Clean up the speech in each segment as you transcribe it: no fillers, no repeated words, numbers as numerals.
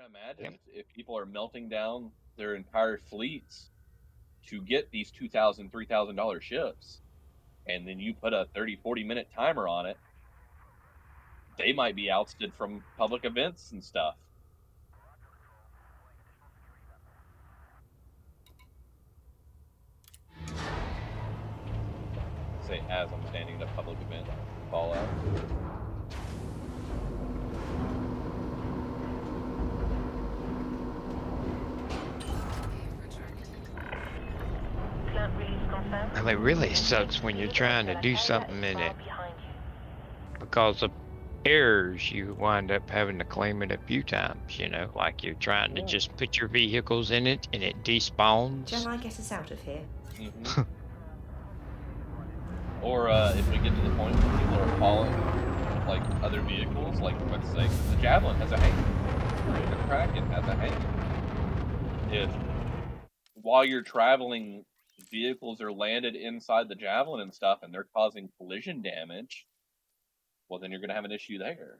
can imagine Yep. if people are melting down their entire fleets to get these $2,000, $3,000 ships, and then you put a 30, 40-minute timer on it, they might be ousted from public events and stuff. Say, as I'm standing at a public event in Fallout. Plant release confirmed. I mean, it really sucks when you're trying to do something in it because of errors. You wind up having to claim it a few times. You know, like you're trying to Yeah. just put your vehicles in it and it despawns. Shall I get us out of here? Hmm. Or if we get to the point where people are calling like other vehicles, like let's say the Javelin has a hangar, the Kraken has a hangar. If while you're traveling, vehicles are landed inside the Javelin and stuff, and they're causing collision damage, well, then you're going to have an issue there.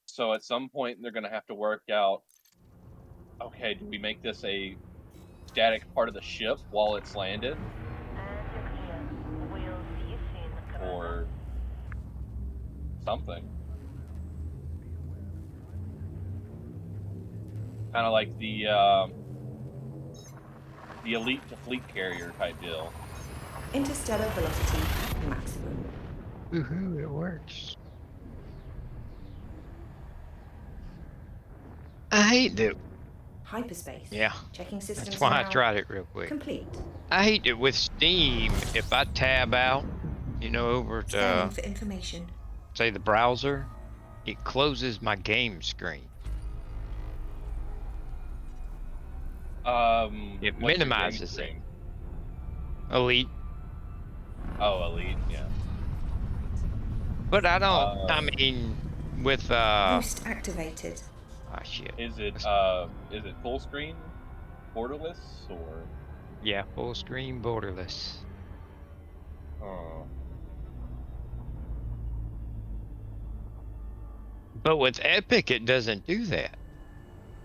So at some point, they're going to have to work out, okay, do we make this a static part of the ship while it's landed? We'll see you soon, Commander. Or something. Kind of like the elite to fleet carrier type deal. Interstellar velocity maximum. Woohoo! It works. I hate that. Hyperspace. Yeah, Checking systems that's why I now. tried it real quick. Complete. I hate that with Steam, if I tab out, you know, over Scanning to for information. say the browser, it closes my game screen. It What's your game minimizes it. stream? Elite. Oh, elite, yeah. But I don't. I mean, with Boost activated. oh shit. Is it full screen, borderless, or? Yeah, full screen borderless. Oh, But with Epic, it doesn't do that.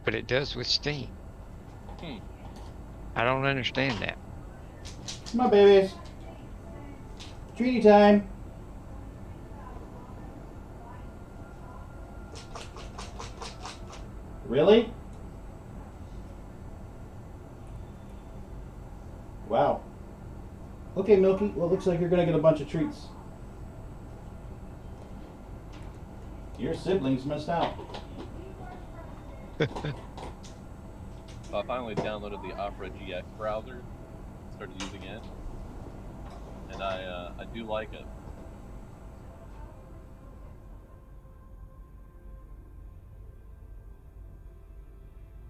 But it does with Steam. I don't understand that. Come on, babies. Treaty time. Really? Wow. Okay, Milky. Well, looks like you're gonna get a bunch of treats. Your siblings missed out. I finally downloaded the Opera GX browser, started using it, and I do like it.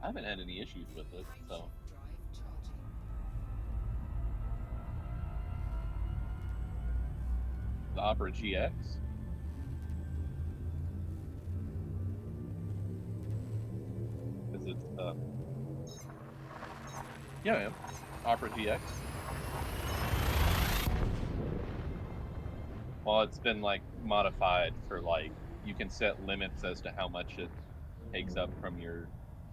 I haven't had any issues with it, so. The Opera GX. Is it? Yeah, I am. Opera GX. Well, it's been like modified for like you can set limits as to how much it takes up from your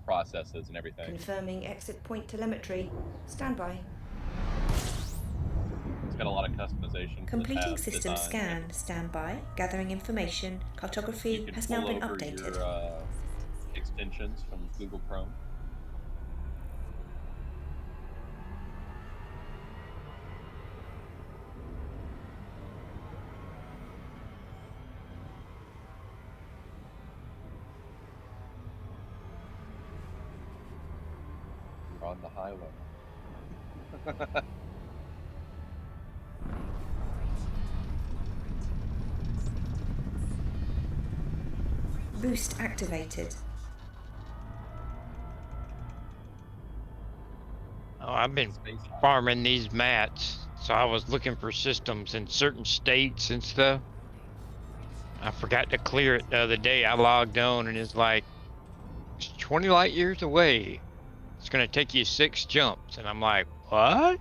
processes and everything. Confirming exit point telemetry. Standby. It's got a lot of customization. Completing for the system design. scan. Standby. Gathering information. You Cartography can has pull now been over updated. your extensions from Google Chrome. You're on the highway. Boost activated. Oh, I've been farming these mats, so I was looking for systems in certain states and stuff. I forgot to clear it the other day. I logged on and it's like, it's 20 light years away. It's gonna take you 6 jumps, and I'm like, what?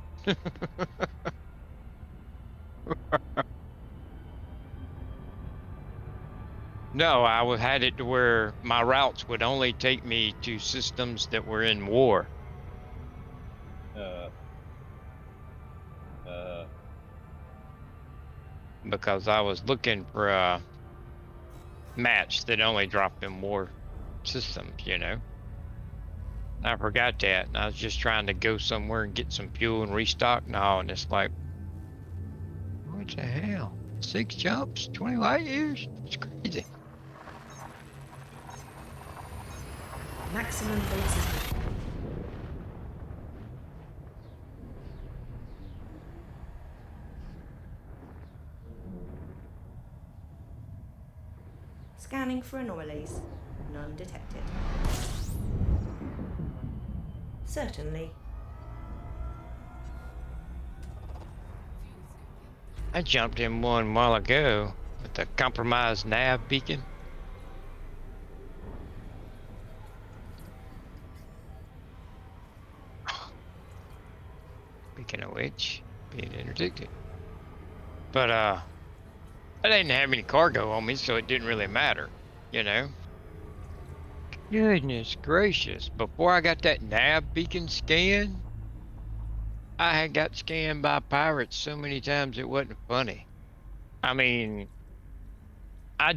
No, had it to where my routes would only take me to systems that were in war. Uh, Because I was looking for a match that only dropped in war systems, you know. I forgot that, and I was just trying to go somewhere and get some fuel and restock now, and it's like, what the hell? 6 jumps, 20 light years? It's crazy. Maximum velocity. Scanning for anomalies. None detected. Certainly. I jumped in one a while ago with the compromised nav beacon. Speaking of which, being interdicted. But I didn't have any cargo on me, so it didn't really matter, you know. Goodness gracious! Before I got that nav beacon scanned, I had got scanned by pirates so many times it wasn't funny. I mean, I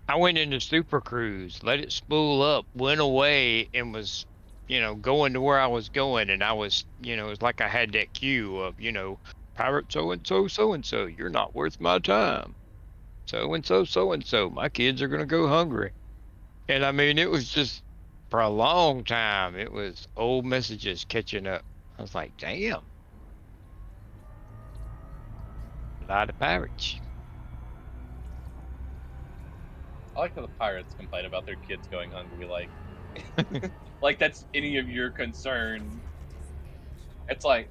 I went into Super Cruise, let it spool up, went away, and was, going to where I was going, and I was, it was like I had that cue of, pirate so and so, so and so, you're not worth my time. So and so, so and so, my kids are gonna go hungry. And I mean, it was just for a long time, it was old messages catching up. I was like, damn, a lot of pirates. I like how the pirates complain about their kids going hungry, like that's any of your concern. It's like,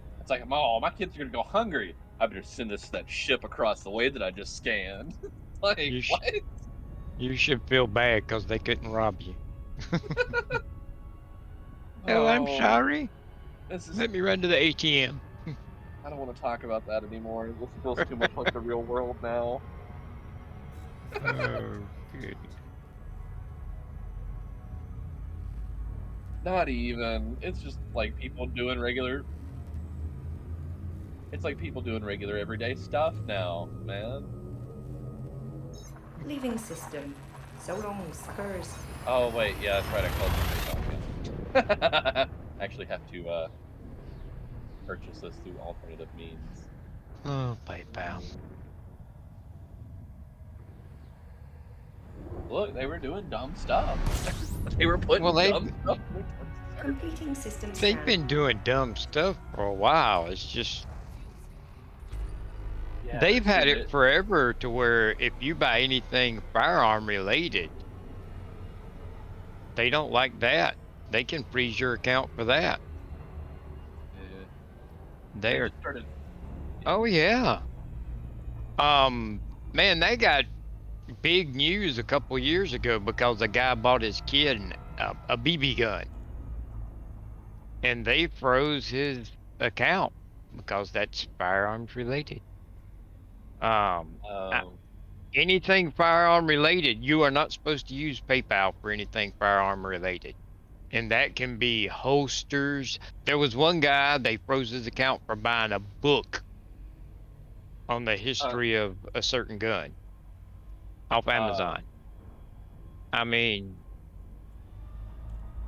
oh, my kids are gonna go hungry. I better send that ship across the way that I just scanned. Like You sh- what? you should feel bad because they couldn't rob you. Oh, I'm Oh, sorry. this is. Let me run to the ATM. I don't want to talk about that anymore. This feels too much like the real world now. Oh, good. Not even. It's just like people doing regular. It's like people doing regular everyday stuff now, man. Leaving system. So long, suckers. Oh wait, yeah, that's right. I called you PayPal. I actually have to purchase this through alternative means. Oh, PayPal. Look, they were doing dumb stuff. They were putting Well, they've dumb stuff in their terms of service. Completing system they've scan. been doing dumb stuff for a while. It's just Yeah, they've had dude, it forever to where if you buy anything firearm related, they don't like that. They can freeze your account for that. yeah, they They're just started. Yeah. Oh yeah. Um Man, they got big news a couple years ago because a guy bought his kid a BB gun and they froze his account because that's firearms related. Um, I- Um, Anything firearm related, you are not supposed to use PayPal for anything firearm related. And that can be holsters. There was one guy, they froze his account for buying a book on the uh, history of a certain gun off um, Amazon. I mean,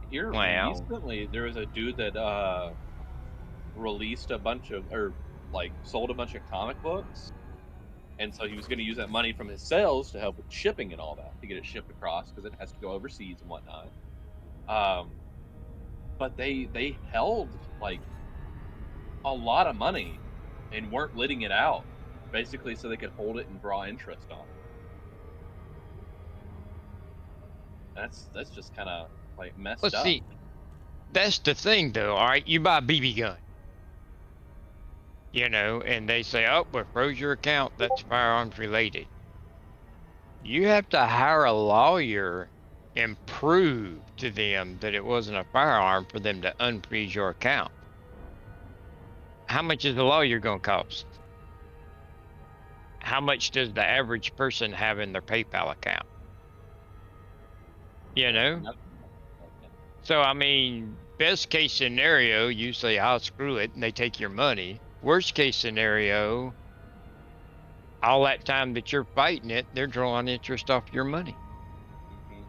Here well, recently, there was a dude that released a bunch of, or like sold a bunch of comic books, and so he was going to use that money from his sales to help with shipping and all that to get it shipped across because it has to go overseas and whatnot. Um, but they held like a lot of money and weren't letting it out, basically so they could hold it and draw interest on it. That's just kind of like messed let's up. see. That's the thing though, all right? You buy a BB gun, and they say, oh, we froze your account. That's firearms related. You have to hire a lawyer and prove to them that it wasn't a firearm for them to unfreeze your account. How much is the lawyer going to cost? How much does the average person have in their PayPal account? You know? Nothing. So, I mean, best case scenario, you say, I'll screw it, and they take your money. Worst case scenario, all that time that you're fighting it, they're drawing interest off your money. Mhm.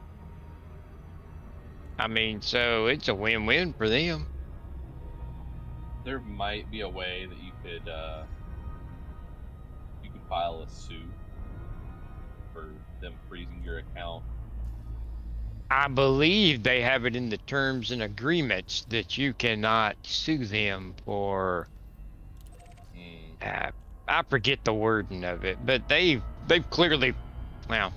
I mean, so it's a win-win for them. There might be a way that you could file a suit for them freezing your account. I believe they have it in the terms and agreements that you cannot sue them for. Mm. I forget the wording of it, but they've clearly, well,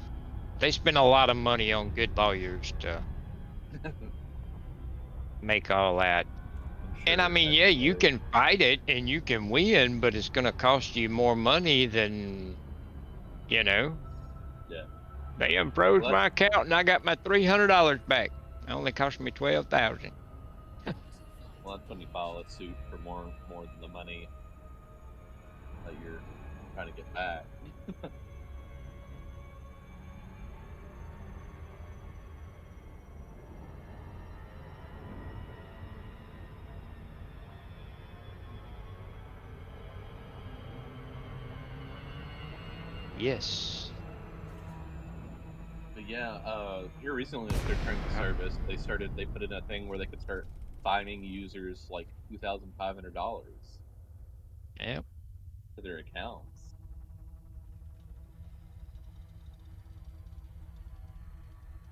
they spend a lot of money on good lawyers to make all that. I'm And I sure mean, yeah, you eventually. can fight it and you can win, but it's going to cost you more money than, you know. Yeah. They unfroze Well, my account and I got my $300 back. It only cost me $12,000. that's when you file a suit for more than the money that you're trying to get back. Yes. But yeah, here recently with their terms of service, they put in a thing where they could start fining users like $2,500 Yep. to their accounts.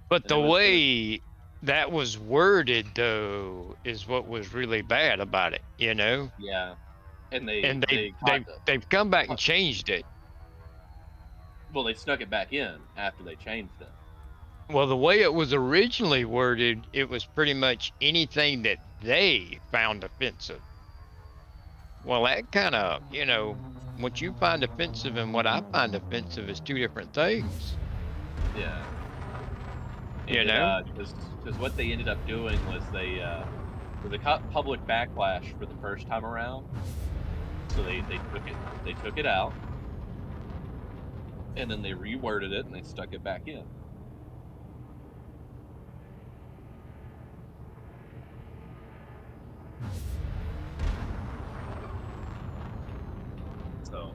But And it the was way that was worded, though, is what was really bad about it, you know? yeah, and they And they caught they've come back and caught- changed it. well, they snuck it back in after they changed it. Well, the way it was originally worded, it was pretty much anything that they found offensive. Well, that kind of, you know, what you find offensive and what I find offensive is two different things, Yeah, you and know? because what they ended up doing was they caught public backlash for the first time around, so they took it out, and then they reworded it and they stuck it back in. So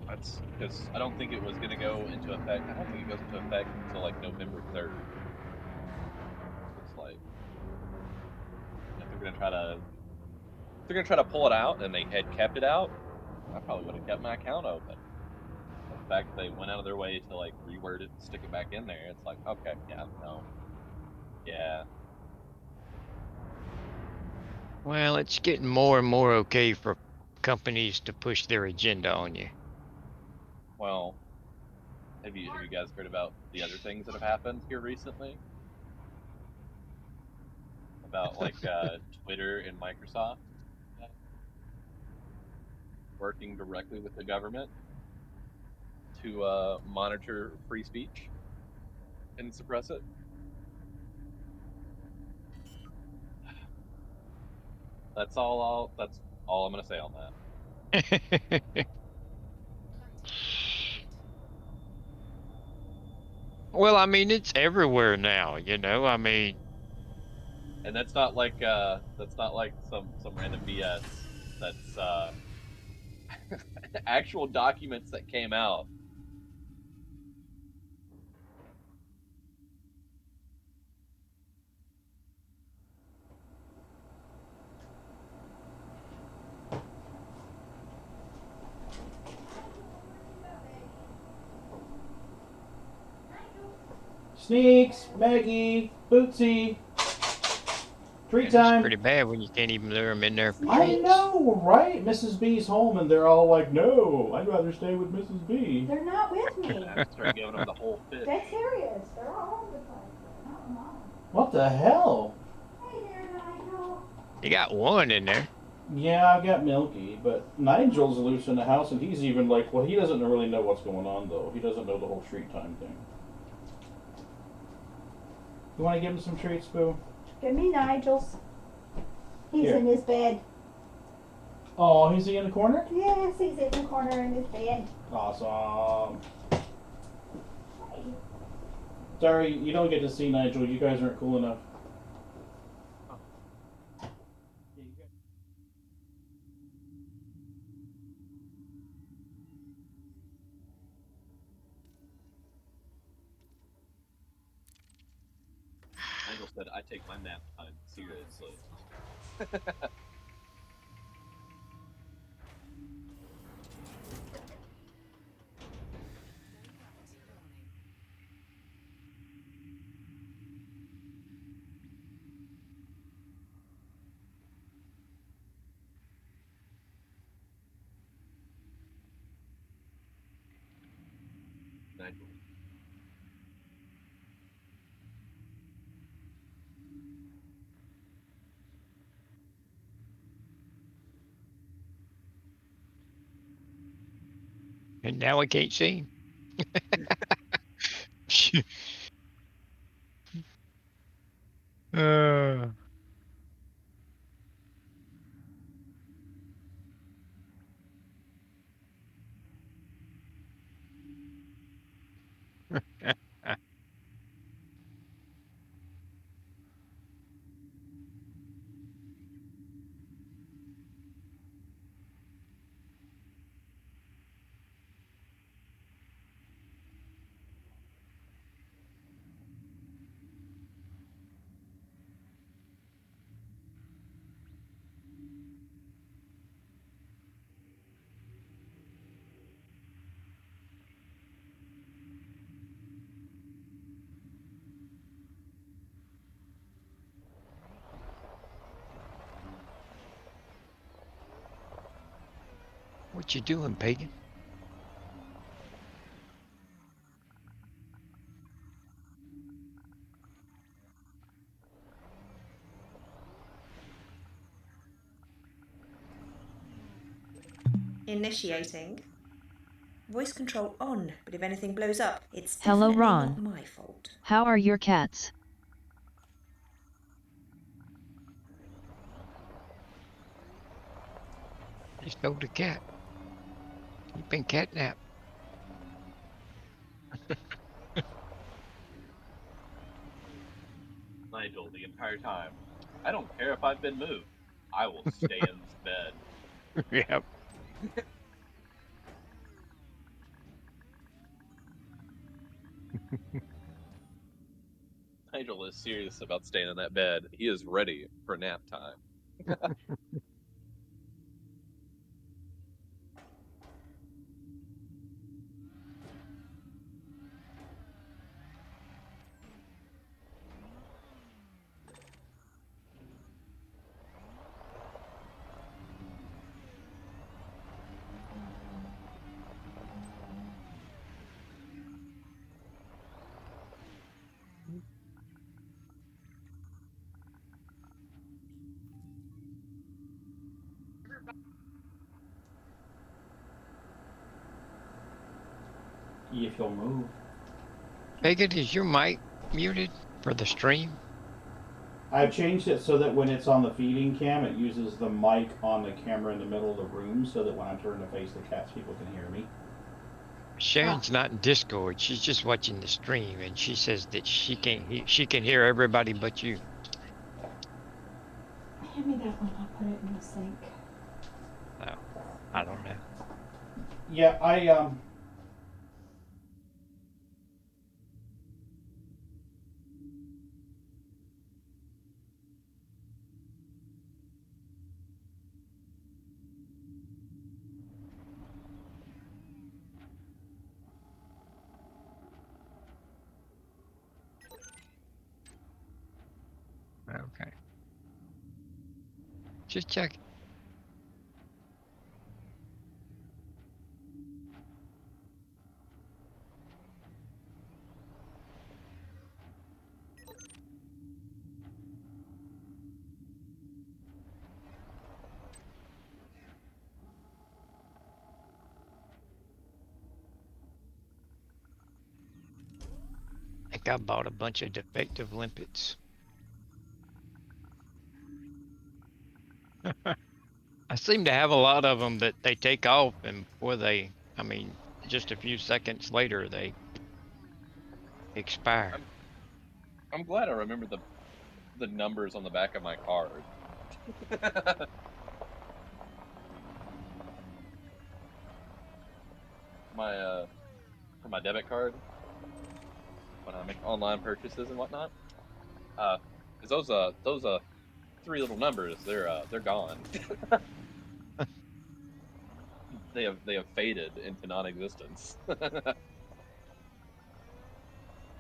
that's because I don't think it was going to go into effect. I don't think it goes into effect until like November 3rd. It's like if they're gonna try to pull it out and they had kept it out, I probably would have kept my account open. But the fact that they went out of their way to like reword it and stick it back in there, it's like okay, yeah, no, yeah, Well, it's getting more and more okay for companies to push their agenda on you. well, have you guys heard about the other things that have happened here recently? About like Twitter and Microsoft working directly with the government to monitor free speech and suppress it. That's all I'm gonna say on that. Well, I mean, it's everywhere now, you know? I mean, And that's not like some random BS. That's actual documents that came out. Sneaks, Maggie, Bootsy. Treat it's time. pretty bad when you can't even lure them in there for I treats. know, right? Mrs. B's home, and they're all like, "No, I'd rather stay with Mrs. B." They're not with me. Start giving them the whole fish. Dead serious. They're all over the place. They're not mine. What the hell? Hey there, Nigel. You got one in there. Yeah, I've got Milky, but Nigel's loose in the house, and he's even like, well, he doesn't really know what's going on, though. He doesn't know the whole treat time thing. You want to give him some treats, Boo? Give me Nigel's. He's Here. in his bed. Oh, is he in the corner? Yes, he's in the corner in his bed. Awesome. Hey. Sorry, you don't get to see Nigel. You guys aren't cool enough. Nigel said, I take my nap time seriously. Nigel. And now we can't see him. uh, what you doing, pagan? Initiating. Voice control on, but if anything blows up, it's Hello, definitely Ron. not my fault. How are your cats? You stole the cat. You've been catnapped. Nigel, the entire time. I don't care if I've been moved. I will stay in this bed. Yep. Nigel is serious about staying in that bed. He is ready for nap time. If you'll move. Pagan, is your mic muted for the stream? I've changed it so that when it's on the feeding cam, it uses the mic on the camera in the middle of the room so that when I turn to face the cats, people can hear me. Sharon's not in Discord. She's just watching the stream, and she says that she can hear everybody but you. Hand me that one. I'll put it in the sink. Oh, I don't know. Yeah, Okay. Just check. I think I bought a bunch of defective limpets. I seem to have a lot of them that they take off, and before they, I mean, just a few seconds later, they expire. I'm glad I remember the numbers on the back of my card. My for my debit card when I make online purchases and whatnot. Because those three little numbers, they're gone. they have faded into non-existence.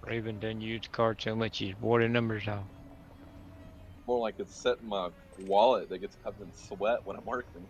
Raven doesn't use the card so much he's wore the numbers off. More like it's set in my wallet that gets covered in sweat when I'm working.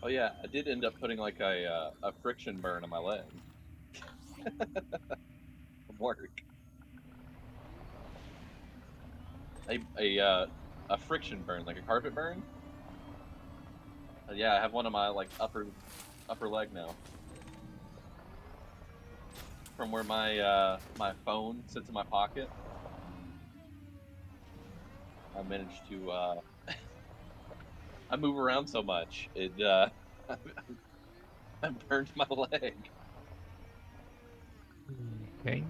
Oh yeah, I did end up putting like a friction burn on my leg from work. A friction burn, like a carpet burn. Yeah, I have one on my like upper leg now. From where my my phone sits in my pocket, I managed to I move around so much it I burned my leg. Okay.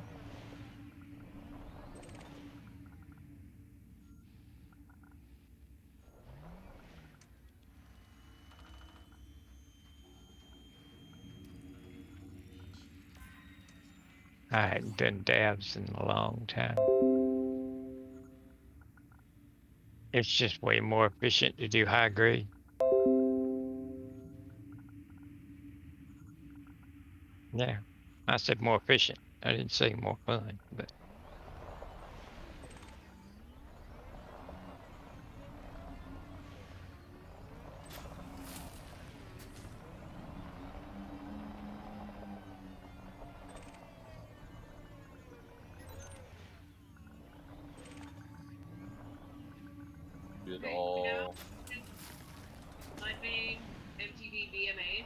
I hadn't done dabs in a long time. It's just way more efficient to do high grade. Yeah, I said more efficient. I didn't say more fun, but Did all. Mudvayne, MTV, VMA.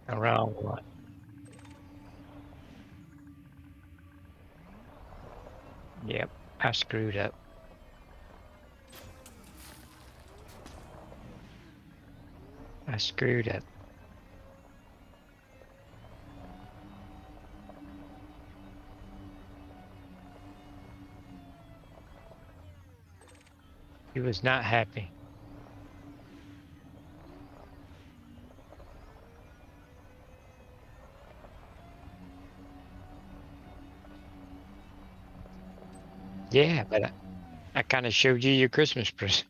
around what? Yep, I screwed up. I screwed up. He was not happy. Yeah, but I kind of showed you your Christmas present.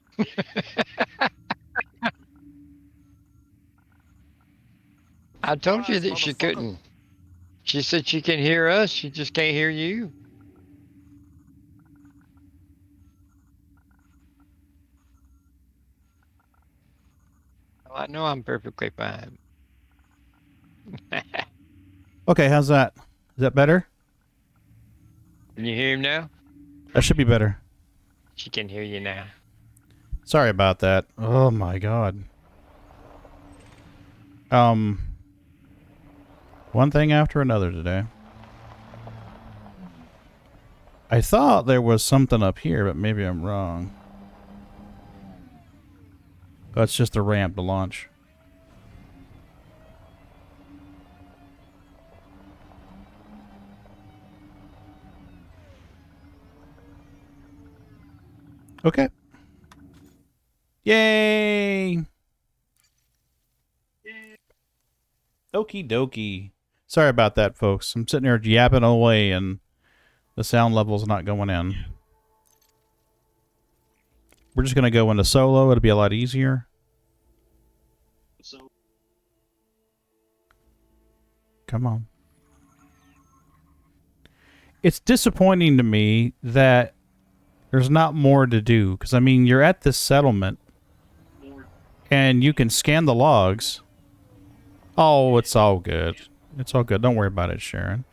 I told you that she couldn't. She said she can hear us, she just can't hear you. Well, I know I'm perfectly fine. Okay, how's that? Is that better? Can you hear him now? That should be better. She can hear you now. Sorry about that. Oh my god. One thing after another today. I thought there was something up here, but maybe I'm wrong. Oh, it's just a ramp to launch. Okay. Yay! Okie dokie. Sorry about that, folks. I'm sitting here yapping away and the sound level's not going in. We're just gonna go into solo. It'll be a lot easier. Come on. It's disappointing to me that there's not more to do. Because, I mean, you're at this settlement. And you can scan the logs. Oh, it's all good. It's all good. Don't worry about it, Sharon.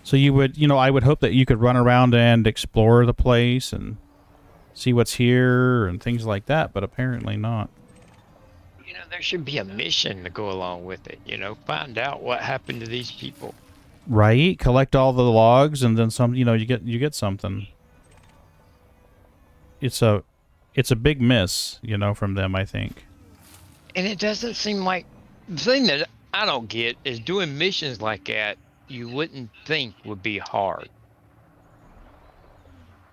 So you would, you know, I would hope that you could run around and explore the place and see what's here and things like that, but apparently not. You know, there should be a mission to go along with it. You know, find out what happened to these people. Right? Collect all the logs and then some, you know, you get something. It's a big miss, you know, from them, I think. And it doesn't seem like the thing that I don't get is doing missions like that. You wouldn't think would be hard.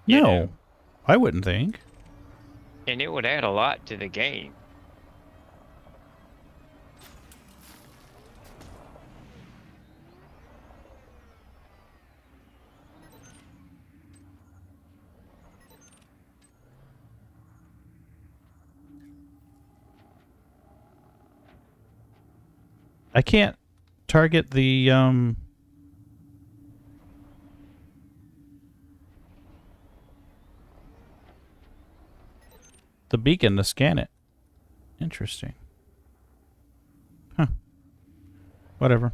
You No, know? I wouldn't think. And it would add a lot to the game. I can't target the beacon to scan it. Interesting. Huh. Whatever.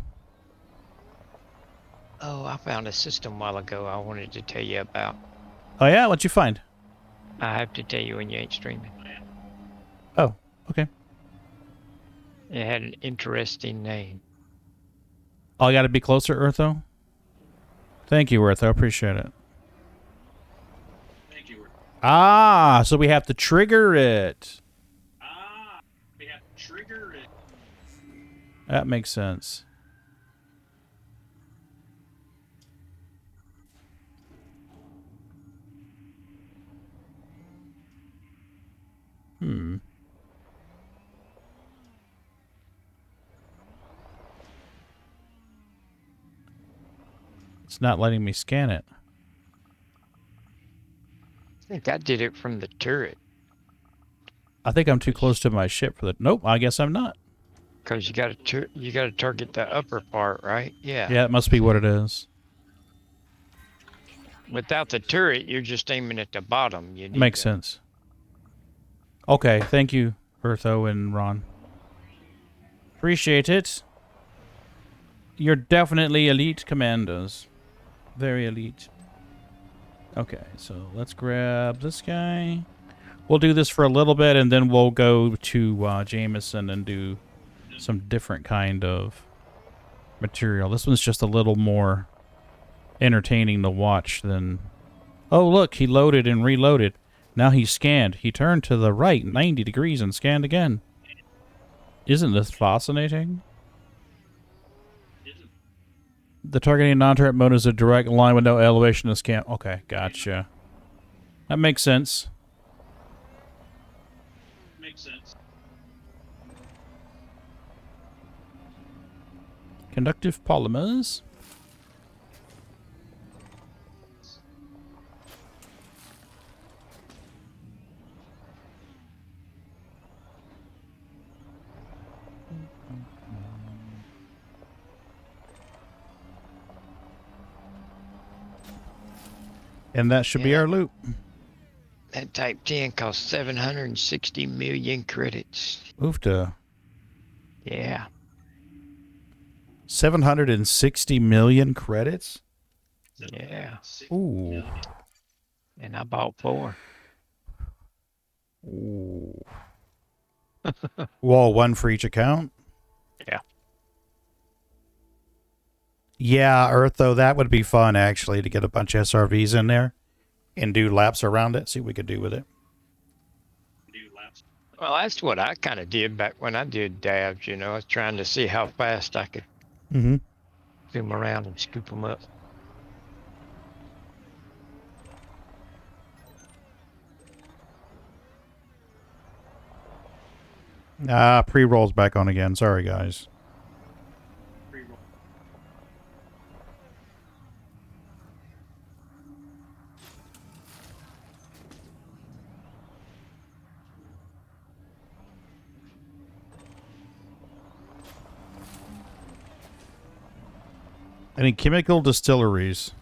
Oh, I found a system a while ago I wanted to tell you about. Oh yeah, what'd you find? I have to tell you when you ain't streaming. Oh, okay. It had an interesting name. Oh, I gotta be closer, Eartho? Thank you, Eartho. Appreciate it. Ah, so we have to trigger it. That makes sense. Hmm. It's not letting me scan it. I think I did it from the turret. I think I'm too close to my ship for the... Nope, I guess I'm not. Cause you gotta target the upper part, right? Yeah. Yeah, it must be what it is. Without the turret, you're just aiming at the bottom. You need Makes to- sense. Okay, thank you, Eartho and Ron. Appreciate it. You're definitely elite commanders. Very elite. Okay, so let's grab this guy. We'll do this for a little bit, and then we'll go to Jameson and do some different kind of material. This one's just a little more entertaining to watch than... Oh, look, he loaded and reloaded. Now he's scanned. He turned to the right 90 degrees and scanned again. Isn't this fascinating? The targeting non-turret mode is a direct line with no elevation to scan. Okay, gotcha. That makes sense. Conductive polymers. And that should be Yeah. our loot. That Type 10 costs 760 million credits. Oofta. Yeah. 760 million credits? Yeah. Ooh. And I bought 4. Ooh. Whoa, one for each account? Yeah. Yeah, Eartho, that would be fun, actually, to get a bunch of SRVs in there and do laps around it, see what we could do with it. Well, that's what I kind of did back when I did dabs, you know. I was trying to see how fast I could Mm-hmm. zoom around and scoop them up. Ah, pre-roll's back on again. Sorry, guys. Any chemical distilleries.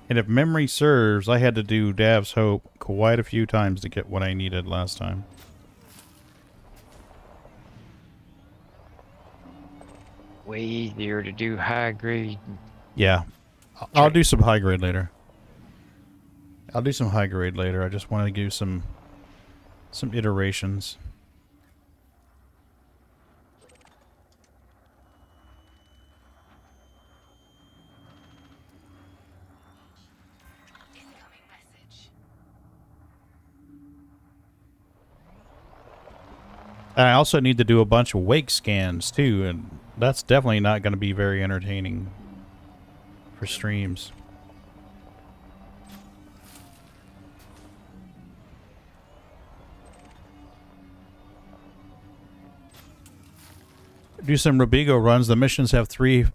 And if memory serves, I had to do Dav's Hope quite a few times to get what I needed last time. Way easier to do high grade. Yeah. I'll do some high grade later. I'll do some high grade later. I just want to do some iterations. And I also need to do a bunch of wake scans too, and that's definitely not going to be very entertaining for streams. Do some Rubigo runs. The missions have 3.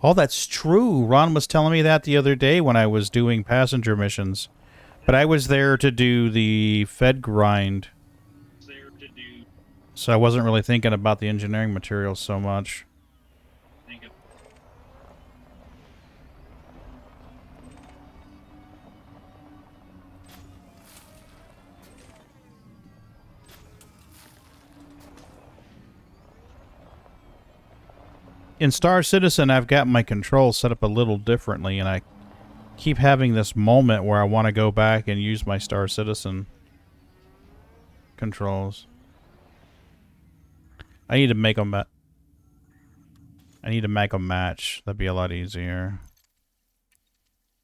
Oh, that's true. Ron was telling me that the other day when I was doing passenger missions. But I was there to do the Fed grind. So I wasn't really thinking about the engineering materials so much. In Star Citizen, I've got my controls set up a little differently, and I keep having this moment where I want to go back and use my Star Citizen controls. I need to make them match. That'd be a lot easier.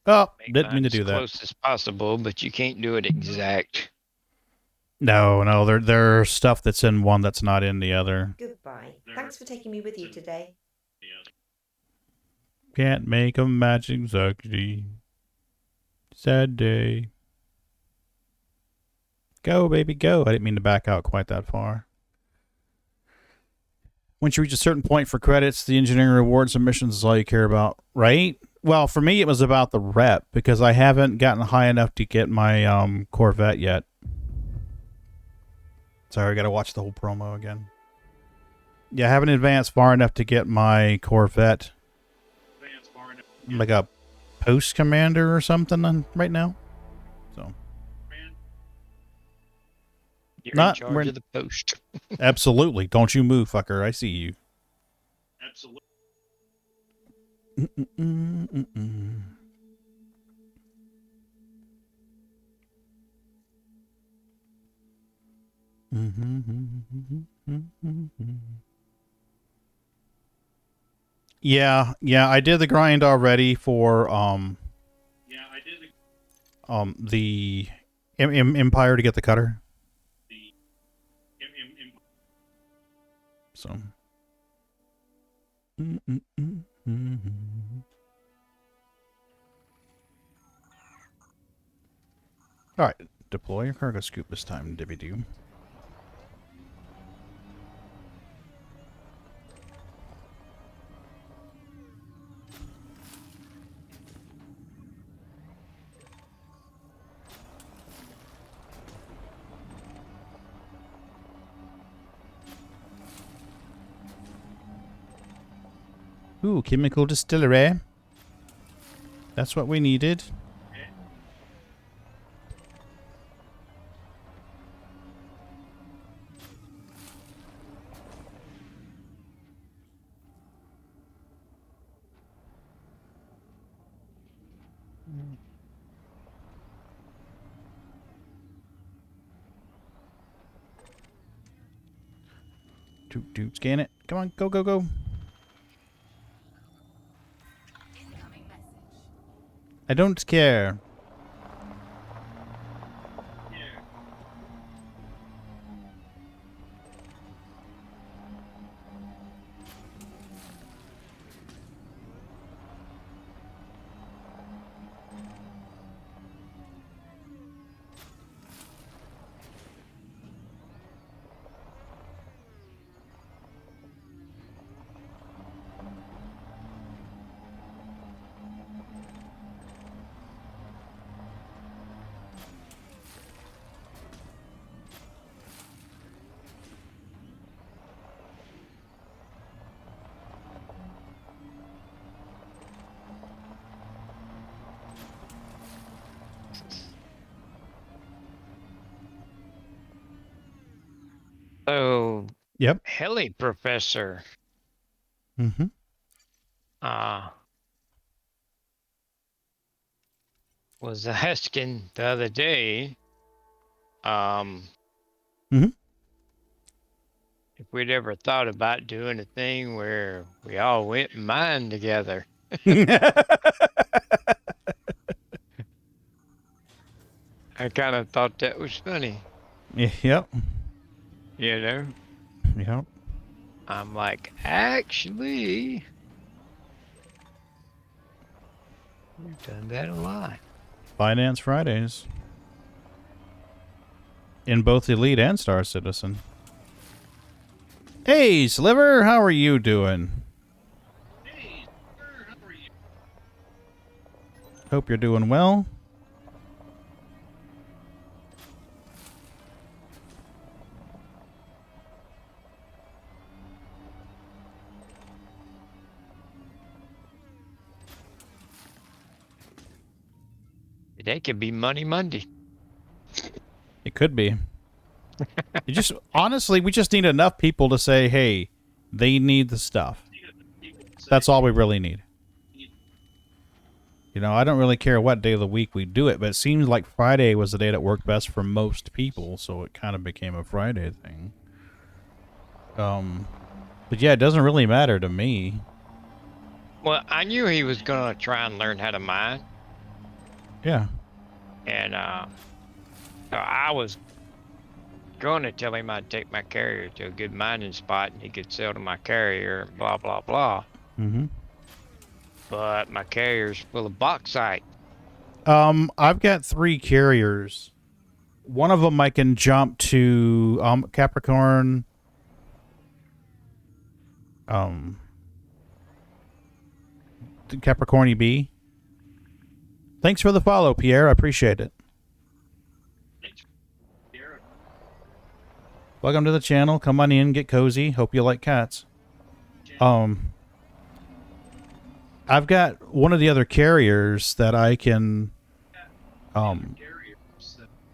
Oh, didn't mean to do that. As close as possible, but you can't do it exact. No, there's stuff that's in one that's not in the other. Goodbye. Thanks for taking me with you today. Can't make 'em match exactly. Sad day. Go, baby, go. I didn't mean to back out quite that far. Once you reach a certain point for credits, the engineering rewards and missions is all you care about, right? Well, for me, it was about the rep, because I haven't gotten high enough to get my Corvette yet. Sorry, I gotta watch the whole promo again. Yeah, I haven't advanced far enough to get my Corvette. Like a post commander or something right now. So. You're in charge of the post. Absolutely. Don't you move, fucker. I see you. Absolutely. Yeah, I did the grind already for the Empire to get the cutter. So. All right, deploy your cargo scoop this time, Dibby-Doo. Ooh, chemical distillery. That's what we needed. Dude, scan it. Come on, go, go, go. I don't care. heli professor Mm-hmm. was asking the other day, Mhm. if we'd ever thought about doing a thing where we all went and mined together. I kind of thought that was funny, Yep. you know? Yep. I'm like, actually, we've done that a lot. Finance Fridays. In both Elite and Star Citizen. Hey, Sliver, how are you doing? Hey, sir, how are you? Hope you're doing well. That could be Money Monday. It could be. You just honestly, we just need enough people to say, "Hey, they need the stuff." That's all we really need. You know, I don't really care what day of the week we do it, but it seems like Friday was the day that worked best for most people, so it kind of became a Friday thing. But yeah, it doesn't really matter to me. Well, I knew he was gonna try and learn how to mine, Yeah. and so I was gonna tell him I'd take my carrier to a good mining spot and he could sell to my carrier and blah blah blah. Mm-hmm. But my carrier's full of bauxite. I've got 3 carriers. One of them I can jump to Capricorn. The Capricorn B. Thanks for the follow, Pierre. I appreciate it. Welcome to the channel. Come on in, get cozy. Hope you like cats. I've got one of the other carriers that I can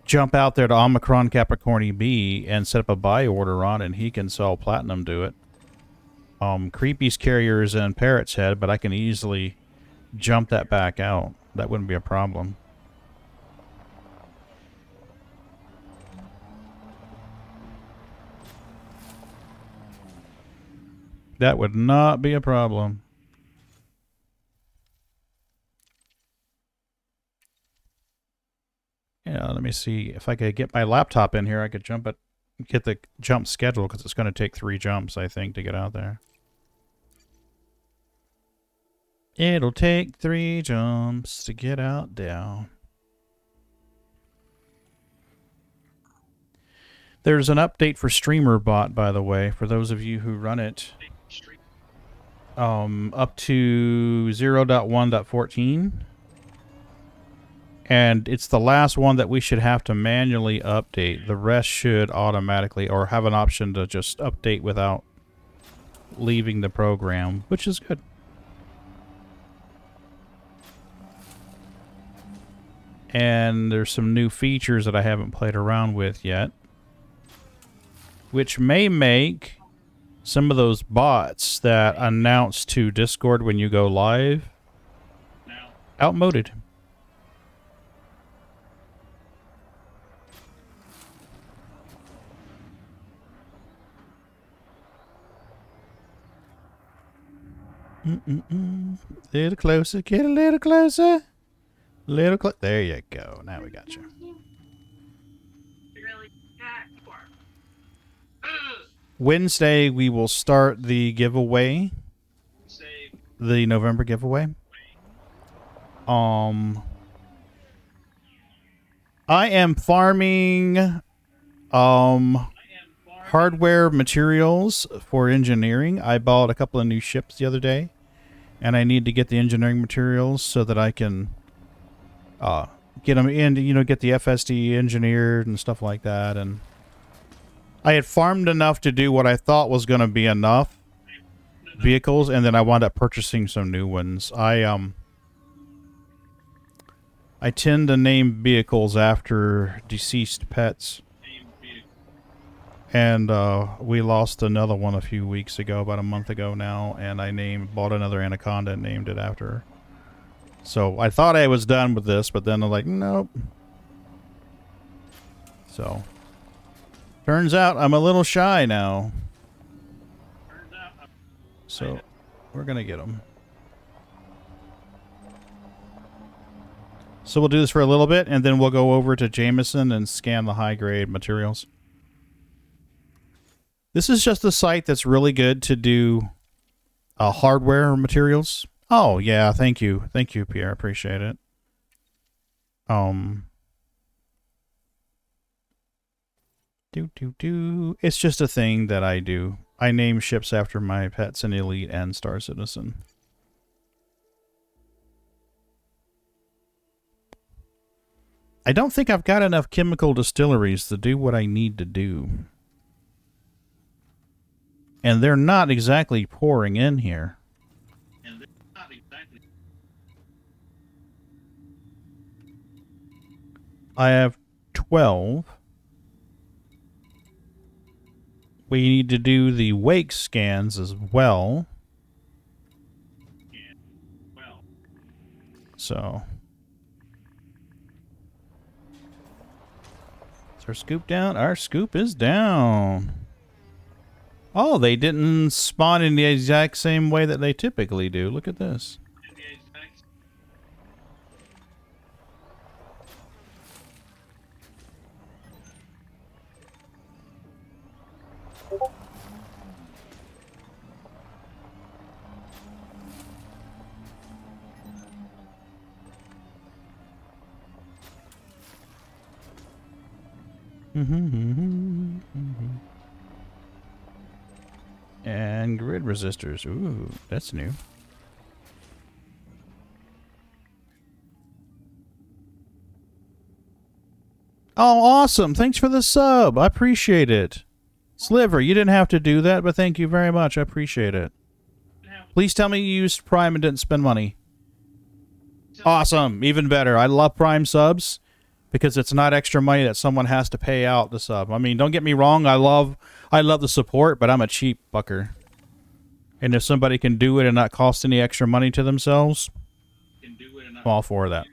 jump out there to Omicron Capricorn B and set up a buy order on, and he can sell platinum to it. Creepy's carriers and Parrot's Head, but I can easily jump that back out. That wouldn't be a problem. That would not be a problem. Yeah, let me see if I could get my laptop in here. I could jump it, get the jump schedule because it's going to take 3 jumps, I think, to get out there. It'll take 3 jumps to get out down. There's an update for StreamerBot, by the way, for those of you who run it. Up to 0.1.14. And it's the last one that we should have to manually update. The rest should automatically, or have an option to just update without leaving the program, which is good. And there's some new features that I haven't played around with yet, which may make some of those bots that announce to Discord when you go live outmoded. Little closer, get a little closer. Little closer. There you go. Now we got you. Wednesday, we will start the giveaway. The November giveaway. I am farming hardware materials for engineering. I bought a couple of new ships the other day, and I need to get the engineering materials so that I can get them in, you know, get the FSD engineered and stuff like that. And I had farmed enough to do what I thought was going to be enough vehicles, and then I wound up purchasing some new ones. I tend to name vehicles after deceased pets. And we lost another one a few weeks ago, about a month ago now, and I bought another anaconda and named it after her. So I thought I was done with this, but then I'm like, nope. So turns out I'm a little shy now. So we're gonna get them. So we'll do this for a little bit, and then we'll go over to Jameson and scan the high-grade materials. This is just a site that's really good to do hardware materials. Oh, yeah, thank you. Thank you, Pierre. Appreciate it. It's just a thing that I do. I name ships after my pets in Elite and Star Citizen. I don't think I've got enough chemical distilleries to do what I need to do. And they're not exactly pouring in here. I have 12. We need to do the wake scans as well. So. Is our scoop down? Our scoop is down. Oh, they didn't spawn in the exact same way that they typically do. Look at this. And grid resistors. Ooh, that's new. Oh, awesome. Thanks for the sub. I appreciate it. Sliver, you didn't have to do that, but thank you very much. I appreciate it. Please tell me you used Prime and didn't spend money. Awesome. Even better. I love Prime subs because it's not extra money that someone has to pay out the sub. I mean, don't get me wrong. I love the support, but I'm a cheap fucker. And if somebody can do it and not cost any extra money to themselves, I'm all for that.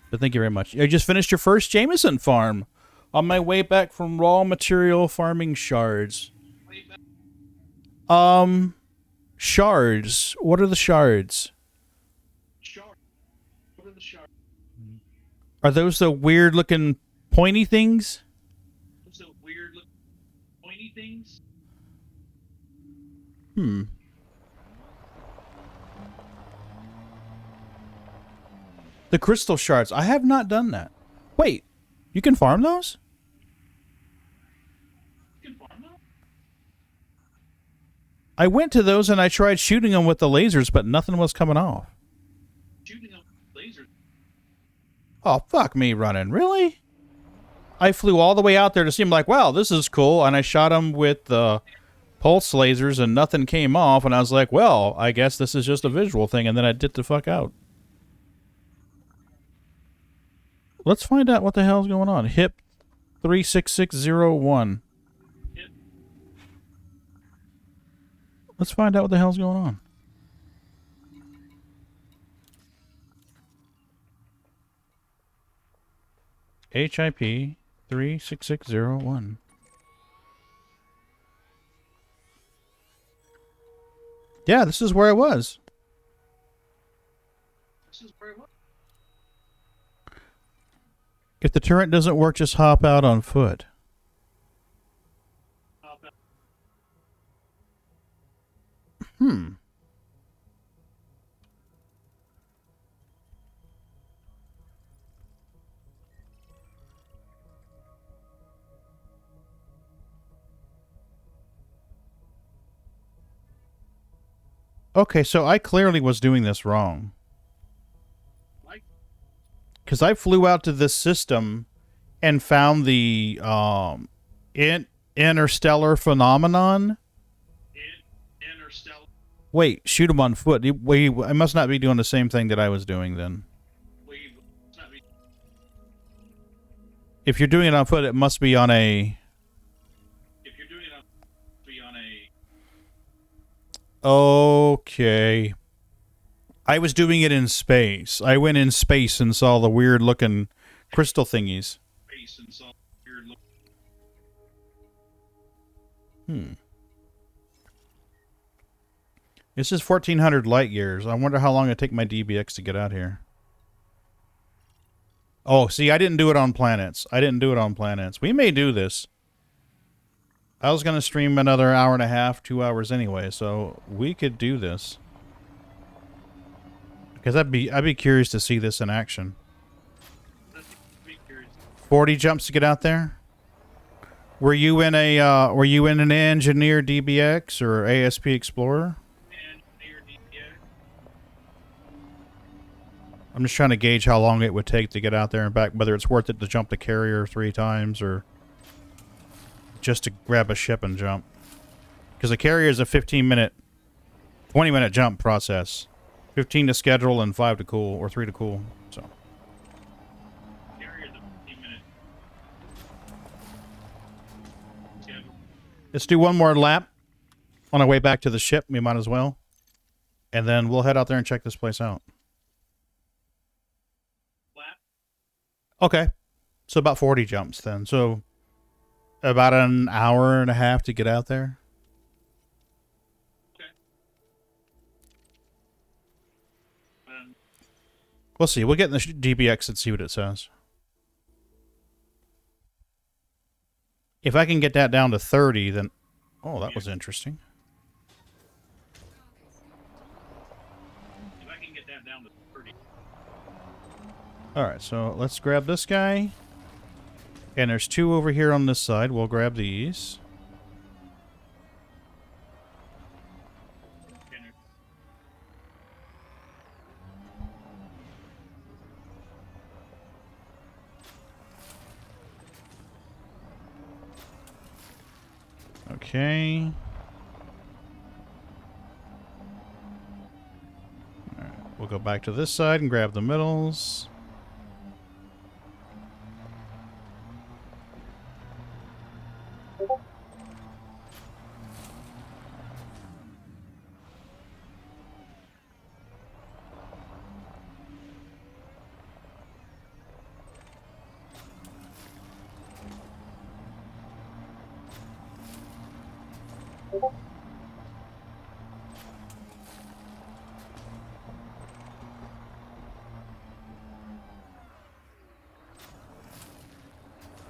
But thank you very much. I just finished your first Jameson farm on my way back from raw material farming shards. Shards. What are the shards? Are those the weird looking pointy things? Hmm. The crystal shards. I have not done that. Wait, you can farm those? I went to those and I tried shooting them with the lasers, but nothing was coming off. Oh, fuck me running. Really? I flew all the way out there to see him like, wow, this is cool. And I shot him with the pulse lasers and nothing came off. And I was like, well, I guess this is just a visual thing. And then I dipped the fuck out. Let's find out what the hell's going on. HIP 36601. Let's find out what the hell's going on. HIP 36601. Yeah, this is where I was. If the turret doesn't work, just hop out on foot. Hmm. Okay, so I clearly was doing this wrong. Because I flew out to this system and found the interstellar phenomenon. Wait, shoot him on foot. I must not be doing the same thing that I was doing then. If you're doing it on foot, it must be on a Okay. I was doing it in space. I went in space and saw the weird looking crystal thingies. This is 1400 light years. I wonder how long it'd take my DBX to get out here. Oh, see, I didn't do it on planets. We may do this. I was going to stream another hour and a half, 2 hours anyway, so we could do this. Because I'd be curious to see this in action. 40 jumps to get out there? Were you in an Engineer DBX or ASP Explorer? I'm just trying to gauge how long it would take to get out there and back, whether it's worth it to jump the carrier 3 times or just to grab a ship and jump. Because the carrier is a 20-minute jump process. 15 to schedule and 5 to cool, or 3 to cool. So. Let's do one more lap on our way back to the ship. We might as well. And then we'll head out there and check this place out. Okay. So about 40 jumps then. So about an hour and a half to get out there. Okay. We'll see. We'll get in the DBX and see what it says. If I can get that down to 30, then... Oh, that was interesting. If I can get that down to 30. Alright, so let's grab this guy. And there's 2 over here on this side. We'll grab these. Okay. All right, we'll go back to this side and grab the middles.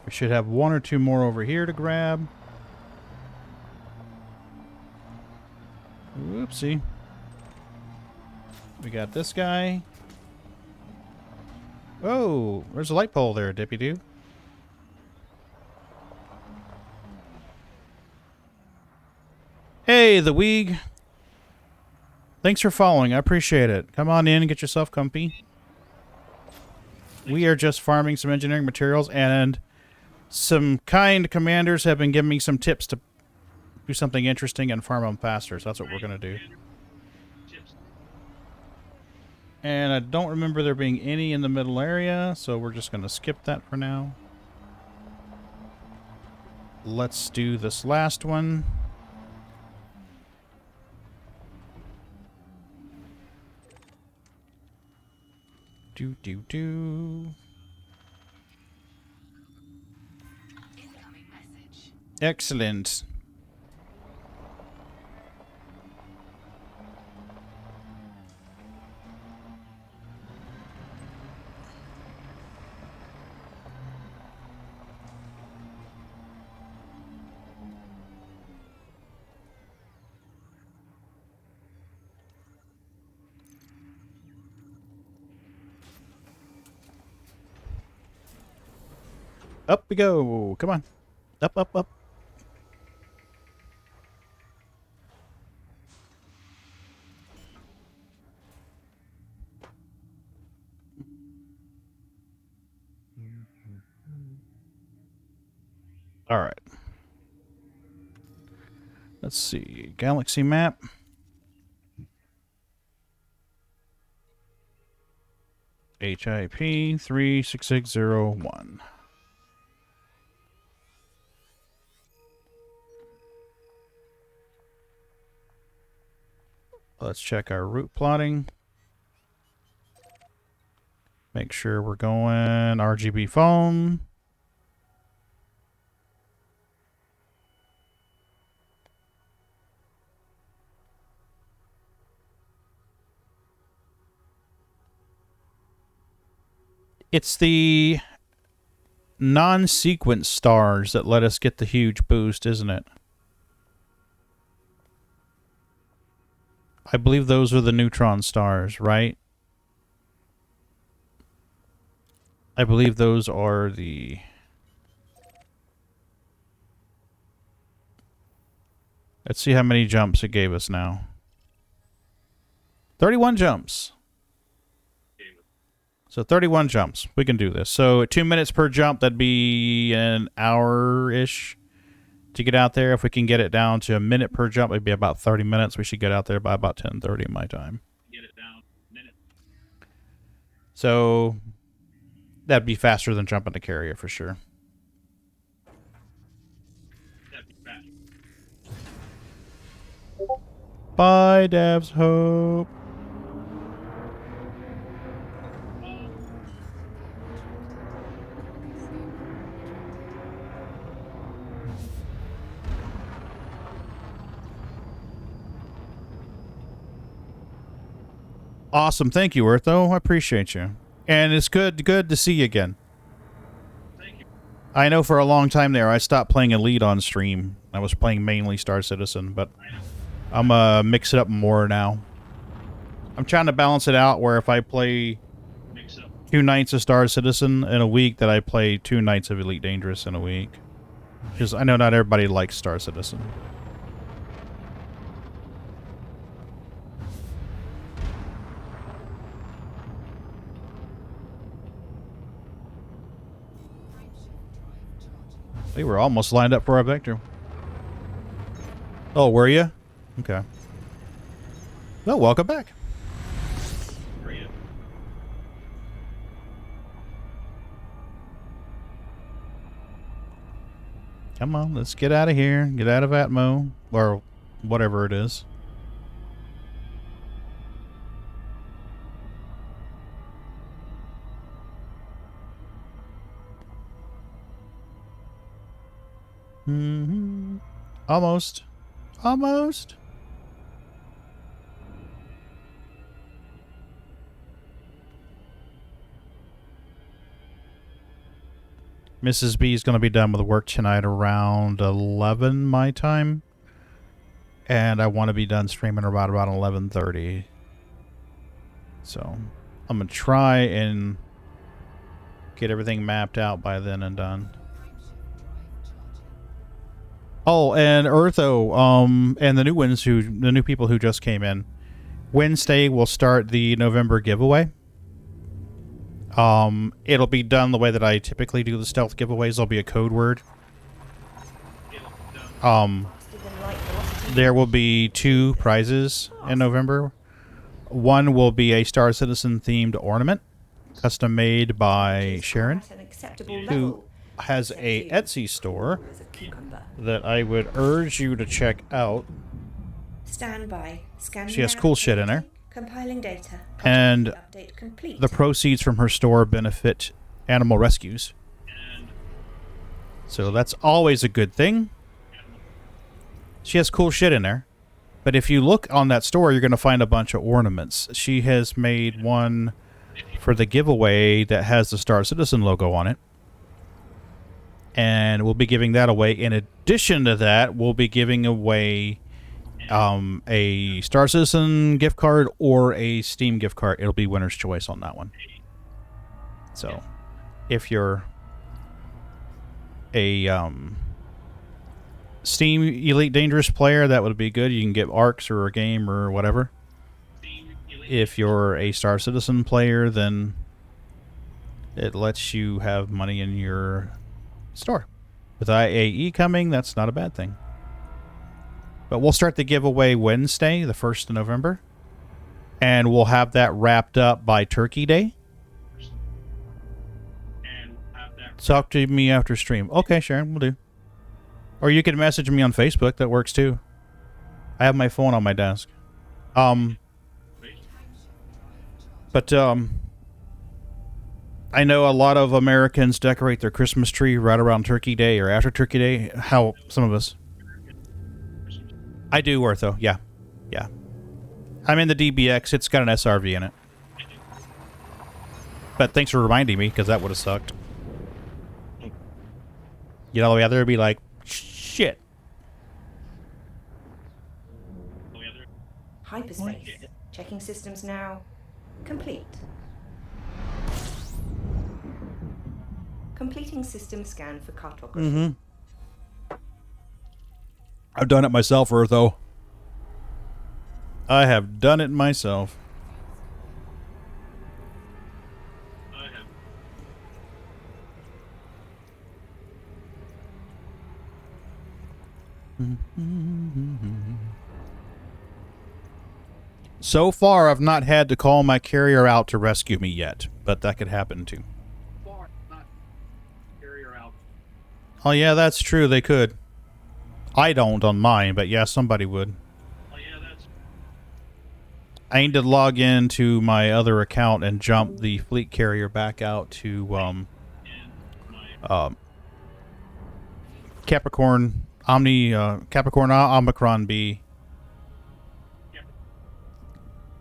We should have 1 or 2 more over here to grab. Whoopsie. We got this guy. Oh, there's a light pole there, Dippy-Doo. Hey, the Weeg. Thanks for following. I appreciate it. Come on in and get yourself comfy. We are just farming some engineering materials, and some kind commanders have been giving me some tips to do something interesting and farm them faster. So that's what we're going to do. And I don't remember there being any in the middle area, so we're just going to skip that for now. Let's do this last one. Do. Excellent. Up we go. Come on. Up, up, up. All right. Let's see. Galaxy map. HIP 36601. let's check our route plotting. Make sure we're going RGB phone. It's the non-sequence stars that let us get the huge boost, isn't it? I believe those are the neutron stars, right? I believe those are the... Let's see how many jumps it gave us now. 31 jumps. So 31 jumps. We can do this. So 2 minutes per jump, that'd be an hour-ish to get out there. If we can get it down to a minute per jump, it'd be about 30 minutes. We should get out there by about 10:30 my time. Get it down. Minute. So that'd be faster than jumping the carrier for sure. That'd be fast. Bye, Dev's Hope. Awesome. Thank you, Eartho. I appreciate you. And it's good to see you again. Thank you. I know for a long time there I stopped playing Elite on stream. I was playing mainly Star Citizen, but I'm mix it up more now. I'm trying to balance it out where if I play 2 nights of Star Citizen in a week, that I play 2 nights of Elite Dangerous in a week. Because I know not everybody likes Star Citizen. We were almost lined up for our vector. Oh, were you? Okay. Well, welcome back. Where are you? Come on, let's get out of here. Get out of Atmo. Or whatever it is. Mm-hmm. Almost. Almost. Mrs. B is going to be done with work tonight around 11 my time. And I want to be done streaming about 11:30. So, I'm going to try and get everything mapped out by then and done. Oh, and Eartho, and the new people who just came in. Wednesday we'll start the November giveaway. It'll be done the way that I typically do the stealth giveaways. There'll be a code word. There will be 2 prizes in November. One will be a Star Citizen themed ornament, custom made by Sharon, who has a Etsy store that I would urge you to check out. Stand by. Scanning She has now. cool shit in there. Compiling data. And Update complete. the proceeds from her store benefit animal rescues. So that's always a good thing. She has cool shit in there. But if you look on that store, you're going to find a bunch of ornaments. She has made one for the giveaway that has the Star Citizen logo on it. And we'll be giving that away. In addition to that, we'll be giving away a Star Citizen gift card or a Steam gift card. It'll be winner's choice on that one. So, if you're a Steam Elite Dangerous player, that would be good. You can get ARCs or a game or whatever. If you're a Star Citizen player, then it lets you have money in your store. With IAE coming, that's not a bad thing. But we'll start the giveaway Wednesday, the 1st of November. And we'll have that wrapped up by Turkey Day. Talk to me after stream. Okay, Sharon, we'll do. Or you can message me on Facebook. That works too. I have my phone on my desk. But I know a lot of Americans decorate their Christmas tree right around Turkey Day or after Turkey Day. How some of us. I do, Ortho. Yeah. Yeah. I'm in the DBX. It's got an SRV in it. But thanks for reminding me, because that would have sucked. You know, the way out there would be like, shit. Hyperspace. Checking systems now. Complete. Completing system scan for cartography. Mm-hmm. I've done it myself, Ortho. I have done it myself. I have. So far, I've not had to call my carrier out to rescue me yet, but that could happen too. Far, not carrier out. Oh yeah, that's true, they could. I don't on mine, but yeah, somebody would. Oh yeah, that's. I need to log into my other account and jump the fleet carrier back out to And my. Capricorn Capricorn Omicron B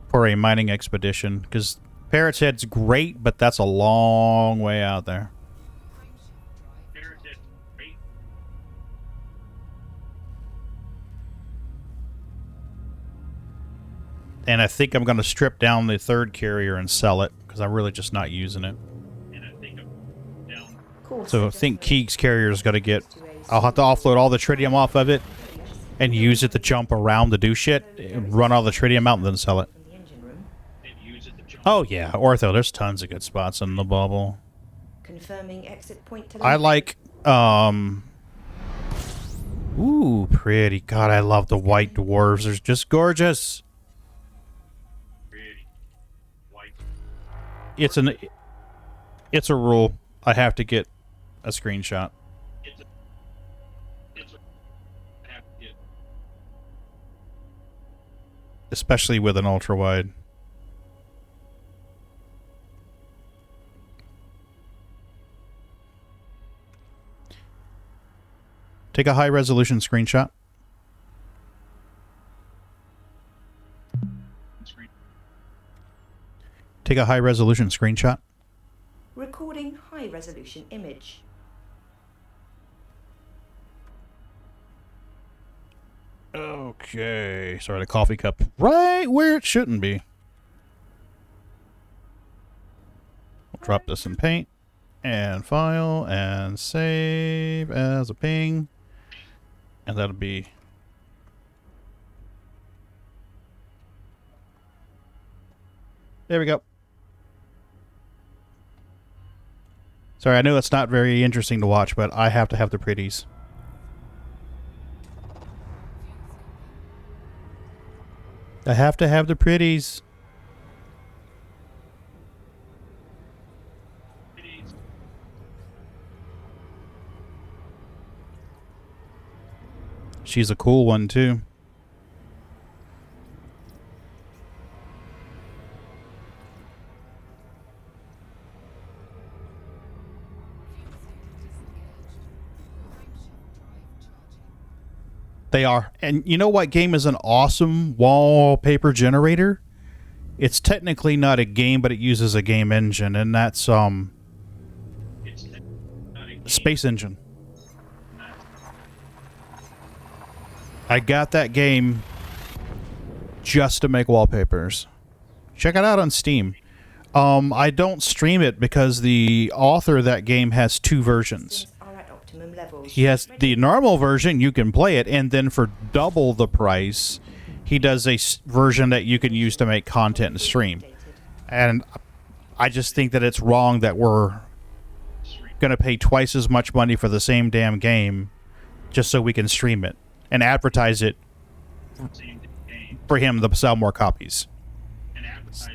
for a mining expedition, because Parrot's Head's great, but that's a long way out there. Parrot's Head, great. And I think I'm going to strip down the third carrier and sell it, because I'm really just not using it. And I think I'm down. So I think Keeg's carrier's got to get... I'll have to offload all the tritium off of it and use it to jump around to do shit, run all the tritium out, and then sell it. And use it to jump. Oh yeah, Ortho, there's tons of good spots in the bubble. Confirming exit point to I like, ooh, pretty. God, I love the white dwarves. They're just gorgeous. Pretty. White. It's a rule. I have to get a screenshot. I have to get. Especially with an ultra wide. Take a high resolution screenshot. Screen. Take a high resolution screenshot. recording high resolution image. Okay. Sorry, the coffee cup. Right where it shouldn't be. We'll drop this in Paint. And File. And Save as a ping. And that'll be... There we go. Sorry, I know that's not very interesting to watch, but I have to have the pretties. I have to have the pretties. She's a cool one, too. They are. And you know what game is an awesome wallpaper generator? It's technically not a game, but it uses a game engine, and that's Space Engine. I got that game just to make wallpapers. Check it out on Steam. I don't stream it because the author of that game has two versions. He has the normal version, you can play it, and then for double the price, he does a version that you can use to make content and stream. And I just think that it's wrong that we're going to pay twice as much money for the same damn game just so we can stream it and advertise it for him to sell more copies.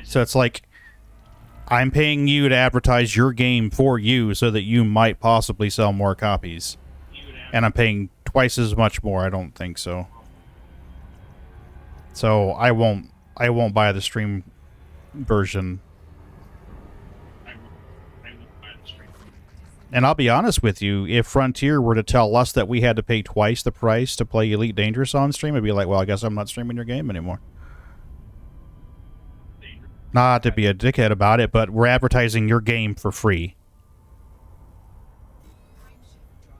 So it's like, I'm paying you to advertise your game for you so that you might possibly sell more copies. And I'm paying twice as much more. I don't think so. So I won't buy the stream version And I'll be honest with you, if Frontier were to tell us that we had to pay twice the price to play Elite Dangerous on stream, I'd be like, well, I guess I'm not streaming your game anymore. Not to be a dickhead about it, but we're advertising your game for free.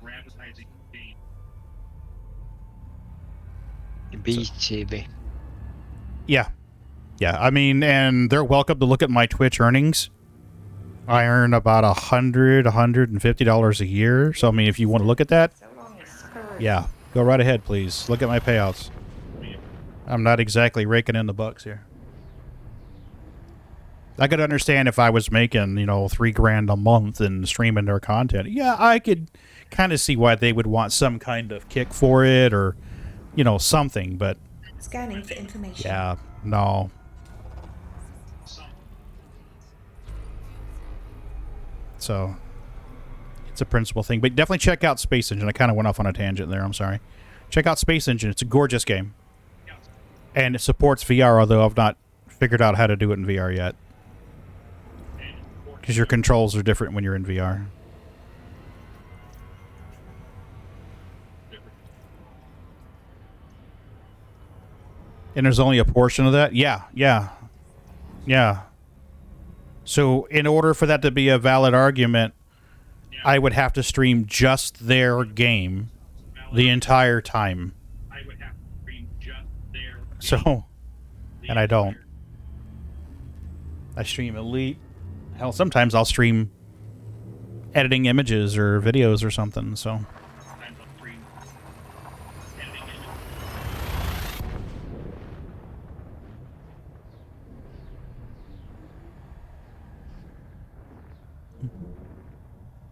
We're advertising game. Beast TV. Yeah. Yeah, I mean, and they're welcome to look at my Twitch earnings. I earn about $150 a year. So, I mean, if you want to look at that, So long as screw. yeah, go right ahead, please. Look at my payouts. I'm not exactly raking in the bucks here. I could understand if I was making, you know, $3,000 a month and streaming their content. Yeah, I could kind of see why they would want some kind of kick for it or, you know, something. But, Scanning for information. yeah, no. So, it's a principal thing. But definitely check out Space Engine. I kind of went off on a tangent there. I'm sorry. Check out Space Engine. It's a gorgeous game. And it supports VR, although I've not figured out how to do it in VR yet. Because your controls are different when you're in VR. And there's only a portion of that? Yeah. So in order for that to be a valid argument, I would have to stream just their game the entire time. I would have to stream just their So, and I don't. I stream Elite. Hell, sometimes I'll stream editing images or videos or something, so. Sometimes I'll stream editing it.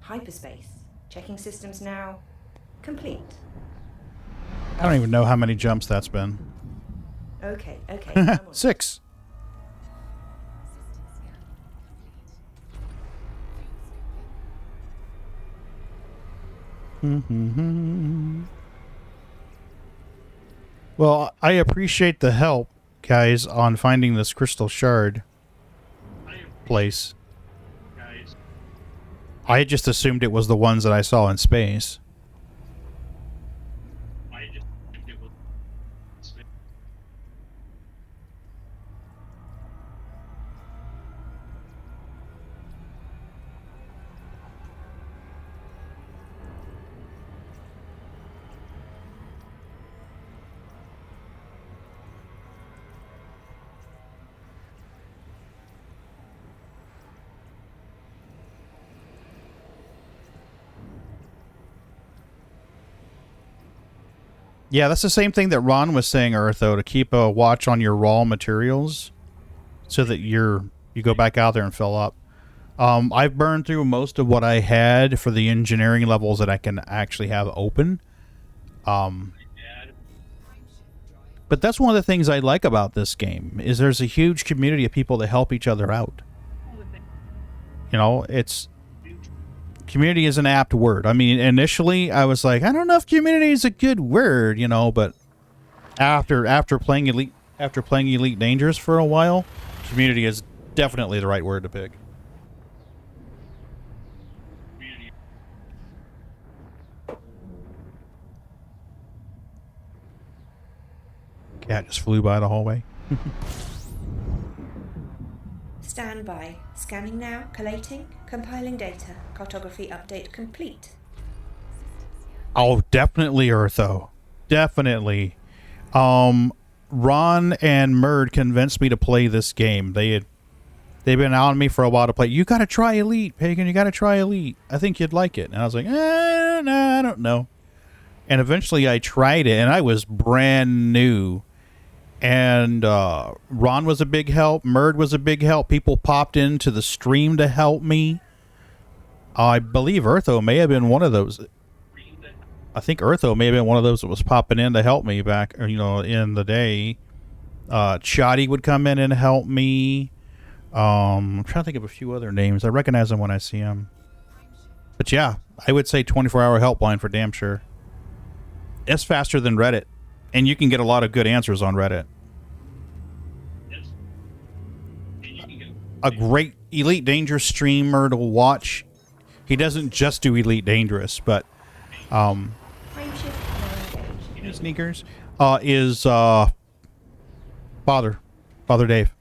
Hyperspace. Checking systems now. Complete. I don't even know how many jumps that's been. Okay. I'm on. 6. Well, I appreciate the help, guys, on finding this crystal shard place. Guys, I just assumed it was the ones that I saw in space. I just think it was. Yeah, that's the same thing that Ron was saying, Eartho, to keep a watch on your raw materials so that you go back out there and fill up. I've burned through most of what I had for the engineering levels that I can actually have open. But that's one of the things I like about this game, is there's a huge community of people that help each other out. You know, it's... Community is an apt word. I mean, initially I was like, I don't know if community is a good word, you know, but after playing Elite Dangerous for a while, community is definitely the right word to pick. Cat just flew by the hallway. Stand by. Scanning now. Collating. Compiling data. Cartography update complete. Oh, definitely, Eartho. Definitely. Ron and Murd convinced me to play this game. They've been on me for a while to play. You gotta try Elite, Pagan. You gotta try Elite. I think you'd like it. And I was like, nah, I don't know. And eventually I tried it, and I was brand new. And Ron was a big help. Murd was a big help. People popped into the stream to help me. I believe Eartho may have been one of those. I think Eartho may have been one of those that was popping in to help me back, you know, in the day. Chotty would come in and help me. I'm trying to think of a few other names. I recognize them when I see them. But yeah, I would say 24-hour helpline for damn sure. It's faster than Reddit. And you can get a lot of good answers on Reddit. A great Elite Dangerous streamer to watch He doesn't just do Elite Dangerous, but Frameshift now engaged. sneakers is Father Dave.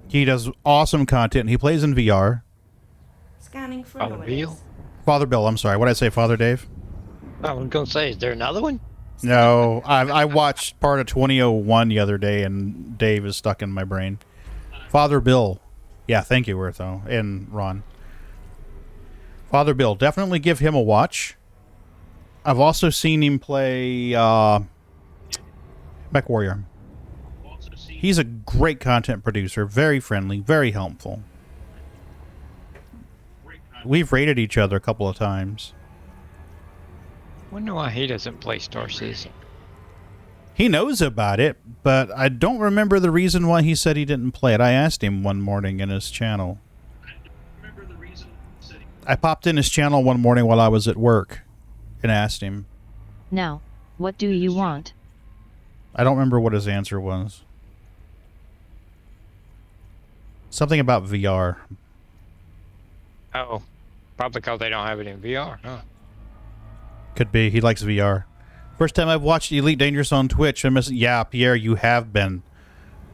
He does awesome content. He plays in VR. Scanning for Father anomalies. Bill? Father Bill, I'm sorry. What did I say, Father Dave? I was gonna say, is there another one? No, I watched part of 2001 the other day, and Dave is stuck in my brain. Father Bill. Yeah, thank you, Wertho, and Ron. Father Bill, definitely give him a watch. I've also seen him play Mech Warrior. He's a great content producer, very friendly, very helpful. We've rated each other a couple of times. Wonder why he doesn't play Star Citizen. He knows about it, but I don't remember the reason why he said he didn't play it. I asked him one morning in his channel. I popped in his channel one morning while I was at work and asked him. Now, what do you want? I don't remember what his answer was. Something about VR. Oh, probably because they don't have it in VR, huh? Could be. He likes VR. First time I've watched Elite Dangerous on Twitch. Yeah, Pierre, you have been.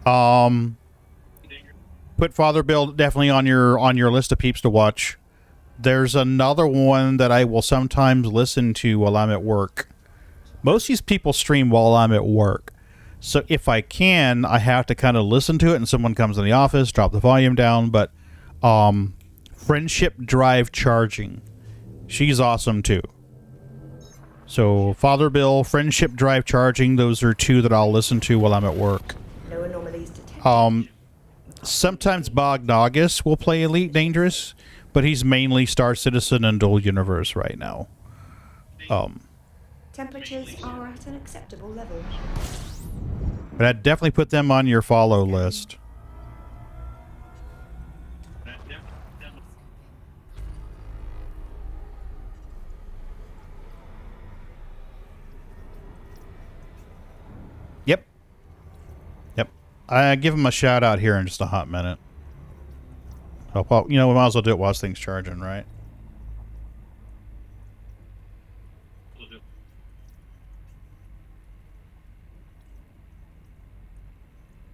Put Father Bill definitely on your list of peeps to watch. There's another one that I will sometimes listen to while I'm at work. Most of these people stream while I'm at work. So if I can, I have to kind of listen to it and someone comes in the office, drop the volume down. But Friendship Drive Charging. She's awesome too. So Father Bill, Friendship Drive Charging, those are two that I'll listen to while I'm at work. No anomalies detected. Sometimes Bognagus will play Elite Dangerous, but he's mainly Star Citizen and Dual Universe right now. Temperatures are at an acceptable level. But I'd definitely put them on your follow list. Yep. I give him a shout out here in just a hot minute. Oh, well, you know, we might as well do it while this thing's charging, right?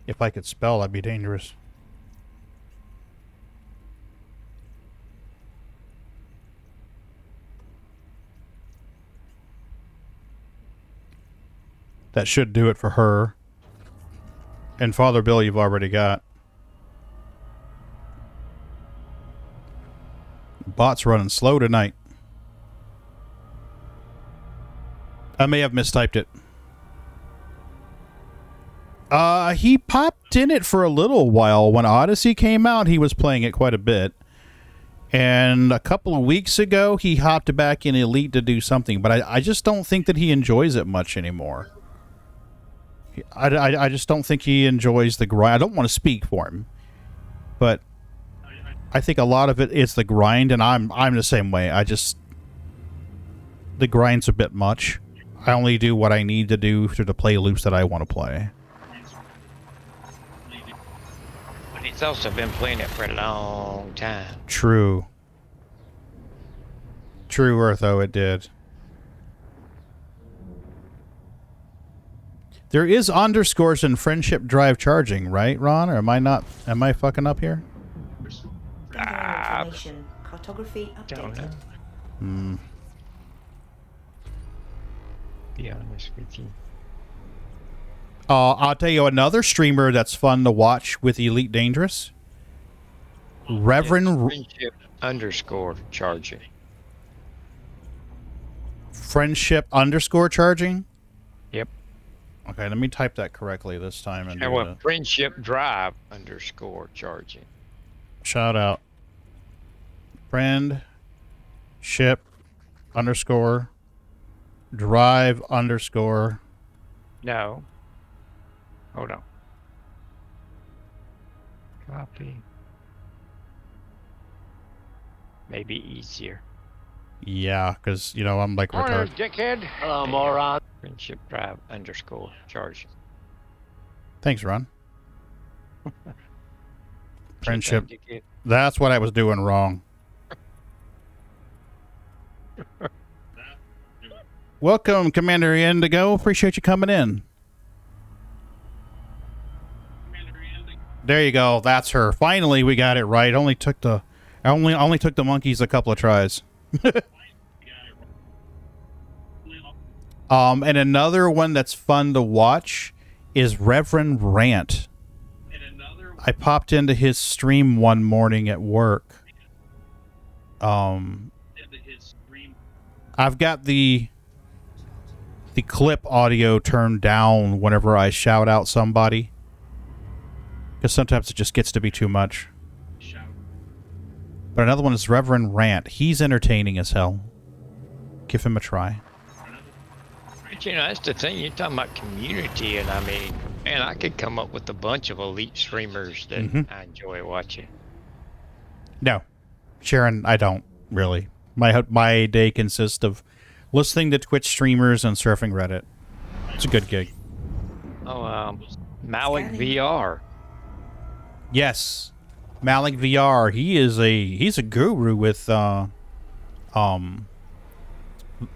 If I could spell, that'd be dangerous. That should do it for her. And Father Bill, you've already got. Bot's running slow tonight. I may have mistyped it. He popped in it for a little while. When Odyssey came out, he was playing it quite a bit. And a couple of weeks ago, he hopped back in Elite to do something. But I just don't think that he enjoys it much anymore. I just don't think he enjoys the grind. I don't want to speak for him. But I think a lot of it is the grind, and I'm the same way. The grind's a bit much. I only do what I need to do through the play loops that I want to play. But he's also been playing it for a long time. True. True, Eartho, it did. There is underscores in Friendship Drive Charging, right, Ron? Or am I fucking up here? Information. Cartography Don't know. updated. Be honest with you. I'll tell you another streamer that's fun to watch with Elite Dangerous. Reverend Friendship underscore charging. Friendship underscore charging? Yep. Okay, let me type that correctly this time. And And what friendship drive underscore charging. shout out. Friendship underscore drive underscore. No. Hold on. Copy. Maybe easier. Yeah, because, you know, I'm like retarded. Dickhead. Hello, moron. Friendship drive underscore charging. Thanks, Ron. Friendship. Dickhead. That's what I was doing wrong. Welcome, Commander Indigo. Appreciate you coming in. There you go. That's her. Finally, we got it right. Only took the monkeys a couple of tries. And another one that's fun to watch is Reverend Rant. I popped into his stream one morning at work. I've got the clip audio turned down whenever I shout out somebody, because sometimes it just gets to be too much. But another one is Reverend Rant. He's entertaining as hell. Give him a try. But you know, that's the thing. You're talking about community, and I mean, man, I could come up with a bunch of elite streamers that I enjoy watching. No, Sharon, I don't really. My day consists of listening to Twitch streamers and surfing Reddit. It's a good gig. Oh, Malik Scanning. VR. Yes, Malik VR. He's a guru with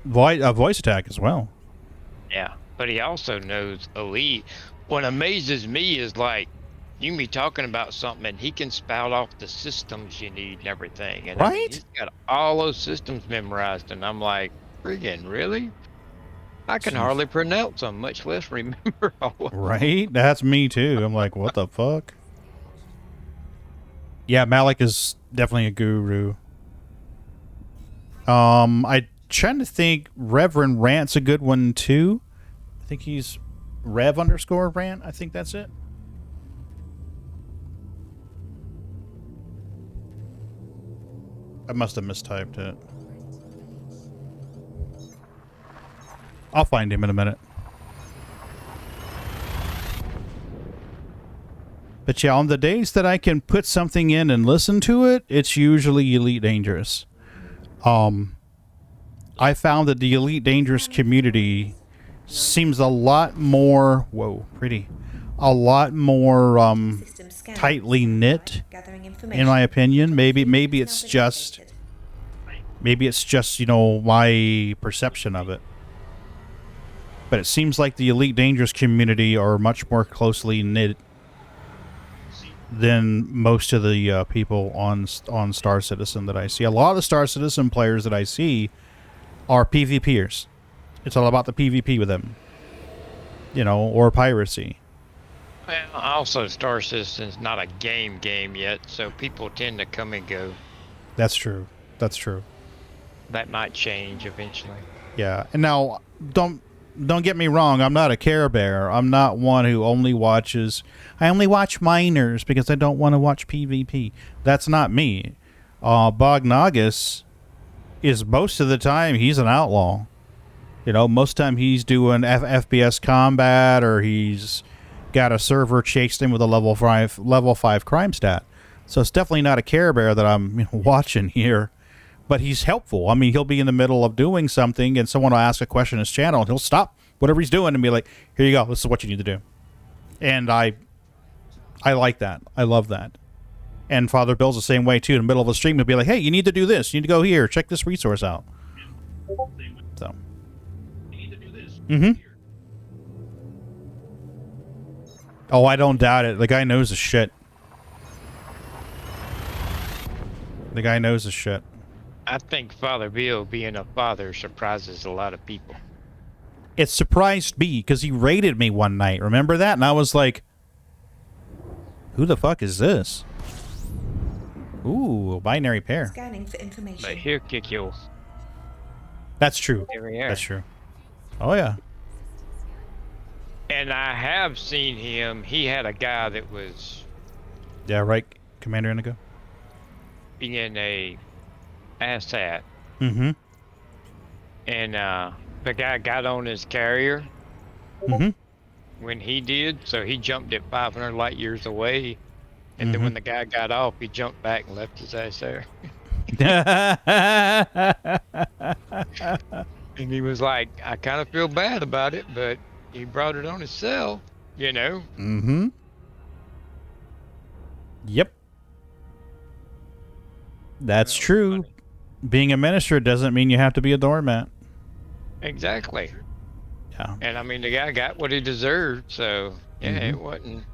voice attack as well. Yeah, but he also knows elite. What amazes me is like you can be talking about something and he can spout off the systems you need and everything. And I mean, Right? he's got all those systems memorized, and I'm like, friggin' really? I can hardly pronounce them, much less remember all of them. Right? That's me too. I'm like, what the fuck? Yeah, Malik is definitely a guru. I trying to think. Reverend Rant's a good one too. I think he's Rev_Rant. I think that's it. I must have mistyped it. I'll find him in a minute. But yeah, on the days that I can put something in and listen to it, it's usually Elite Dangerous. I found that the Elite Dangerous community seems a lot more, a lot more System scanning. tightly knit, Gathering information. in my opinion. Maybe it's Now just, validated. you know, my perception of it. But it seems like the Elite Dangerous community are much more closely knit than most of the people on Star Citizen that I see. A lot of Star Citizen players that I see are PvPers. It's all about the PvP with them, you know, or piracy. Well, also Star Citizen's not a game yet, so people tend to come and go. That's true. That's true. That might change eventually. Yeah. And now, don't get me wrong. I'm not a Care Bear. I'm not one who only watches. I only watch minors because I don't want to watch PvP. That's not me. Bognagus is most of the time he's an outlaw. You know, most of the time he's doing FPS combat, or he's got a server chasing him with a level 5 crime stat. So it's definitely not a Care Bear that I'm watching here. But he's helpful. I mean, he'll be in the middle of doing something, and someone will ask a question in his channel, and he'll stop whatever he's doing and be like, "Here you go. This is what you need to do." And I like that. I love that. And Father Bill's the same way too. In the middle of a stream, he'll be like, "Hey, you need to do this. You need to go here. Check this resource out." So. Oh, I don't doubt it. The guy knows his shit. The guy knows his shit. I think Father Bill being a father surprises a lot of people. It surprised me because he raided me one night. Remember that? And I was like, who the fuck is this? Ooh, a binary pair. Scanning for information. But here, kick you. That's true. Here we are. That's true. Oh, yeah. And I have seen him. He had a guy that was Yeah, right, Commander Indigo? being a asshat. Mm-hmm. And the guy got on his carrier Mm-hmm. when he did, so he jumped it 500 light years away. And then when the guy got off, he jumped back and left his ass there. And he was like, I kind of feel bad about it, but he brought it on himself, you know? Mm-hmm. Yep. That's That was true. funny. Being a minister doesn't mean you have to be a doormat. Exactly. Yeah. And I mean, the guy got what he deserved, so yeah, it wasn't.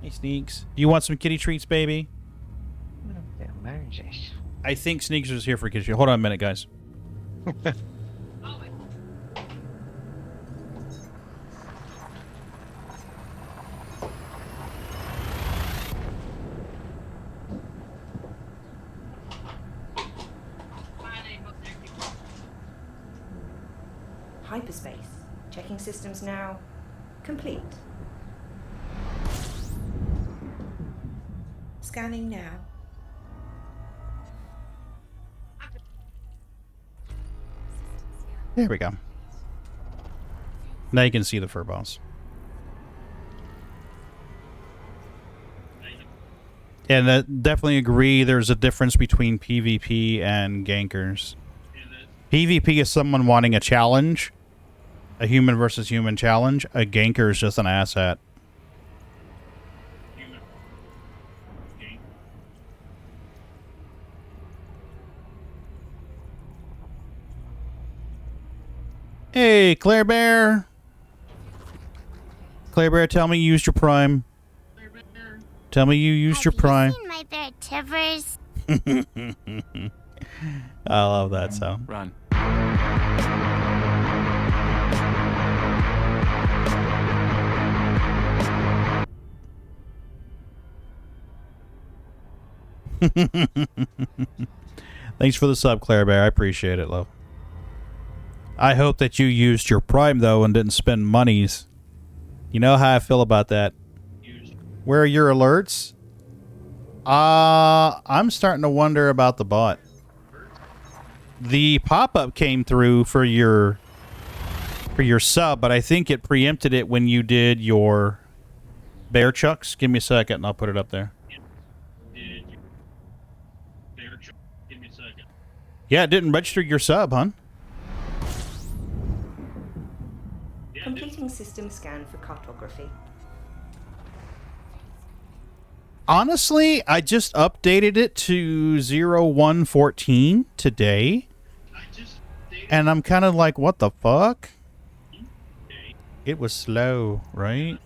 Hey, Sneaks. Do you want some kitty treats, baby? Moses. I think Sneaks is here for kitty treats. Hold on a minute, guys. Hyperspace. Checking systems now. Complete. Scanning now. There we go. Now you can see the fur balls. And I definitely agree there's a difference between PvP and gankers. PvP is someone wanting a challenge. A human versus human challenge. A ganker is just an asshat. Human. Okay. Hey, Claire Bear. Claire Bear, tell me you used your prime. Tell me you used your prime. Have you seen my bear Tivers? I love that sound. Run. Thanks for the sub, Claire Bear. I appreciate it, love. I hope that you used your prime, though, and didn't spend monies. You know how I feel about that. Where are your alerts? I'm starting to wonder about the bot. The pop-up came through for your sub, but I think it preempted it when you did your bear chucks. Give me a second, and I'll put it up there. Give me a second. Yeah, it didn't register your sub, hon. Completing system scan for cartography. Honestly, I just updated it to 0114 today. And I'm kind of like, what the fuck? It was slow, right?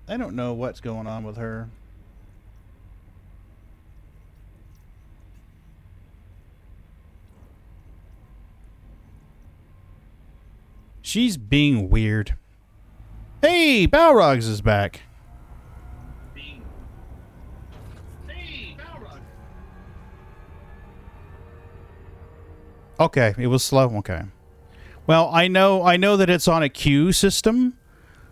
I don't know what's going on with her. She's being weird. Hey, Balrogs is back. Hey, Balrog. Okay, it was slow. Okay. Well, I know that it's on a queue system.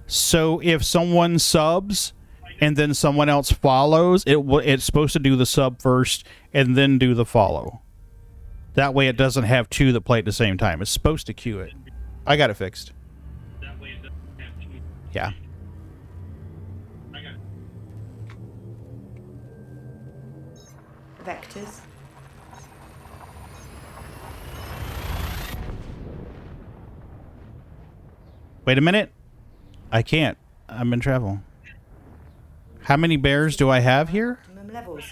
So if someone subs and then someone else follows, it's supposed to do the sub first and then do the follow. That way it doesn't have two that play at the same time. It's supposed to queue it. I got it fixed. That way it doesn't have to. Yeah. I got it. Vectors. Wait a minute. I can't. I'm in travel. How many bears do I have here? Optimum levels.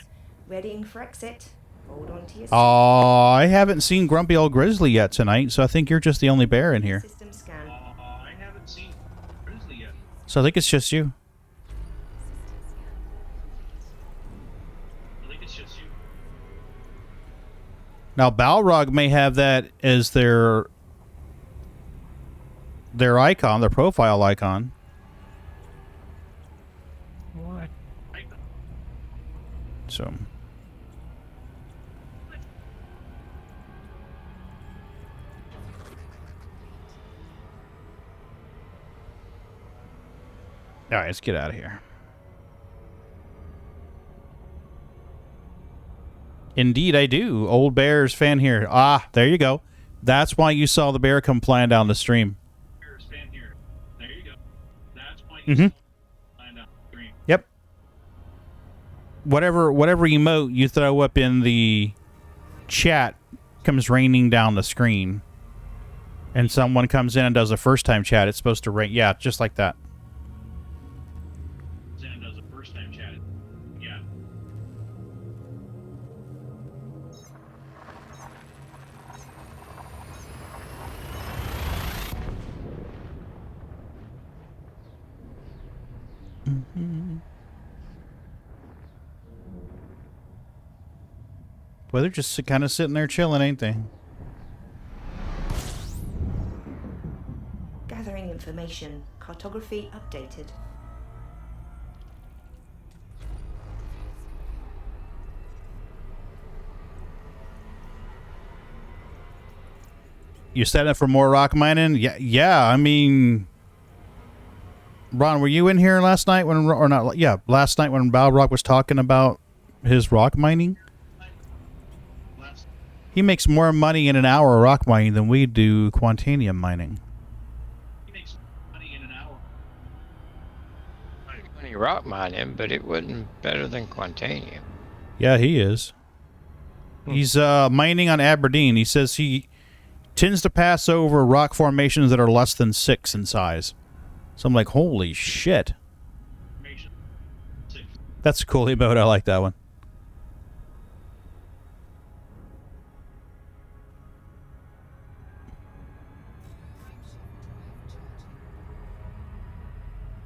Readying for exit. Hold on to your Oh, I haven't seen Grumpy Old Grizzly yet tonight, so I think you're just the only bear in here. system scan. I haven't seen Grizzly yet. So I think it's just you. I think it's just you. Now, Balrog may have that as their icon, their profile icon. What? So. All right, let's get out of here. Indeed, I do. Old Bears fan here. Ah, there you go. That's why you saw the bear come flying down the stream. Bears fan here. There you go. That's why Mm-hmm. find out the stream. Yep. Whatever emote you throw up in the chat comes raining down the screen. And someone comes in and does a first time chat, it's supposed to rain. Yeah, just like that. Well, they're just kind of sitting there chilling, ain't they? Gathering information. Cartography updated. You setting up for more rock mining? Yeah. I mean, Ron, were you in here last night when, or not? Yeah, last night when Balrog was talking about his rock mining. He makes more money in an hour of rock mining than we do Quantanium mining. He makes money in an hour. Money rock mining, but it wasn't better than Quantanium. Yeah, he is. He's mining on Aberdeen. He says he tends to pass over rock formations that are less than 6 in size. So I'm like, holy shit. That's a cool emote. I like that one.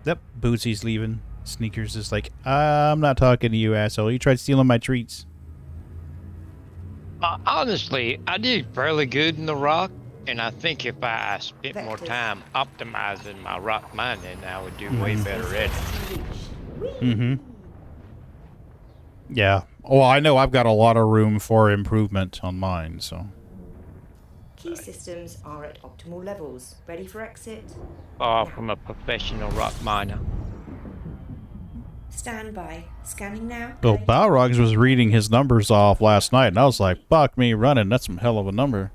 Yep, Bootsy's leaving. Sneakers is like, I'm not talking to you, asshole. You tried stealing my treats. Honestly, I did fairly good in the rock, and I think if I spent more time optimizing my rock mining, I would do way better at it. Mm-hmm. Yeah. Oh, I know I've got a lot of room for improvement on mine, so. Key systems are at optimal levels. Ready for exit? Far from a professional rock miner. Stand by. Scanning now. Well, Balrogs was reading his numbers off last night, and I was like, fuck me running. That's some hell of a number.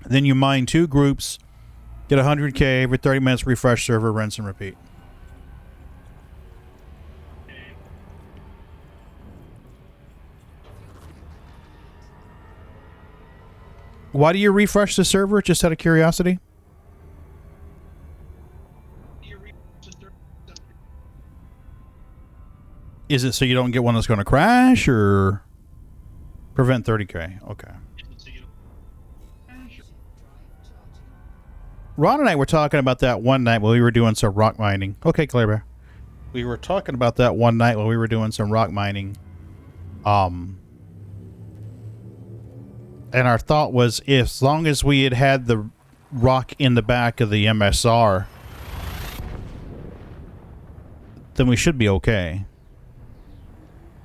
Then you mine 2 groups, get 100K every 30 minutes, refresh server, rinse and repeat. Why do you refresh the server, just out of curiosity? Is it so you don't get one that's going to crash, or prevent 30K? Okay. Ron and I were talking about that one night while we were doing some rock mining. Okay, Claire Bear. We were talking about that one night while we were doing some rock mining. And our thought was, if, as long as we had the rock in the back of the MSR, then we should be okay.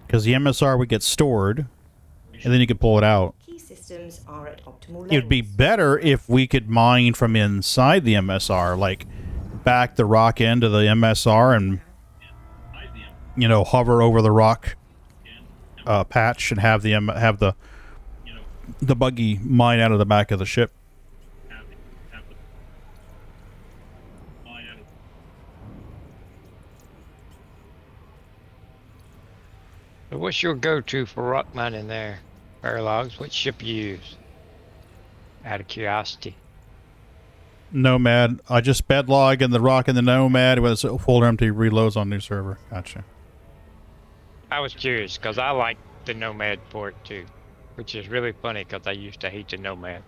Because the MSR would get stored, and then you could pull it out. Key systems are at optimal levels. It would be better if we could mine from inside the MSR, like back the rock into the MSR and, you know, hover over the rock patch and have the buggy mine out of the back of the ship. So what's your go-to for rock mining there, Paralogs? What ship you use? Out of curiosity. Nomad. I just bedlog in the rock in the Nomad with a full empty reloads on new server. Gotcha. I was curious because I like the Nomad port too, which is really funny because I used to hate the Nomad.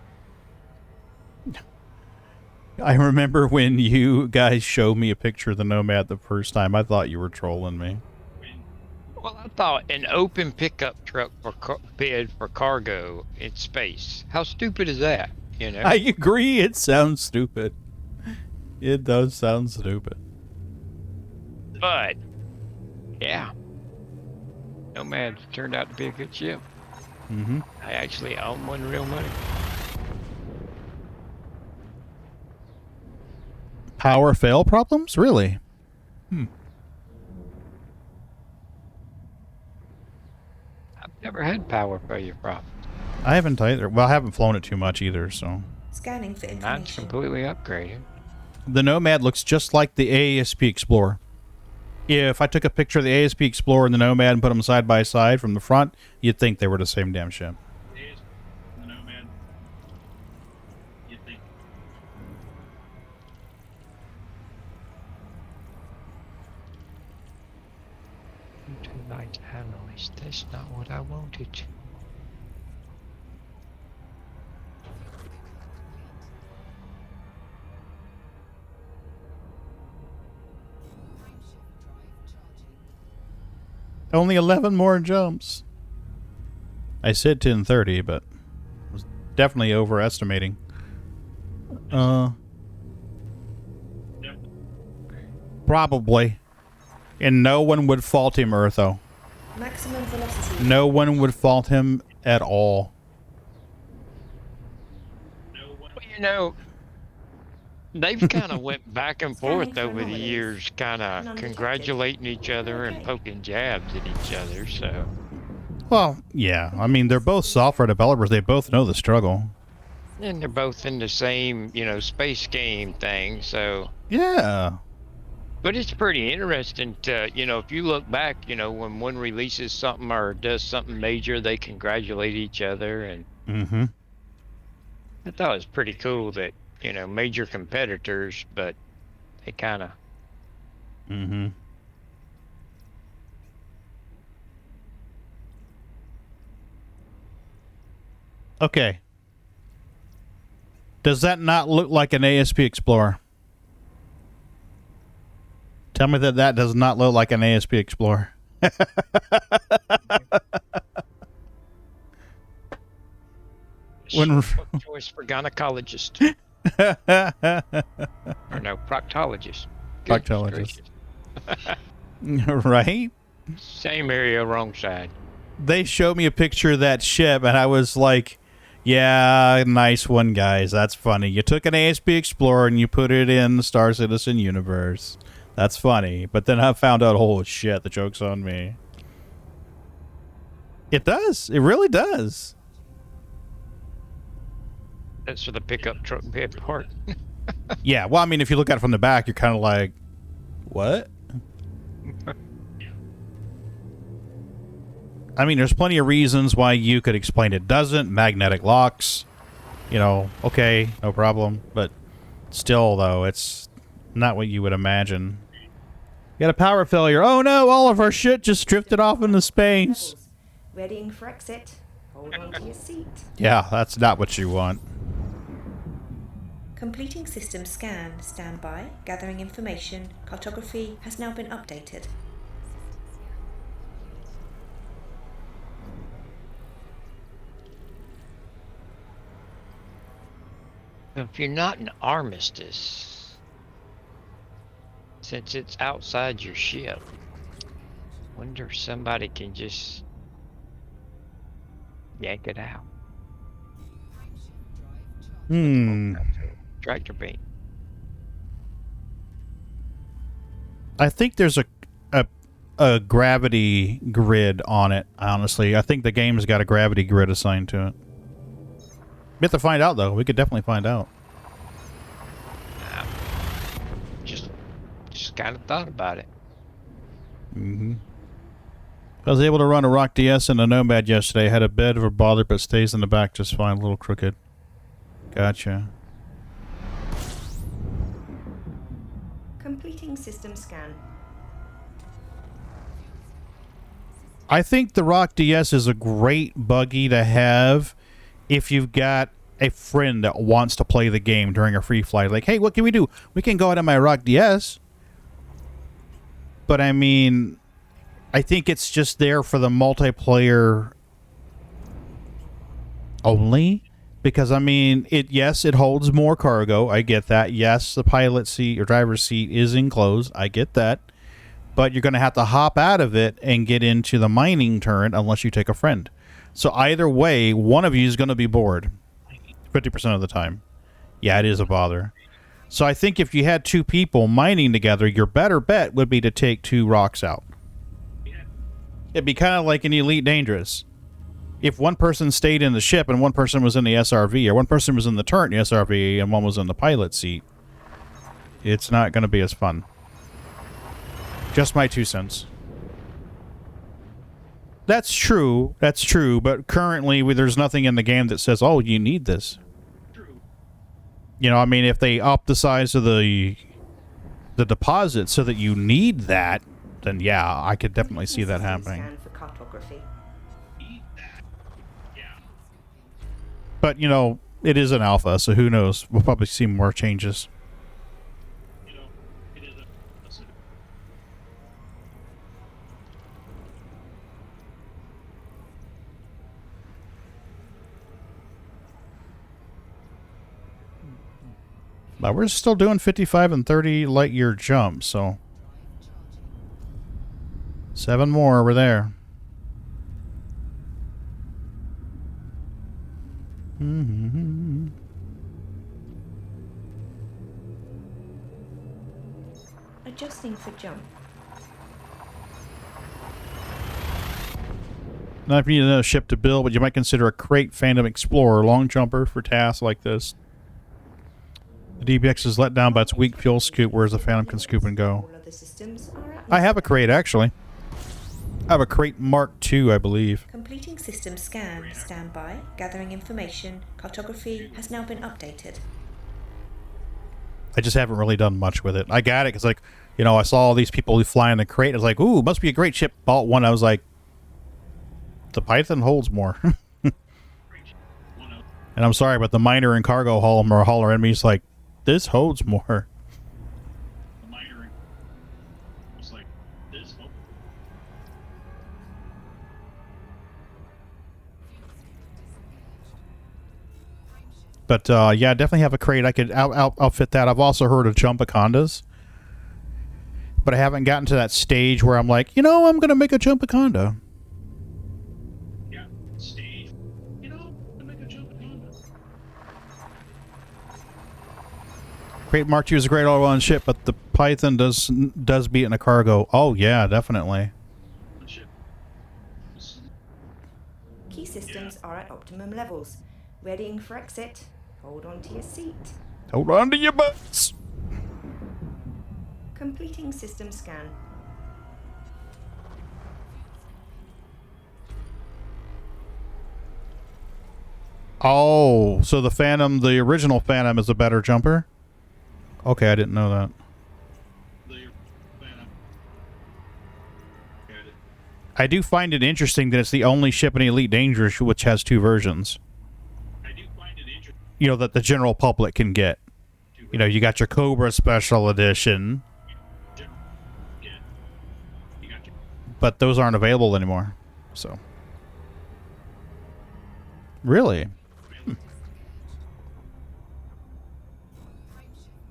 I remember when you guys showed me a picture of the Nomad the first time, I thought you were trolling me. Well, I thought an open pickup truck for bid for cargo in space. How stupid is that? You know. I agree. It sounds stupid. It does sound stupid. But yeah, Nomad turned out to be a good ship. Mm-hmm. I actually own one real money. Power fail problems? Really? I've never had power failure problems. I haven't either. Well, I haven't flown it too much either, so. Scanning for Mine's information. completely upgraded. The Nomad looks just like the AASP Explorer. If I took a picture of the ASP Explorer and the Nomad and put them side by side from the front, you'd think they were the same damn ship. The Nomad. You think? Too light to have noise. That's not what I wanted. Only 11 more jumps. I said 10:30, but was definitely overestimating. Probably. And no one would fault him, Urtho. Maximum velocity. No one would fault him at all. Well, you know, they've kind of went back and forth Scanning for over the anomalies. years, kind of Undetected. congratulating each other and Okay. poking jabs at each other, so... Well, yeah. I mean, they're both software developers. They both know the struggle. And they're both in the same, you know, space game thing, so... Yeah. But it's pretty interesting to, you know, if you look back, you know, when one releases something or does something major, they congratulate each other, and Mm-hmm. I thought it was pretty cool that, you know, major competitors, but they kind of... Mm-hmm. Okay. Does that not look like an ASP Explorer? Tell me that that does not look like an ASP Explorer. When- choice for gynecologist. Or no, proctologist. Goodness Proctologist. gracious. Right? Same area, wrong side. They showed me a picture of that ship, and I was like, yeah, nice one, guys. That's funny. You took an ASP Explorer and you put it in the Star Citizen universe. That's funny. But then I found out, oh, shit, the joke's on me. It does. It really does. That's for the pickup truck bed part. Yeah, well, I mean, if you look at it from the back, you're kind of like, what? I mean, there's plenty of reasons why you could explain it doesn't. Magnetic locks, you know, okay, no problem. But still, though, it's not what you would imagine. You got a power failure. Oh, no, all of our shit just drifted off into space. Readying for exit. Hold on to your seat. Yeah, that's not what you want. Completing system scan. Stand by. Gathering information. Cartography has now been updated. If you're not an armistice, since it's outside your ship, wonder if somebody can just yank it out. Tractor beam. I think there's a gravity grid on it, honestly. I think the game's got a gravity grid assigned to it. We have to find out, though. We could definitely find out. Just kind of thought about it. Mm-hmm. I was able to run a Rock DS and a Nomad yesterday. Had a bit of a bother, but stays in the back just fine. A little crooked. Gotcha. Completing system scan. I think the Rock DS is a great buggy to have if you've got a friend that wants to play the game during a free flight. Like, hey, what can we do? We can go out on my Rock DS. But I mean, I think it's just there for the multiplayer only. Because, I mean, yes, it holds more cargo. I get that. Yes, the pilot seat or driver's seat is enclosed. I get that. But you're going to have to hop out of it and get into the mining turret unless you take a friend. So either way, one of you is going to be bored 50% of the time. Yeah, it is a bother. So I think if you had two people mining together, your better bet would be to take two rocks out. It'd be kind of like an Elite Dangerous. If one person stayed in the ship and one person was in the SRV, or one person was in the turret in the SRV and one was in the pilot seat, it's not going to be as fun. Just my 2 cents. That's true, but currently there's nothing in the game that says, oh, you need this. You know, I mean, if they up the size of the deposit so that you need that, then yeah, I could definitely see that Completing system happening. Scan for cartography. Eat that. Yeah. But, you know, it is an alpha, so who knows? We'll probably see more changes. You know, it is a city. But we're still doing 55 and 30 light year jumps, so 7 more, we're there. Adjusting for jump. Not if you need another ship to build, but you might consider a Crate Phantom Explorer long jumper for tasks like this. The DBX is let down by its weak fuel scoop, whereas the Phantom can scoop and go. All other systems are at I have a Crate, actually. I have a Crate Mark II, I believe. Completing system scan. Standby. Gathering information. Cartography has now been updated. I just haven't really done much with it. I got it because, like, you know, I saw all these people who fly in the Crate. I was like, ooh, must be a great ship. Bought one. I was like, the Python holds more. And I'm sorry, but the miner and cargo hauler enemies, like, this holds more. The miner was like this. Oh. But yeah, I definitely have a Crate. I could outfit that. I've also heard of Jumpacondas, but I haven't gotten to that stage where I'm like, you know, I'm gonna make a Jumpaconda. Yeah. Stage. You know, to make a jump on it. Crate Mark II is a great all-around ship, but the Python does beat in a cargo. Oh yeah, definitely. Shit. Key systems are at optimum levels. Readying for exit. Hold on to your seat. Hold on to your butts. Completing system scan. Oh, so the Phantom, the original Phantom, is a better jumper? Okay, I didn't know that. The Phantom. Got it. I do find it interesting that it's the only ship in Elite Dangerous which has 2 versions. I do find it interesting. You know, that the general public can get. You know, you got your Cobra Special Edition, Yeah. You got your. but those aren't available anymore. So. Really?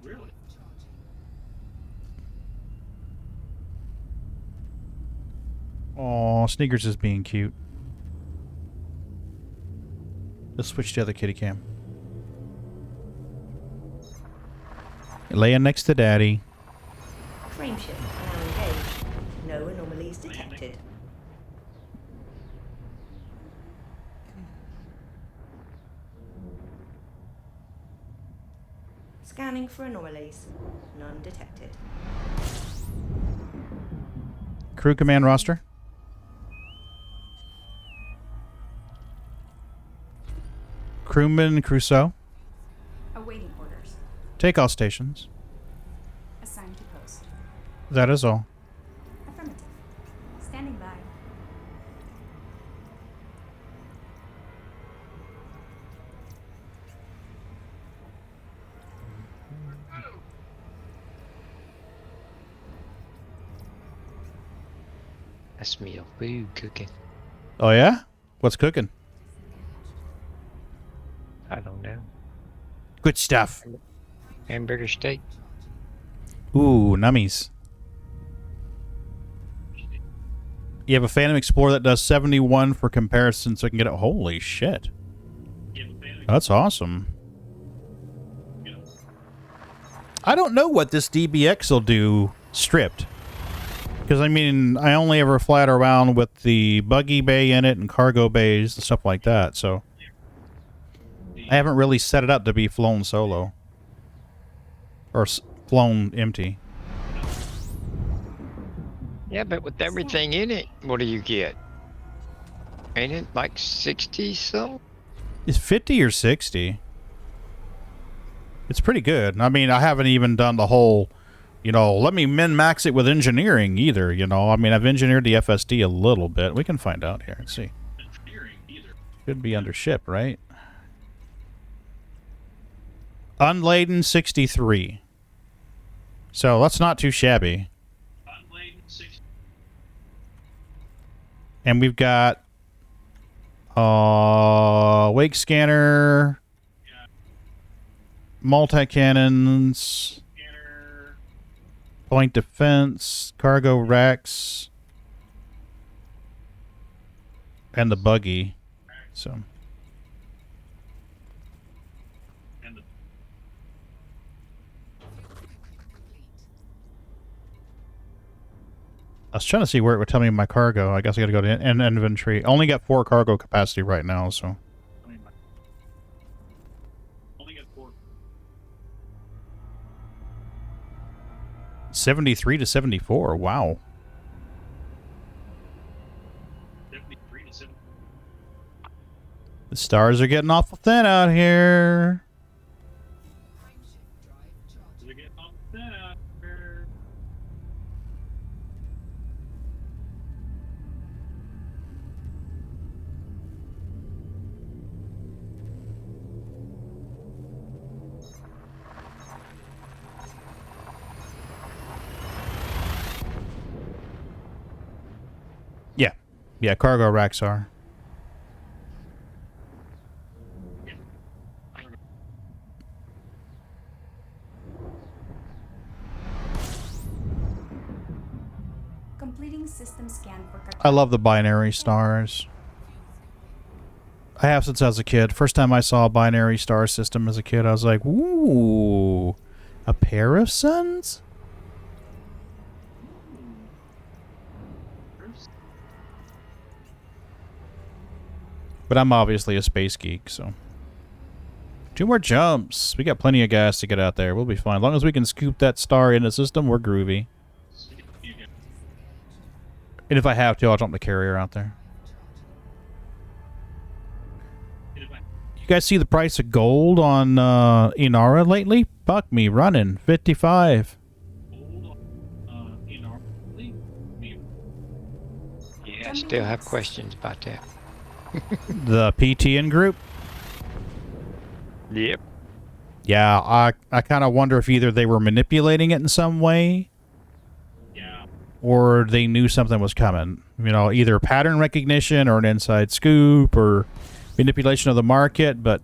Really? Aw, Sneakers is being cute. Let's switch to the other kitty cam. Laying next to Daddy. Frameshift now engaged. No anomalies detected. Scanning for anomalies. None detected. Crew command roster. Crewman Crusoe. Awaiting orders. Takeoff stations. Assigned to post. That is all. Affirmative. Standing by. That's me a food cooking. Oh yeah? What's cooking? I don't know. Good stuff. Hamburger steak. Ooh, nummies. You have a Phantom Explorer that does 71 for comparison, so I can get it. Holy shit. Yeah, the Phantom. That's awesome. You know. I don't know what this DBX will do stripped. Because, I mean, I only ever fly it around with the buggy bay in it and cargo bays and stuff like that, so I haven't really set it up to be flown solo. Or flown empty. Yeah, but with everything in it, what do you get? Ain't it like 60 something? It's 50 or 60. It's pretty good. I mean, I haven't even done the whole let me min-max it with engineering either, I mean, I've engineered the FSD a little bit. We can find out here. Let's see. Engineering either. Should be under ship, right? Unladen 63. So that's not too shabby. Unladen 60. And we've got wake scanner, Yeah. multi-cannons, Scanner. point defense, cargo racks, and the buggy. So And the I was trying to see where it would tell me my cargo. I guess I got to go to inventory. Only got 4 cargo capacity right now, so. only got 4. 73 to 74. Wow. 73 to 70. The stars are getting awful thin out here. They're getting off that. There. Yeah. Yeah, cargo racks are. Completing system scan for I love the binary stars. I have since I was a kid. First time I saw a binary star system as a kid, I was like, ooh, a pair of suns? But I'm obviously a space geek, so. 2 more jumps. We got plenty of gas to get out there. We'll be fine. As long as we can scoop that star in the system, we're groovy. And if I have to, I'll jump the carrier out there. You guys see the price of gold on Inara lately? Fuck me, running 55. Yeah, I still have questions about that. The PTN group? Yep. Yeah, I kind of wonder if either they were manipulating it in some way, or they knew something was coming. Either pattern recognition or an inside scoop or manipulation of the market, but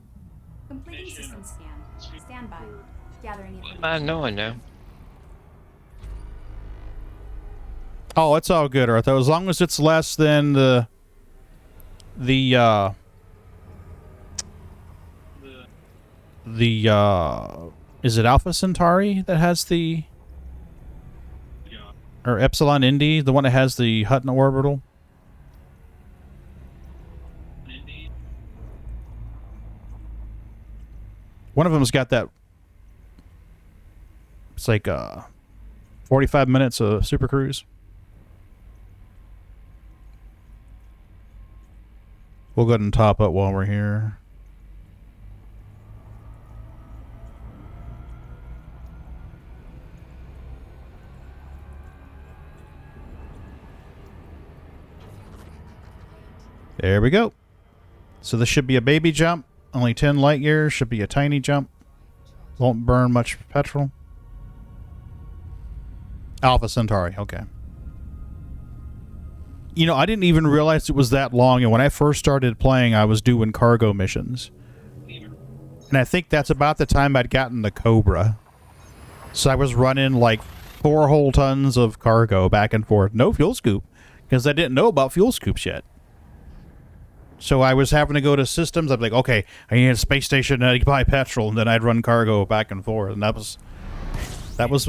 completing system scan. Stand by. Gathering information. I knowing now. oh, it's all good, Artho. As long as it's less than the is it Alpha Centauri that has the or Epsilon Indy, the one that has the Hutton orbital? One of them's got that. It's like 45 minutes of Super Cruise. We'll go ahead and top up while we're here. There we go. So this should be a baby jump. Only 10 light years. Should be a tiny jump. Won't burn much petrol. Alpha Centauri. Okay. I didn't even realize it was that long. And when I first started playing, I was doing cargo missions. And I think that's about the time I'd gotten the Cobra. So I was running like 4 whole tons of cargo back and forth. No fuel scoop. Because I didn't know about fuel scoops yet. So I was having to go to systems. I'd be like, okay, I need a space station to buy petrol, and then I'd run cargo back and forth, and that was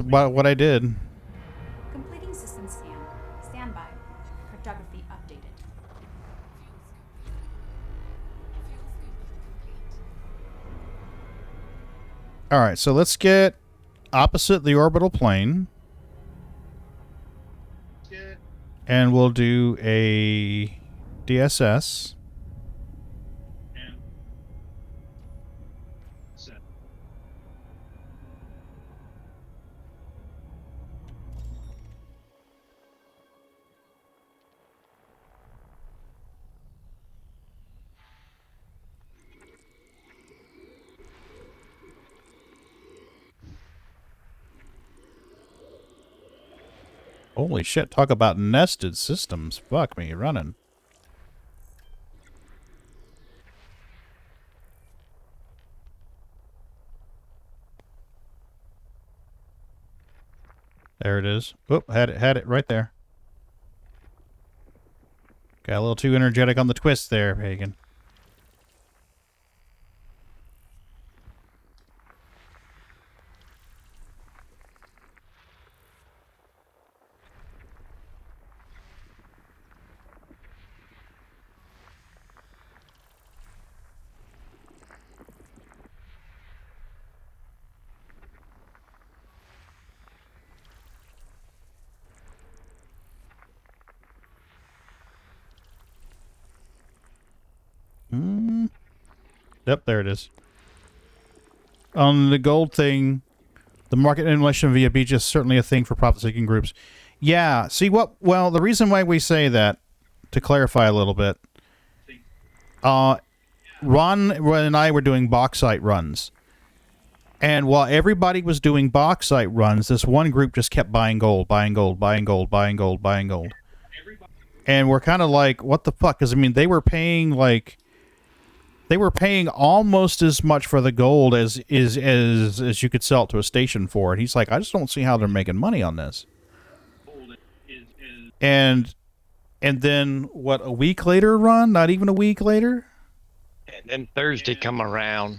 what I did. Completing system scan. Stand by. Cartography updated. All right, so let's get opposite the orbital plane, and we'll do a DSS. Holy shit, talk about nested systems. Fuck me, running. There it is. Whoop, had it right there. Got a little too energetic on the twist there, Pagan. Yep, there it is. On the gold thing, the market manipulation via beach is certainly a thing for profit-seeking groups. Yeah, see what? Well, the reason why we say that, to clarify a little bit, Ron and I were doing bauxite runs. And while everybody was doing bauxite runs, this one group just kept buying gold, buying gold, buying gold, buying gold, buying gold. And we're kind of like, what the fuck? Because, I mean, they were paying, like... They were paying almost as much for the gold as you could sell it to a station for. And he's like, I just don't see how they're making money on this. And then, what, a week later, Ron? Not even a week later? And then Thursday come around.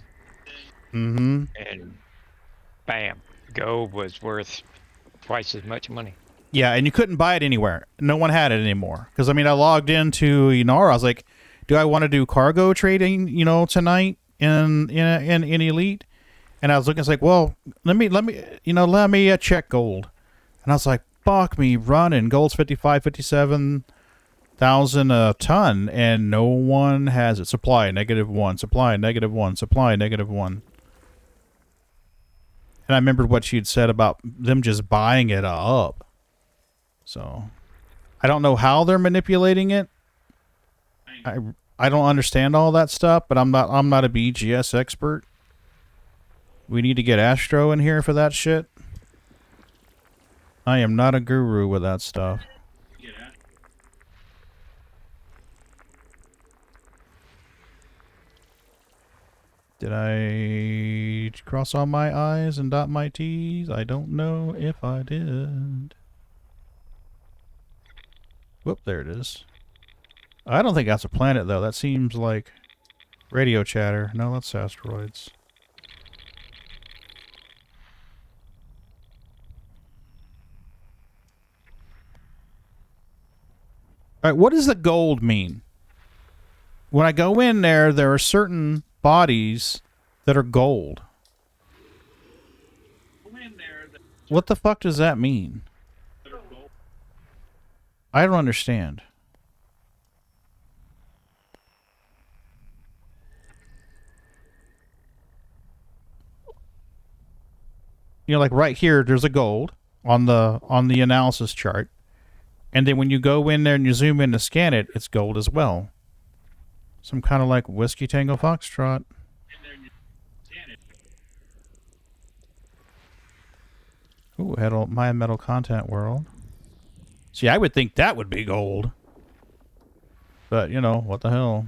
Mm-hmm. And bam, gold was worth twice as much money. Yeah, and you couldn't buy it anywhere. No one had it anymore. Because, I mean, I logged into Inara. I was like, do I want to do cargo trading, you know, tonight in Elite? And I was looking, it's like, well, let me check gold. And I was like, fuck me, running. Gold's 55, 57,000 a ton, and no one has it. Supply, -1. Supply, -1. Supply, -1. And I remembered what she'd said about them just buying it up. So, I don't know how they're manipulating it. I don't understand all that stuff, but I'm not a BGS expert. We need to get Astro in here for that shit. I am not a guru with that stuff. Did I cross all my I's and dot my T's? I don't know if I did. Whoop, there it is. I don't think that's a planet, though. That seems like radio chatter. No, that's asteroids. All right, what does the gold mean? When I go in there, there are certain bodies that are gold. What the fuck does that mean? I don't understand. You know, like right here, there's a gold on the analysis chart, and then when you go in there and you zoom in to scan it, it's gold as well. Some kind of like Whiskey Tango Foxtrot. Ooh, had a Maya Metal Content World. See, I would think that would be gold, but you know what the hell?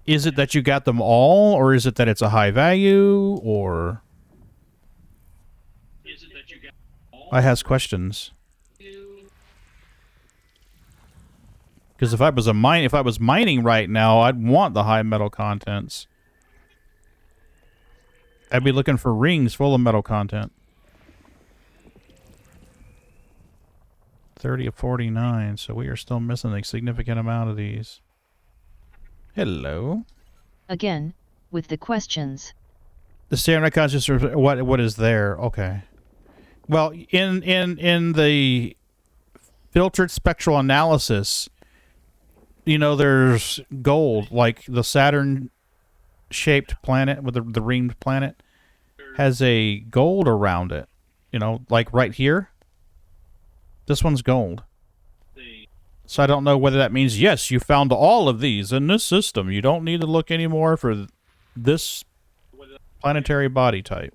Is it that you got them all, or is it that it's a high value, or? I has questions. Because if I was mining right now, I'd want the high metal contents. I'd be looking for rings full of metal content. 30 of 49, so we are still missing a significant amount of these. Hello. Again, with the questions. The standard consciousness, what is there? Okay. Well, in the filtered spectral analysis, you know, there's gold, like the Saturn-shaped planet with the ringed planet has a gold around it. You know, like right here. This one's gold. So I don't know whether that means, yes, you found all of these in this system. You don't need to look anymore for this planetary body type.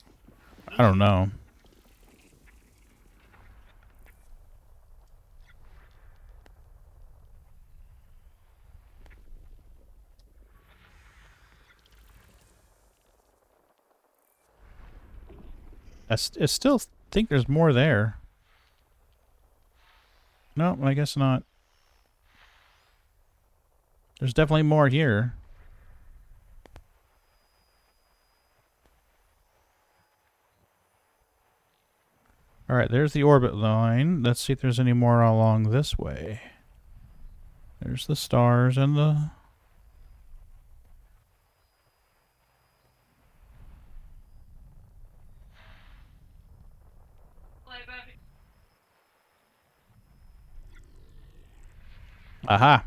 I don't know. I still think there's more there. No, I guess not. There's definitely more here. Alright, there's the orbit line. Let's see if there's any more along this way. There's the stars and the... Aha!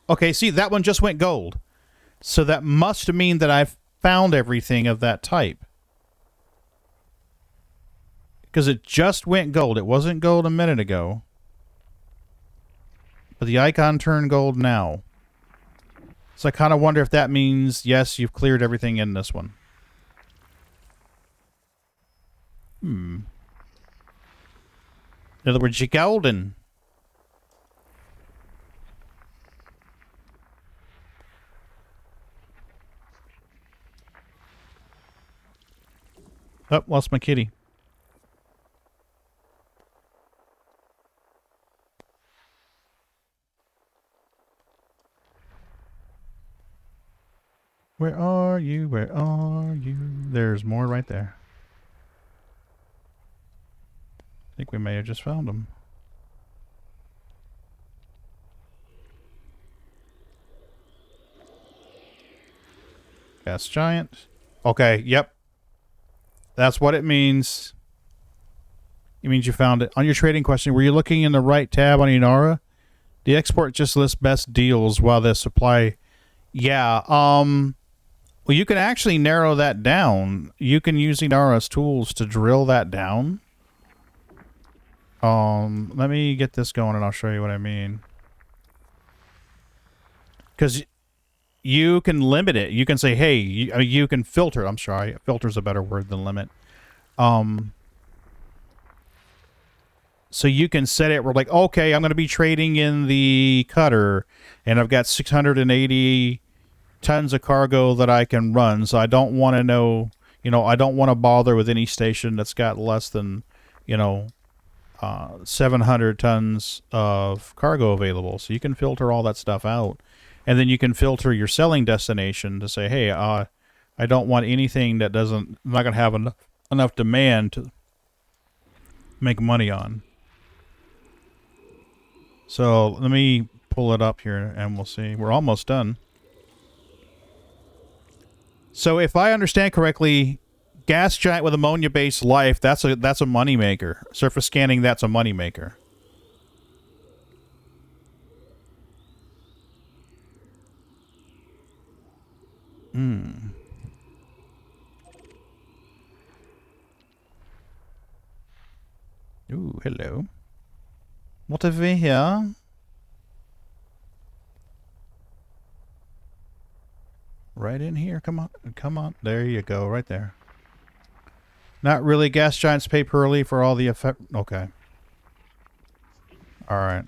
Okay, see, that one just went gold. So that must mean that I've found everything of that type. Because it just went gold. It wasn't gold a minute ago. But the icon turned gold now. So I kind of wonder if that means, yes, you've cleared everything in this one. In other words, you're golden. Oh, lost my kitty. Where are you? Where are you? There's more right there. I think we may have just found them. Gas giant. Okay, yep. That's what it means. It means you found it. On your trading question, were you looking in the right tab on Inara? The export just lists best deals while the supply... Yeah, well, you can actually narrow that down. You can use Inara's tools to drill that down. Let me get this going and I'll show you what I mean. Because you can limit it. You can say, hey, you can filter. I'm sorry. Filter's a better word than limit. So you can set it where, like, okay, I'm going to be trading in the cutter and I've got 680 tons of cargo that I can run. So I don't want to know, I don't want to bother with any station that's got less than, 700 tons of cargo available. So you can filter all that stuff out. And then you can filter your selling destination to say, hey, I don't want anything that I'm not going to have enough demand to make money on. So let me pull it up here and we'll see. We're almost done. So if I understand correctly, gas giant with ammonia-based life, that's a money maker. Surface scanning, that's a money maker. Ooh, hello. What have we here? Right in here. Come on. Come on. There you go. Right there. Not really. Gas giants pay poorly for all the effect. Okay. All right.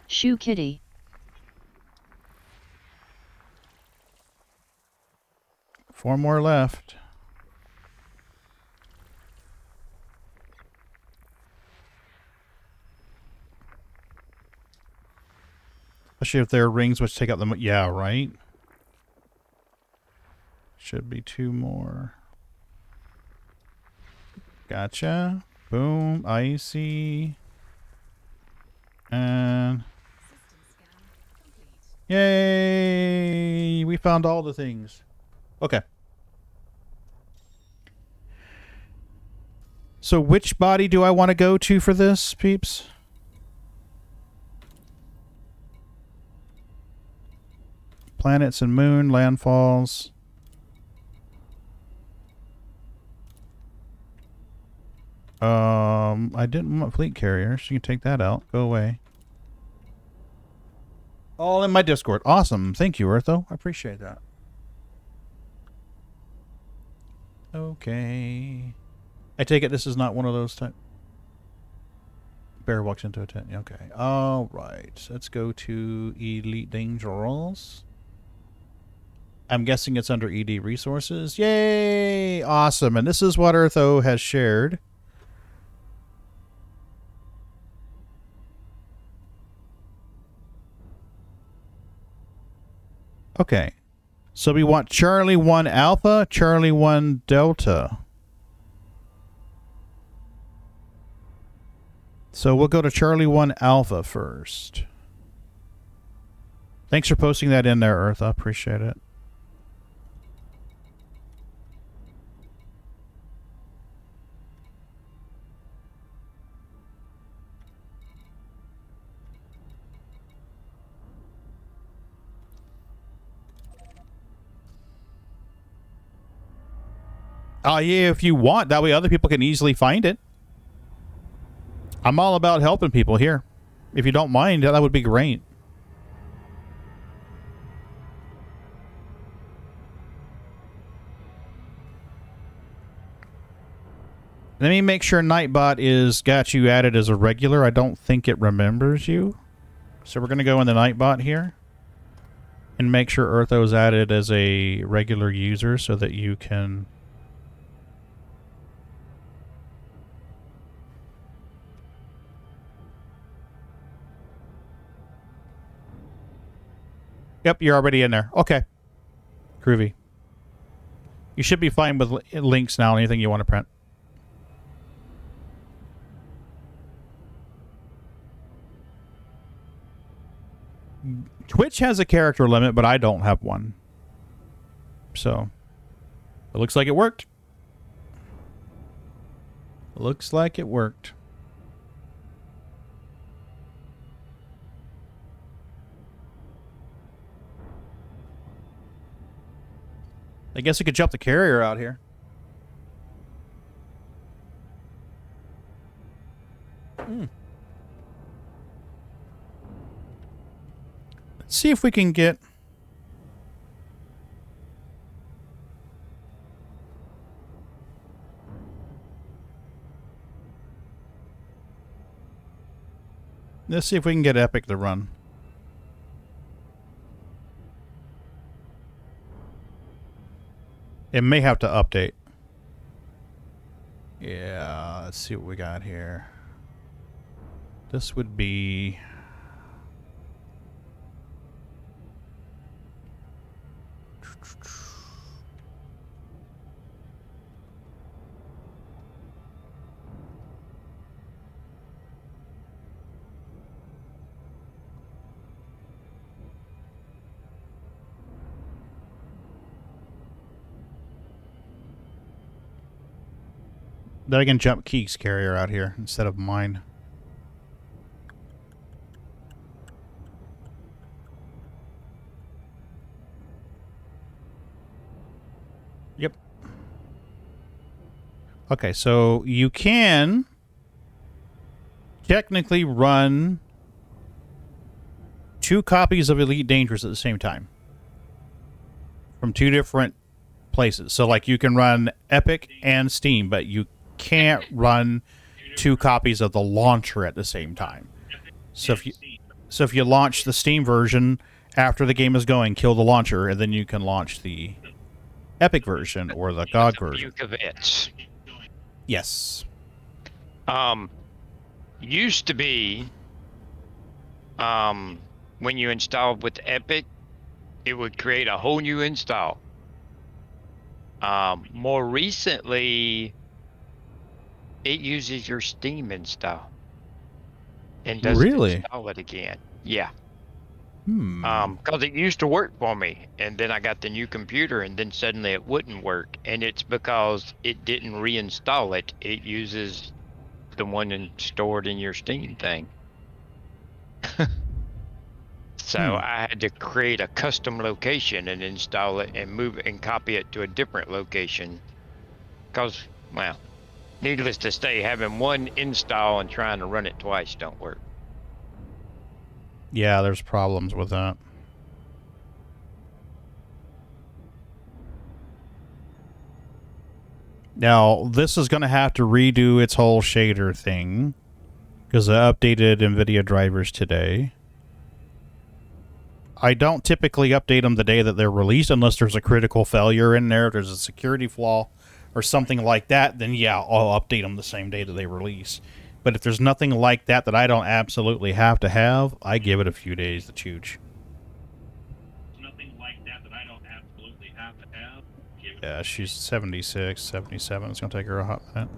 Shoe kitty. Four more left. Especially if there are rings which take up the... Yeah, right? Should be two more. Gotcha. Boom. Icy. And... Yay! We found all the things. Okay. So which body do I want to go to for this, peeps? Planets and moon, landfalls. I didn't want fleet carriers. You can take that out. Go away. All in my Discord. Awesome. Thank you, Eartho. I appreciate that. Okay. I take it this is not one of those type. Bear walks into a tent. Okay. All right. Let's go to Elite Dangerous. I'm guessing it's under ED Resources. Yay! Awesome. And this is what Eartho has shared. Okay. So we want Charlie 1 Alpha, Charlie 1 Delta. So we'll go to Charlie 1 Alpha first. Thanks for posting that in there, Earth. I appreciate it. Yeah, if you want. That way other people can easily find it. I'm all about helping people here. If you don't mind, that would be great. Let me make sure Nightbot is got you added as a regular. I don't think it remembers you. So we're going to go in the Nightbot here and make sure Eartho is added as a regular user so that you can... Yep, you're already in there. Okay. Groovy. You should be fine with links now, anything you want to print. Twitch has a character limit, but I don't have one. So, it looks like it worked. Looks like it worked. I guess I could jump the carrier out here. Let's see if we can get... Let's see if we can get Epic to run. It may have to update. Yeah, let's see what we got here. This would be... Then I can jump Keek's carrier out here instead of mine. Yep. Okay, so you can technically run 2 copies of Elite Dangerous at the same time from 2 different places. So like you can run Epic and Steam, but you can't run 2 copies of the launcher at the same time. So if you launch the Steam version after the game is going, kill the launcher, and then you can launch the Epic version or the GOG version. Yes. Used to be when you installed with Epic, it would create a whole new install. More recently, it uses your Steam install and doesn't install it again. Yeah. Because it used to work for me, and then I got the new computer, and then suddenly it wouldn't work, and it's because it didn't reinstall it. It uses the one stored in your Steam thing. So I had to create a custom location and install it and move it and copy it to a different location. Because, well, needless to say, having one install and trying to run it twice don't work. Yeah, there's problems with that. Now, this is going to have to redo its whole shader thing. because I updated NVIDIA drivers today. I don't typically update them the day that they're released unless there's a critical failure in there, if there's a security flaw or something like that, then yeah, I'll update them the same day that they release. But if there's nothing like that that I don't absolutely have to have, I give it a few days to chooch. Nothing like that that I don't absolutely have to have. Yeah, she's 76, 77. It's going to take her a hot minute.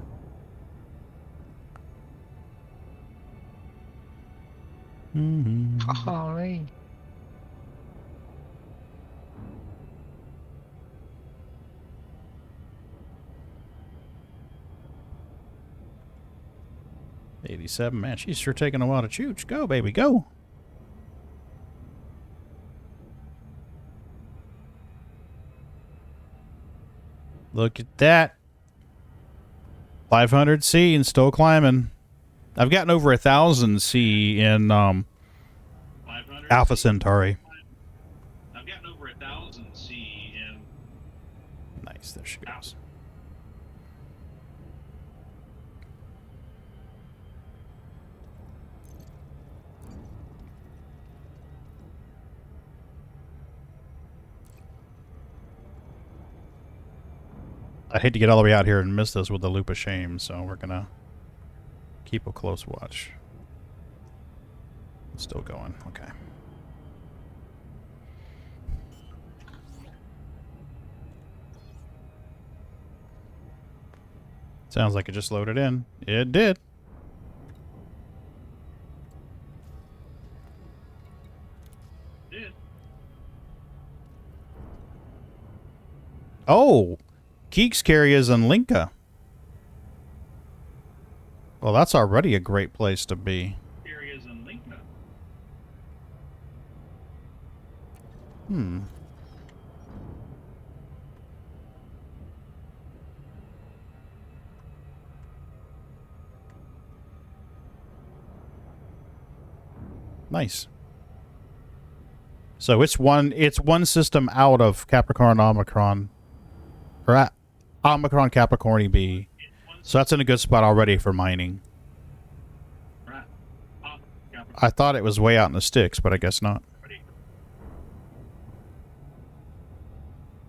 Holly. '87, man, she's sure taking a while to chooch. Go, baby, go. Look at that. 500C and still climbing. I've gotten over 1,000C in 500 Alpha Centauri. I've gotten over 1,000C in. Nice, there she goes. I'd hate to get all the way out here and miss this with the loop of shame, so we're gonna keep a close watch. Still going, okay. Sounds like it just loaded in. It did. Oh! Keeks carriers and Linka. Well, that's already a great place to be. Areas in Linka. Hmm. Nice. So it's one system out of Capricorn Omicron. Or at Omicron Capricorn B. So that's in a good spot already for mining. Right. I thought it was way out in the sticks, but I guess not.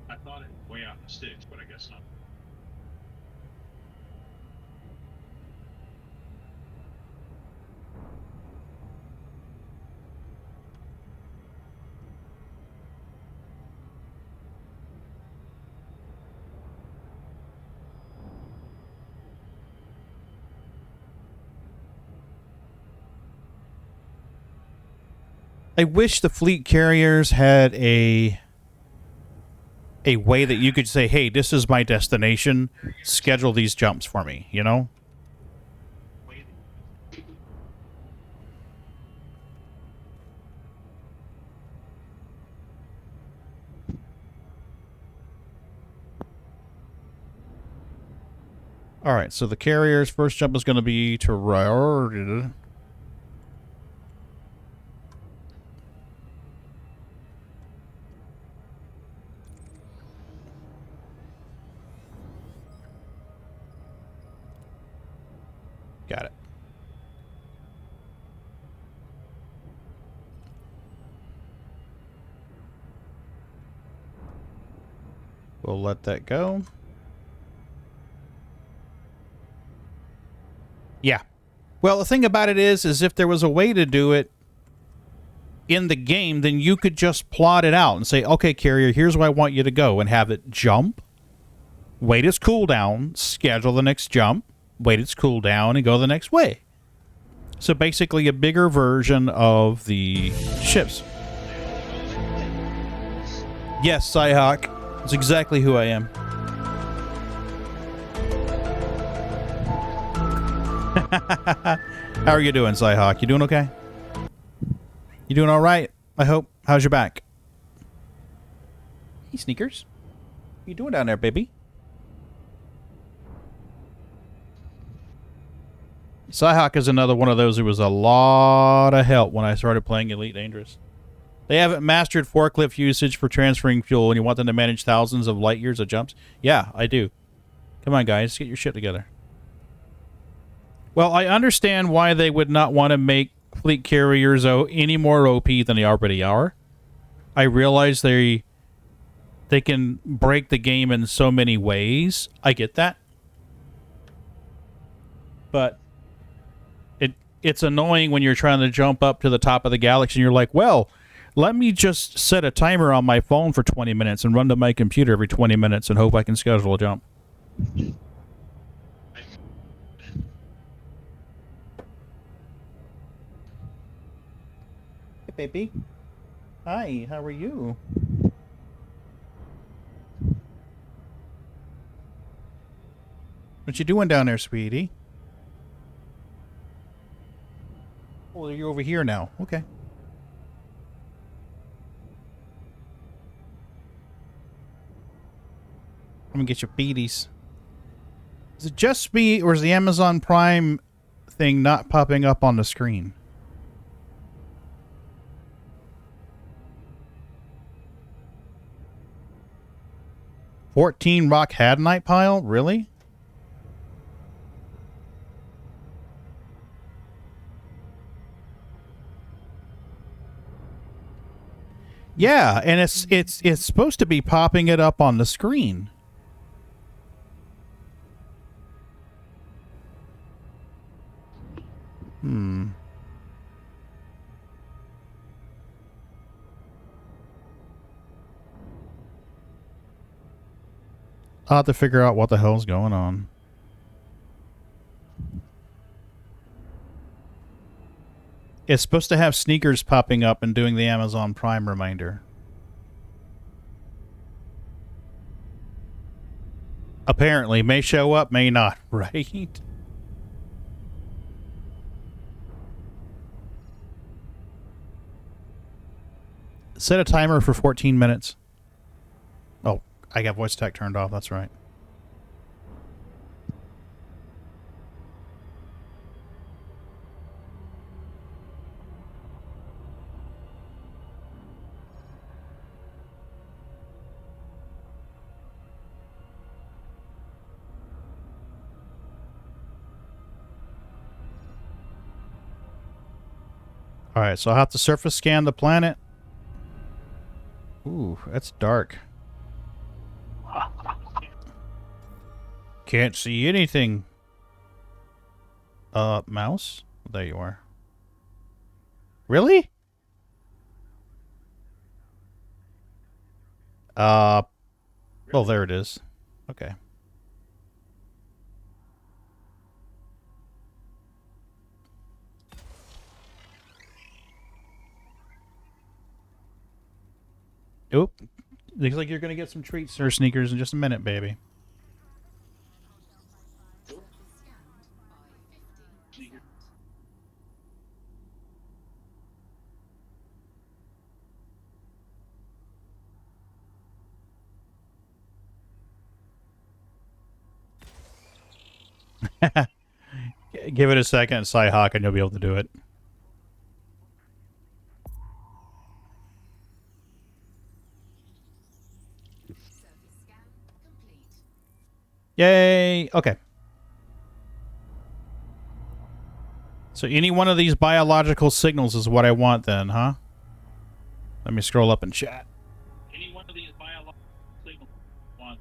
I thought it was way out in the sticks, but I guess not. I wish the fleet carriers had a way that you could say, hey, this is my destination. Schedule these jumps for me, you know? Alright, so the carrier's first jump is going to be to... Got it. We'll let that go. Yeah. Well, the thing about it is if there was a way to do it in the game, then you could just plot it out and say, okay, carrier, here's where I want you to go, and have it jump, wait its cooldown, schedule the next jump, wait its cooldown, and go the next way. So basically a bigger version of the ships. Yes, Cyhawk. That's exactly who I am. How are you doing, Cyhawk? You doing okay? You doing all right? I hope. How's your back? Hey, Sneakers. What you doing down there, baby? Cyhawk is another one of those who was a lot of help when I started playing Elite Dangerous. They haven't mastered forklift usage for transferring fuel, and you want them to manage thousands of light years of jumps? Yeah, I do. Come on, guys. Get your shit together. Well, I understand why they would not want to make fleet carriers any more OP than they already are. I realize they can break the game in so many ways. I get that. But it's annoying when you're trying to jump up to the top of the galaxy and you're like, well, let me just set a timer on my phone for 20 minutes and run to my computer every 20 minutes and hope I can schedule a jump. Hey, baby. Hi, how are you? What you doing down there, sweetie? Oh, you're over here now. Okay. I'm gonna get your beaties. Is it just me, or is the Amazon Prime thing not popping up on the screen? $14 Rock Hadnite pile? Really? Yeah, and it's supposed to be popping it up on the screen. I'll have to figure out what the hell's going on. It's supposed to have sneakers popping up and doing the Amazon Prime reminder. Apparently, may show up, may not, right? Set a timer for 14 minutes. Oh, I got voice tech turned off, that's right. Alright, so I'll have to surface scan the planet. Ooh, that's dark. Can't see anything. Mouse? There you are. Really? Oh, there it is. Okay. Oop. Looks like you're going to get some treats or sneakers in just a minute, baby. Give it a second, Cyhawk, and you'll be able to do it. Yay! Okay. So any one of these biological signals is what I want then, huh? Let me scroll up and chat. Any one of these biological signals want.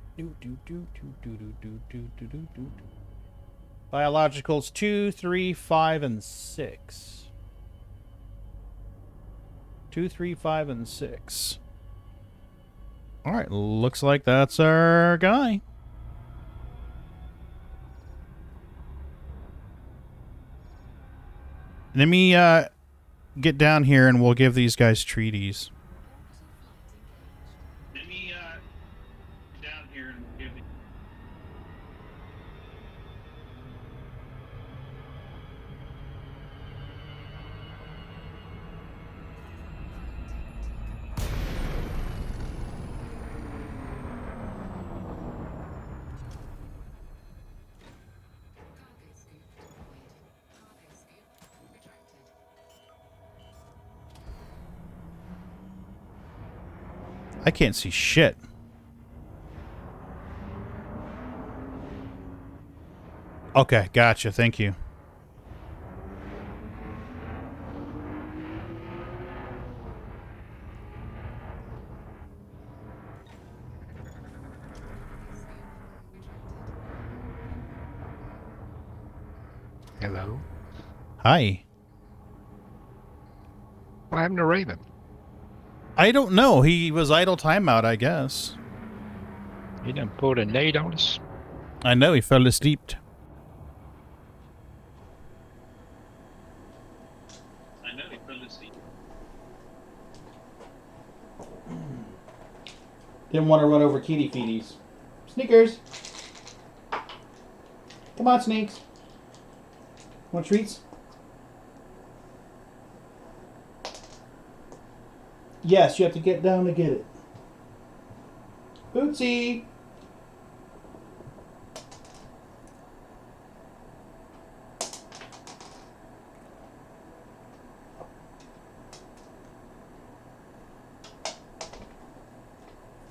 Biologicals 2, 3, 5, and 6. 2, 3, 5, and 6. Alright, looks like that's our guy. Let me get down here and we'll give these guys treaties. Let me down here and we'll give the. I can't see shit. Okay, gotcha. Thank you. Hello. Hi. What happened to Raven? I don't know. He was idle timeout, I guess. He done pulled a nade on us. I know, he fell asleep. I know he fell asleep. Didn't want to run over kitty feeties. Sneakers! Come on, snakes. Want treats? Yes, you have to get down to get it. Bootsy!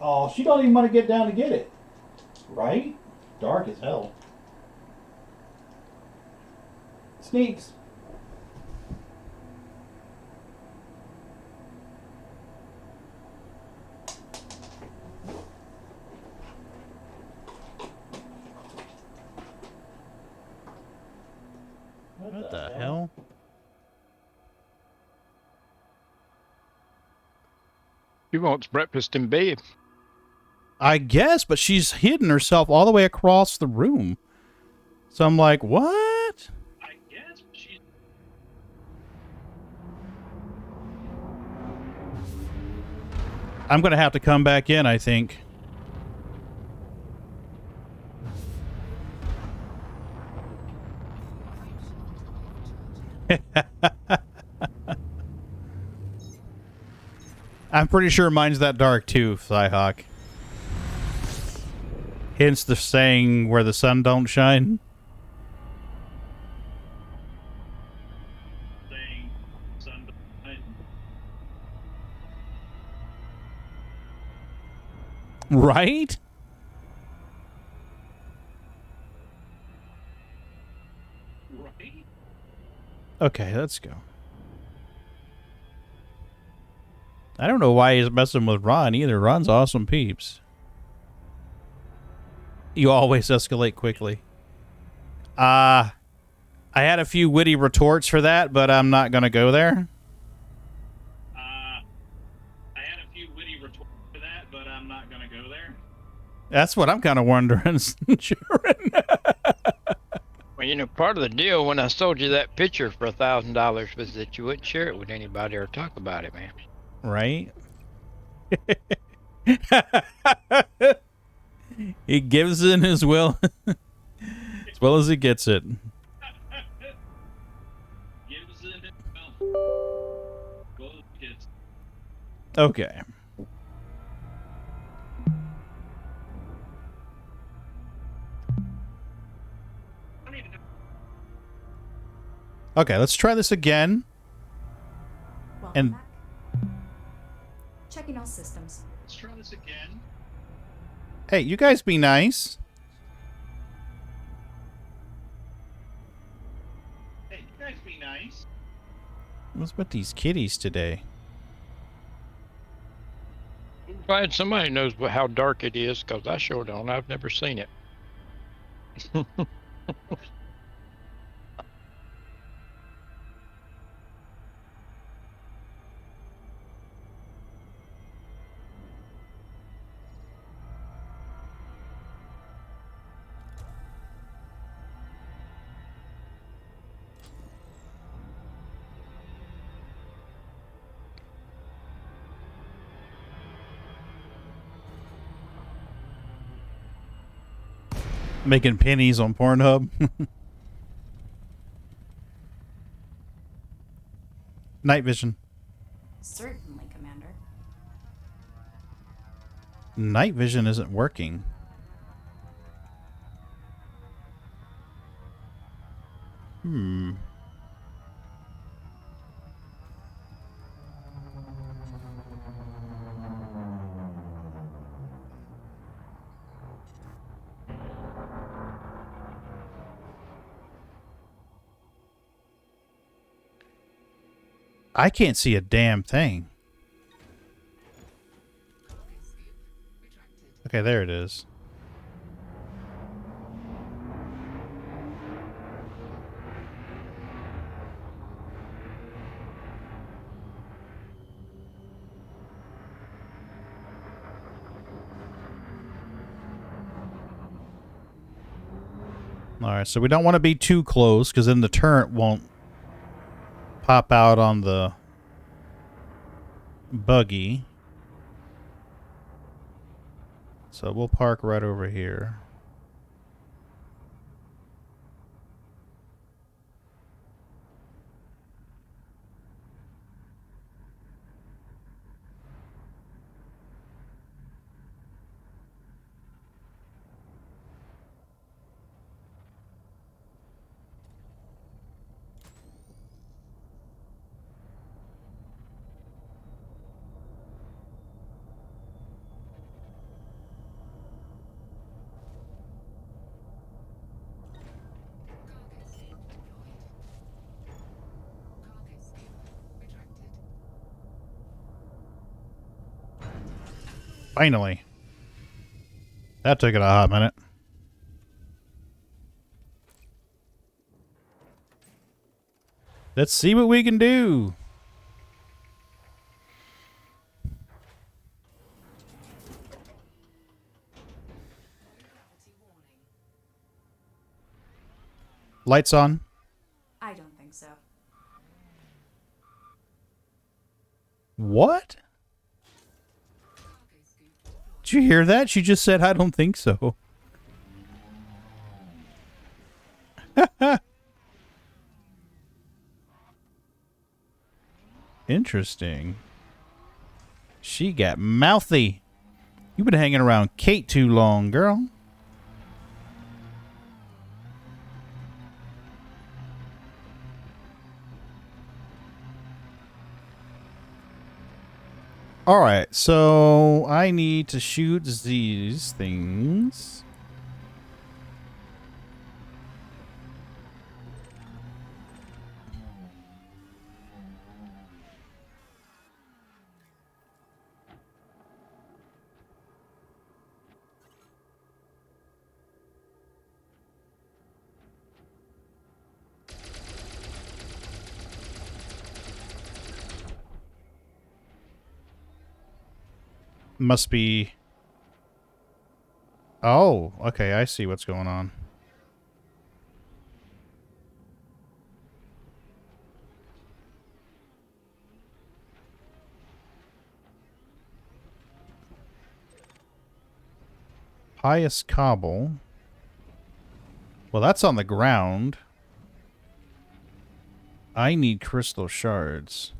Oh, she don't even want to get down to get it. Right? Dark as hell. Sneaks. What the hell? She wants breakfast in bed. I guess, but she's hidden herself all the way across the room. So I'm like, what? I guess she's. I'm going to have to come back in, I think. I'm pretty sure mine's that dark too, Flyhawk. Hence the saying where the sun don't shine. Saying sun. Right? Right? Okay, let's go. I don't know why he's messing with Ron either. Ron's awesome peeps. You always escalate quickly. I had a few witty retorts for that, but I'm not going to go there. I had a few witty retorts for that, but I'm not going to go there. That's what I'm kind of wondering, Sharon. Well, you know, part of the deal when I sold you that picture for $1,000 was that you wouldn't share it with anybody or talk about it, man. Right? He gives in his will as well as he gets it. Gives it well. Go to the kids. Okay. Okay, let's try this again. Welcome And- back. Checking all systems. Let's try this again. Hey, you guys be nice. Hey, you guys be nice. What's with these kitties today? Glad somebody knows how dark it is, because I sure don't. I've never seen it. Making pennies on Pornhub. Night vision. Certainly, Commander. Night vision isn't working. Hmm. I can't see a damn thing. Okay, there it is. Alright, so we don't want to be too close, because then the turret won't pop out on the buggy. So we'll park right over here. Finally. That took it a hot minute. Let's see what we can do. Lights on. I don't think so. What? Did you hear that? She just said, I don't think so. Interesting. She got mouthy. You've been hanging around Kate too long, girl. Alright, so I need to shoot these things. Must be... Oh, okay, I see what's going on. Pious Cobble. Well, that's on the ground. I need crystal shards.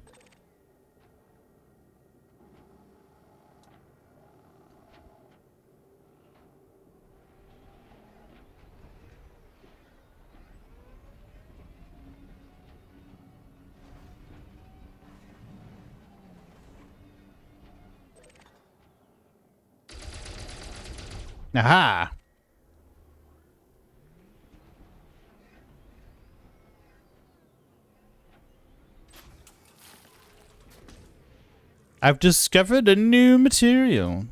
Aha! I've discovered a new material.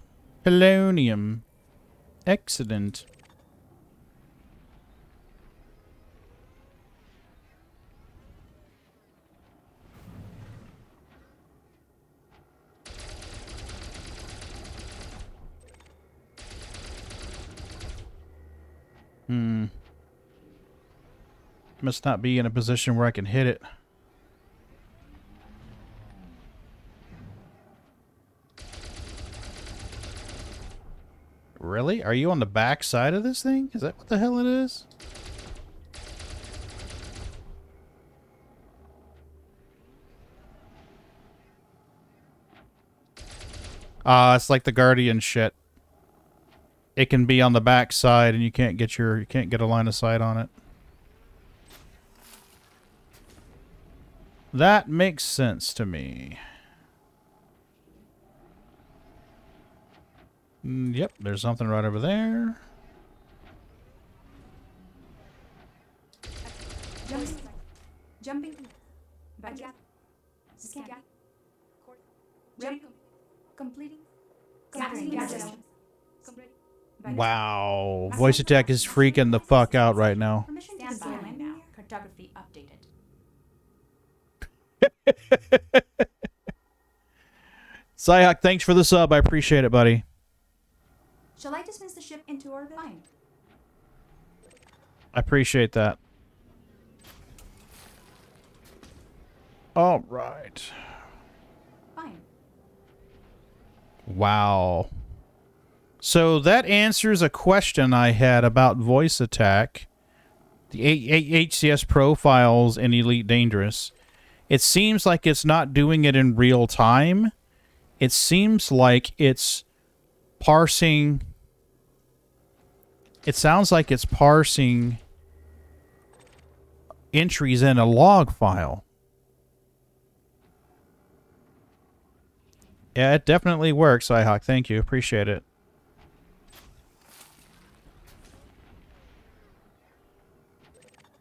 Polonium. Excellent. Must not be in a position where I can hit it. Really? Are you on the back side of this thing? Is that what the hell it is? It's like the Guardian shit. It can be on the back side and you can't get a line of sight on it. That makes sense to me. Yep, there's something right over there. Jumping. Back. Scan. Jump. Completing. Wow. Voice Attack is freaking the fuck out right now. Stand by now. Cartography updated. Psyhawk, thanks for the sub. I appreciate it, buddy. Shall I dismiss the ship into orbit? Fine. I appreciate that. All right. Fine. Wow. So that answers a question I had about voice attack. The HCS profiles in Elite Dangerous. It seems like it's not doing it in real time. It seems like it's parsing. It sounds like it's parsing entries in a log file. Yeah, it definitely works, iHawk. Thank you. Appreciate it.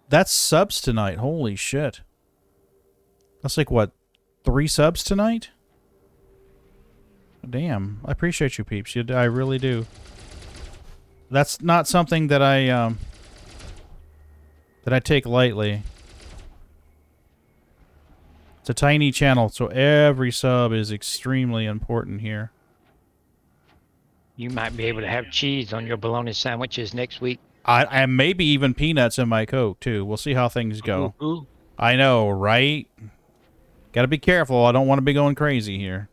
That's subs tonight. Holy shit. That's like, what, 3 subs tonight? Damn. I appreciate you, peeps. I really do. That's not something that I take lightly. It's a tiny channel, so every sub is extremely important here. You might be able to have cheese on your bologna sandwiches next week. I maybe even peanuts in my Coke, too. We'll see how things go. Ooh. I know, right? Gotta be careful. I don't want to be going crazy here.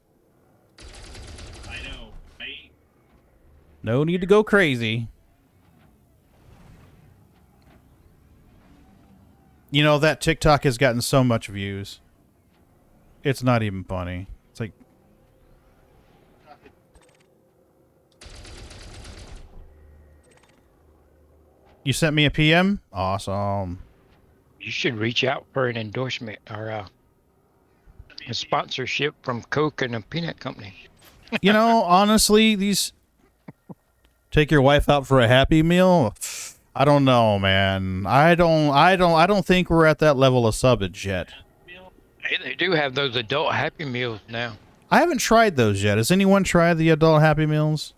I know, right? No need to go crazy. You know, that TikTok has gotten so much views. It's not even funny. It's like... You sent me a PM? Awesome. You should reach out for an endorsement or a sponsorship from Coke and a peanut company. You know, honestly, these... Take your wife out for a Happy Meal? I don't know, man. I don't think we're at that level of subbage yet. Hey, they do have those adult Happy Meals now. I haven't tried those yet. Has anyone tried the adult Happy Meals?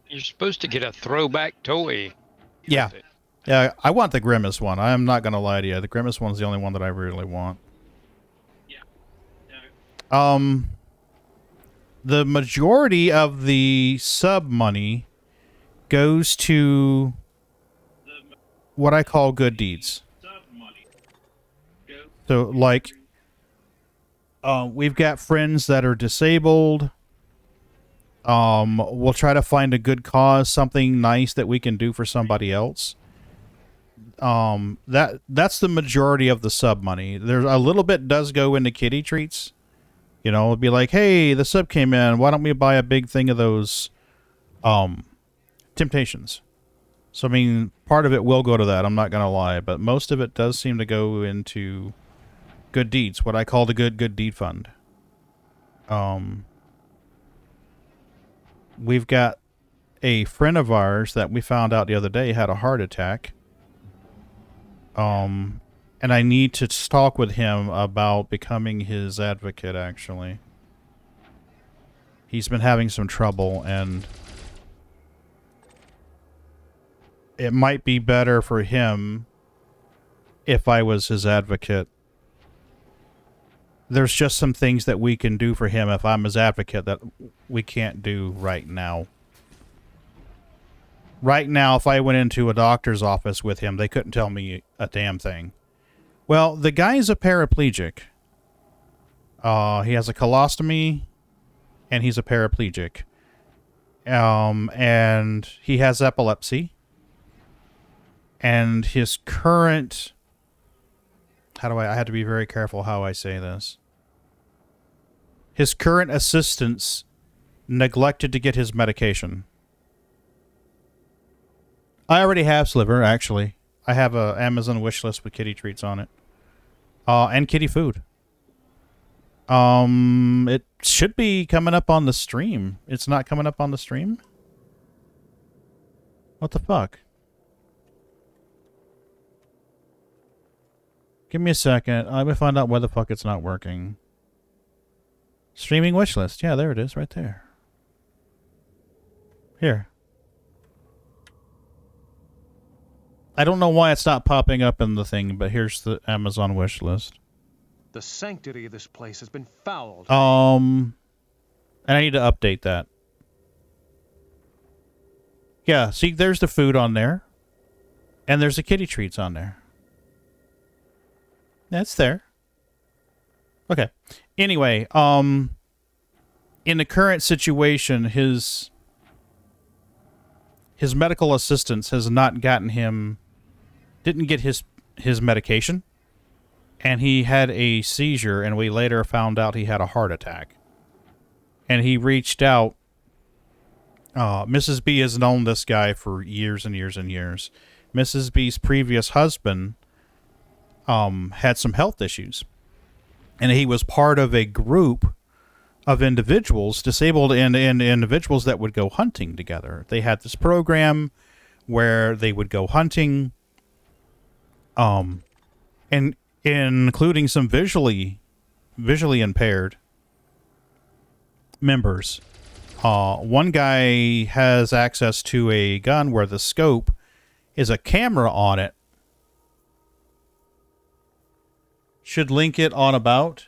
You're supposed to get a throwback toy. Yeah. Yeah, I want the Grimace one. I'm not going to lie to you. The Grimace one's the only one that I really want. The majority of the sub money goes to what I call good deeds. So, like, we've got friends that are disabled. We'll try to find a good cause, something nice that we can do for somebody else. That's the majority of the sub money. There's a little bit does go into kitty treats. You know, it'd be like, hey, the sub came in. Why don't we buy a big thing of those, Temptations? So, I mean, part of it will go to that. I'm not going to lie. But most of it does seem to go into good deeds, what I call the good deed fund. We've got a friend of ours that we found out the other day had a heart attack. And I need to talk with him about becoming his advocate, actually. He's been having some trouble, and it might be better for him if I was his advocate. There's just some things that we can do for him if I'm his advocate that we can't do right now. Right now, if I went into a doctor's office with him, they couldn't tell me a damn thing. Well, the guy's a paraplegic. He has a colostomy, and he's a paraplegic. And he has epilepsy. And his current... I had to be very careful how I say this. His current assistants neglected to get his medication. I already have Sliver, actually. I have a Amazon wish list with kitty treats on it. And kitty food. It should be coming up on the stream. It's not coming up on the stream? What the fuck? Give me a second. Let me find out why the fuck it's not working. Streaming wish list. Yeah, there it is, right there. Here. I don't know why it's not popping up in the thing, but here's the Amazon wish list. The sanctity of this place has been fouled. And I need to update that. Yeah, see, there's the food on there. And there's a kitty treats on there. That's there. Okay. Anyway, in the current situation, his medical assistance has not gotten him, didn't get his medication, and he had a seizure, and we later found out he had a heart attack. And he reached out. Mrs. B has known this guy for years and years and years. Mrs. B's previous husband had some health issues, and he was part of a group of individuals, disabled and individuals that would go hunting together. They had this program where they would go hunting, and including some visually impaired members. One guy has access to a gun where the scope is a camera on it. Should link it on about.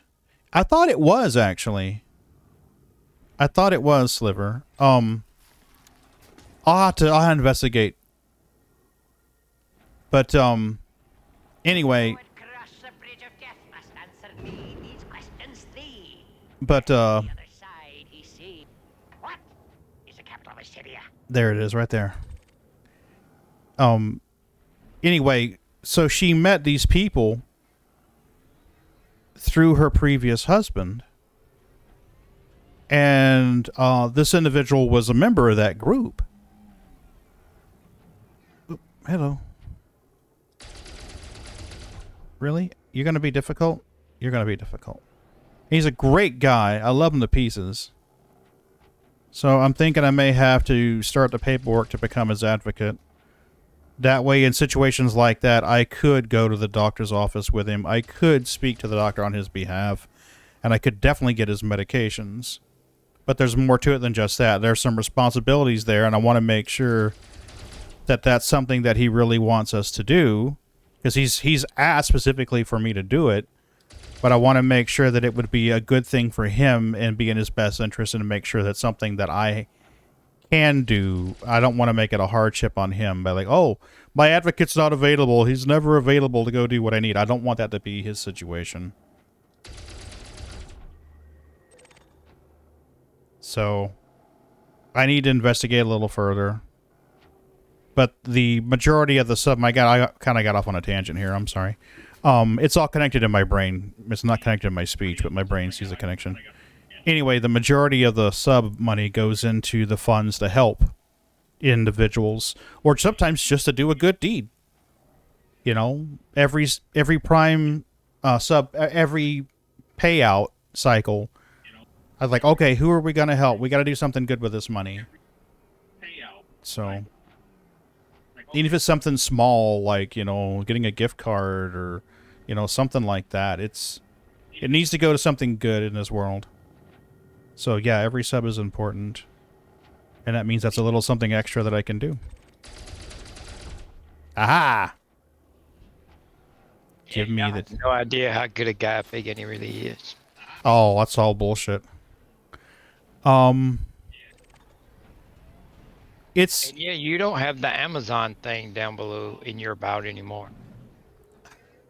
I thought it was, actually. I thought it was, Sliver. I'll investigate. But, anyway. But, there it is, right there. Anyway, so she met these people through her previous husband. And this individual was a member of that group. Oop, hello. Really? You're going to be difficult? You're going to be difficult. He's a great guy. I love him to pieces. So I'm thinking I may have to start the paperwork to become his advocate. That way, in situations like that, I could go to the doctor's office with him. I could speak to the doctor on his behalf. And I could definitely get his medications. But there's more to it than just that. There's some responsibilities there, and I want to make sure that that's something that he really wants us to do. Because he's asked specifically for me to do it. But I want to make sure that it would be a good thing for him and be in his best interest, and to make sure that's something that I can do. I don't want to make it a hardship on him by like, oh, my advocate's not available. He's never available to go do what I need. I don't want that to be his situation. So I need to investigate a little further. But the majority of the sub, I kind of got off on a tangent here. I'm sorry. It's all connected in my brain. It's not connected in my speech, but my brain sees the connection. Anyway, the majority of the sub money goes into the funds to help individuals, or sometimes just to do a good deed. You know, every prime every payout cycle, I was like, okay, who are we going to help? We got to do something good with this money. So, even if it's something small, like, you know, getting a gift card or, you know, something like that, it needs to go to something good in this world. So, yeah, every sub is important. And that means that's a little something extra that I can do. Aha! Give me the... No idea how good a guy Fagan he really is. Oh, that's all bullshit. It's... And yeah, you don't have the Amazon thing down below in your about anymore.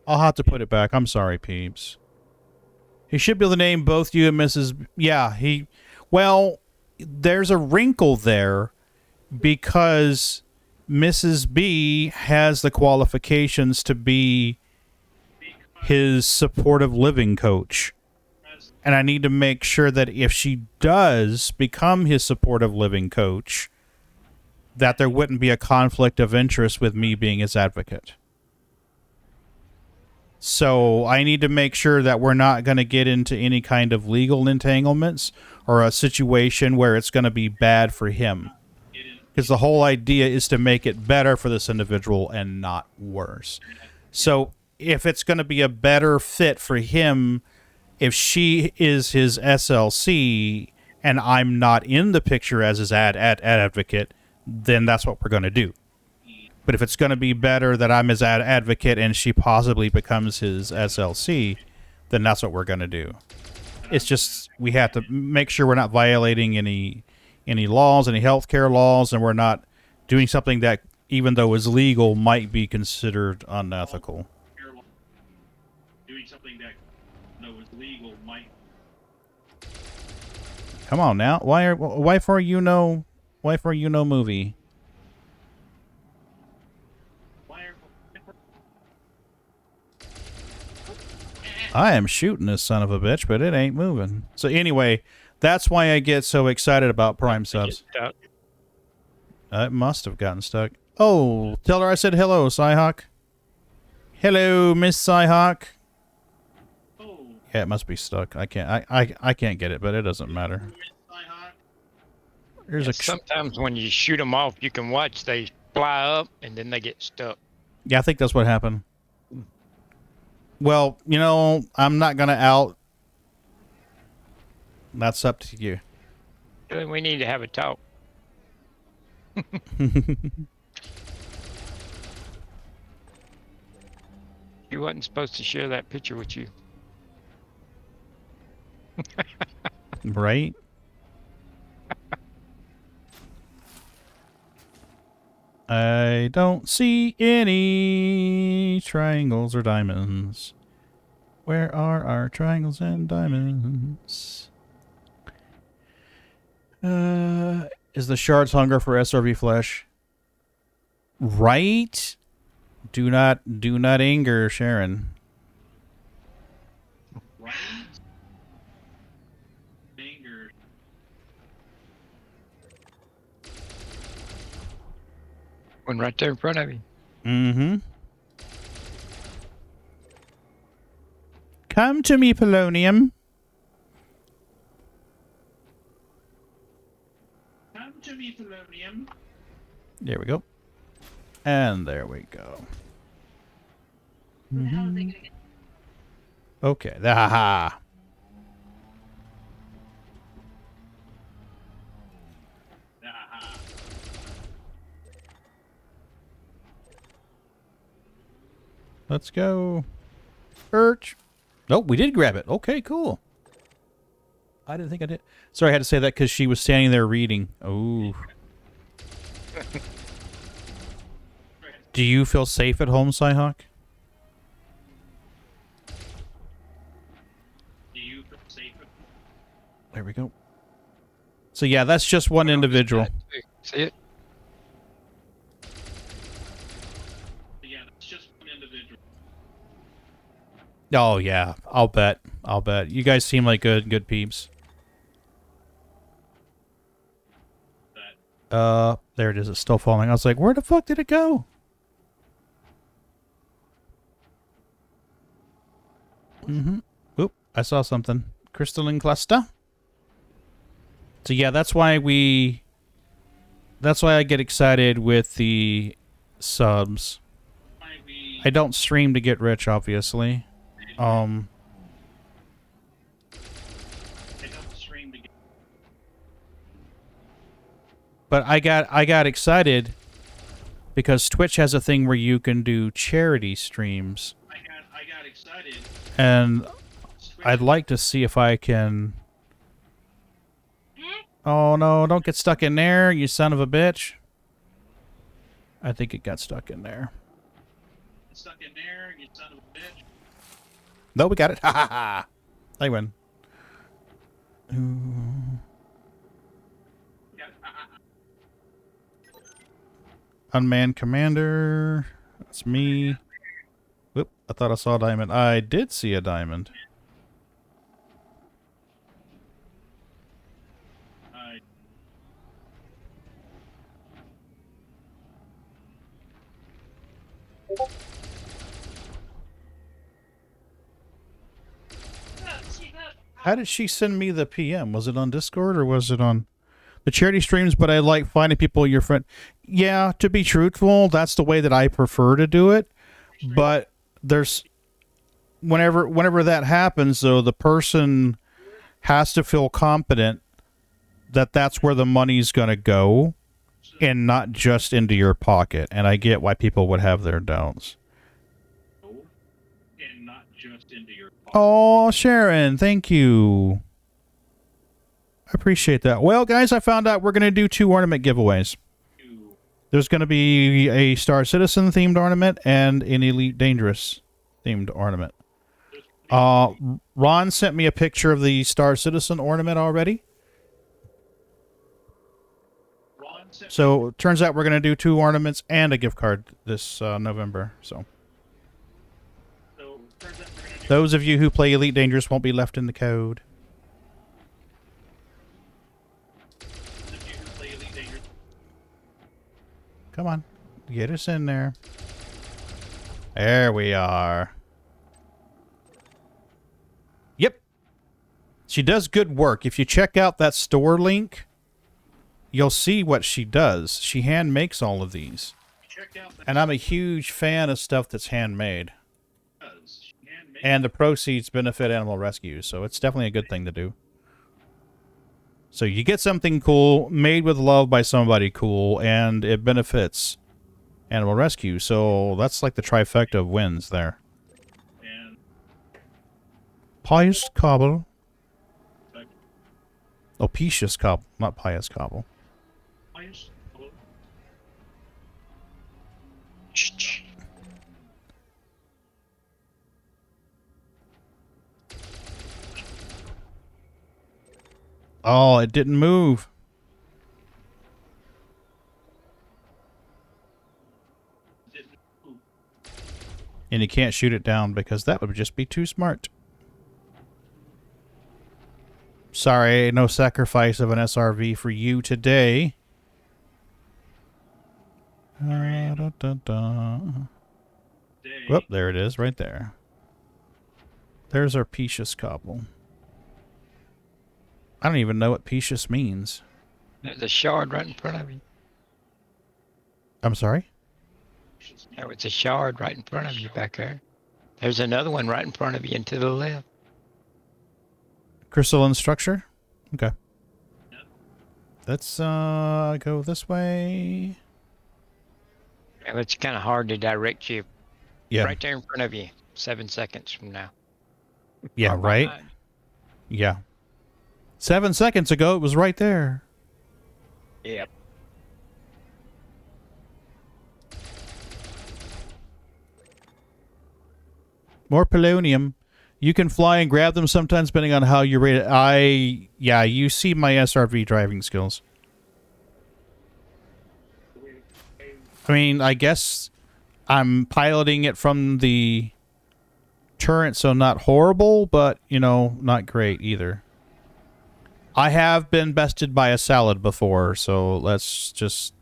I'll have to put it back. I'm sorry, peeps. He should be able to name both you and Mrs. Yeah, he... Well, there's a wrinkle there because Mrs. B has the qualifications to be his supportive living coach. And I need to make sure that if she does become his supportive living coach, that there wouldn't be a conflict of interest with me being his advocate. So I need to make sure that we're not going to get into any kind of legal entanglements or a situation where it's going to be bad for him. Because the whole idea is to make it better for this individual and not worse. So if it's going to be a better fit for him, if she is his SLC and I'm not in the picture as his advocate, then that's what we're going to do. But if it's going to be better that I'm his advocate and she possibly becomes his SLC, then that's what we're going to do. It's just we have to make sure we're not violating any laws, any healthcare laws, and we're not doing something that even though it's legal, might be considered unethical. Doing something that is legal might. Come on now. Why for you no movie? I am shooting this son of a bitch, but it ain't moving. So anyway, that's why I get so excited about Prime subs. It must have gotten stuck. Oh, tell her I said hello, Cyhawk. Hello, Miss Cyhawk. Oh. Yeah, it must be stuck. I can't get it, but it doesn't matter. There's Sometimes when you shoot them off, you can watch they fly up and then they get stuck. Yeah, I think that's what happened. Well, you know, I'm not gonna out. That's up to you. We need to have a talk. He wasn't supposed to share that picture with you. Right? I don't see any triangles or diamonds. Where are our triangles and diamonds? Is the shards hunger for SRV flesh? Right? Do not anger Sharon. Right? Anger. One right there in front of you. Mm-hmm. Come to me, Polonium. Come to me, Polonium. There we go. And there we go. Mm-hmm. Okay. Ha. Let's go. Urch. Nope, we did grab it. Okay, cool. I didn't think I did. Sorry, I had to say that because she was standing there reading. Oh. Do you feel safe at home, Cyhawk? Do you feel safe? There we go. So yeah, that's just one individual. See it? Yeah, that's just one individual. Oh yeah, I'll bet. You guys seem like good peeps. There it is. It's still falling. I was like, where the fuck did it go? Mm-hmm. Oop, I saw something. Crystalline cluster. So yeah, that's why I get excited with the subs. I don't stream to get rich, obviously. But I got excited because Twitch has a thing where you can do charity streams. I got excited. And I'd like to see if I can... Oh no, don't get stuck in there, you son of a bitch. I think it got stuck in there. Stuck in there, you son of a bitch. No, we got it. Ha ha ha. I win. Ooh. Unmanned commander. That's me. Whoop, I thought I saw a diamond. I did see a diamond. How did she send me the PM? Was it on Discord or was it on the charity streams? But I like finding people your friend. Yeah, to be truthful, that's the way that I prefer to do it. But there's whenever that happens, though, the person has to feel confident that that's where the money's going to go and not just into your pocket. And I get why people would have their doubts. And not just into your pocket. Oh, Sharon, thank you. I appreciate that. Well, guys, I found out we're going to do 2 ornament giveaways There's going to be a Star Citizen themed ornament and an Elite Dangerous themed ornament. Ron sent me a picture of the Star Citizen ornament already. So it turns out we're going to do 2 ornaments and a gift card this November. So those of you who play Elite Dangerous won't be left in the code. Come on. Get us in there. There we are. Yep. She does good work. If you check out that store link, you'll see what she does. She hand makes all of these. And I'm a huge fan of stuff that's handmade. And the proceeds benefit animal rescue, so it's definitely a good thing to do. So you get something cool, made with love by somebody cool, and it benefits animal rescue. So that's like the trifecta of wins there. Pious Cobble. Oh, Pious Cobble, not Pious Cobble. Oh, it didn't move. And you can't shoot it down because that would just be too smart. Sorry, no sacrifice of an SRV for you today. Whoop, there it is, right there. There's our Pious Cobble. I don't even know what Pious means. There's a shard right in front of you. I'm sorry? Oh, it's a shard right in front of you back there. There's another one right in front of you and to the left. Crystalline structure? Okay. Let's go this way. Well, it's kind of hard to direct you. Yeah. Right there in front of you, 7 seconds from now. Yeah, right? Yeah. 7 seconds ago, it was right there. Yep. More polonium. You can fly and grab them sometimes depending on how you rate it. Yeah, you see my SRV driving skills. I mean, I guess I'm piloting it from the turret, so not horrible, but, you know, not great either. I have been bested by a salad before, so let's just...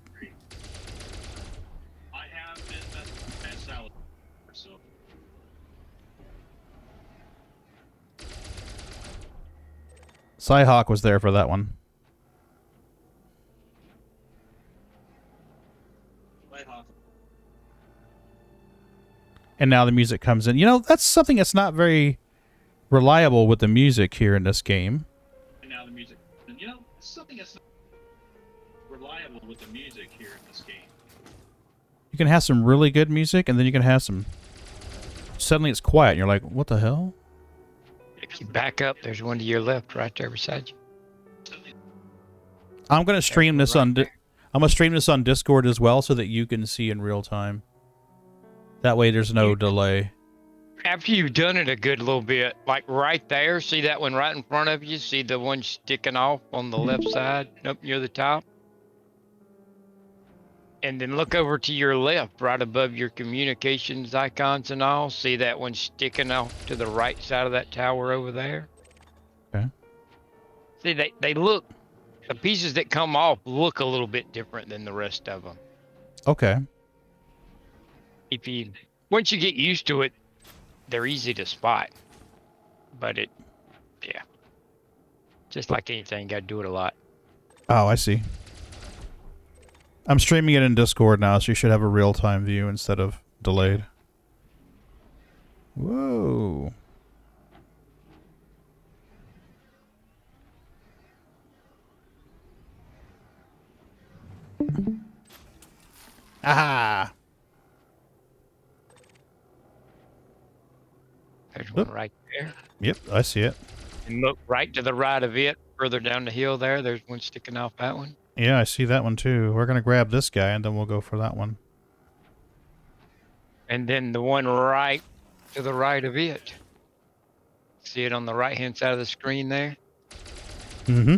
I have been bested by a salad before, so... Cyhawk was there for that one. And now the music comes in. You know, that's something that's not very reliable with the music here in this game. And now the music. And you know, something that's not reliable with the music here in this game. You can have some really good music, and then you can have some... Suddenly it's quiet, and you're like, what the hell? If you back up, there's one to your left right there beside you. I'm going to stream this on... I'm going to stream this on Discord as well so that you can see in real time. That way there's no delay. After you've done it a good little bit, like right there, see that one right in front of you? See the one sticking off on the left side up near the top? And then look over to your left, right above your communications icons and all. See that one sticking off to the right side of that tower over there? Okay. See, they look, the pieces that come off look a little bit different than the rest of them. Okay. Once you get used to it, they're easy to spot. But yeah. Just like anything, gotta do it a lot. Oh, I see. I'm streaming it in Discord now, so you should have a real-time view instead of delayed. Whoa. Aha! There's one right there. Yep, I see it. And look right to the right of it, further down the hill there, there's one sticking off that one. Yeah, I see that one too. We're gonna grab this guy and then we'll go for that one. And then the one right to the right of it. See it on the right-hand side of the screen there? Mm-hmm.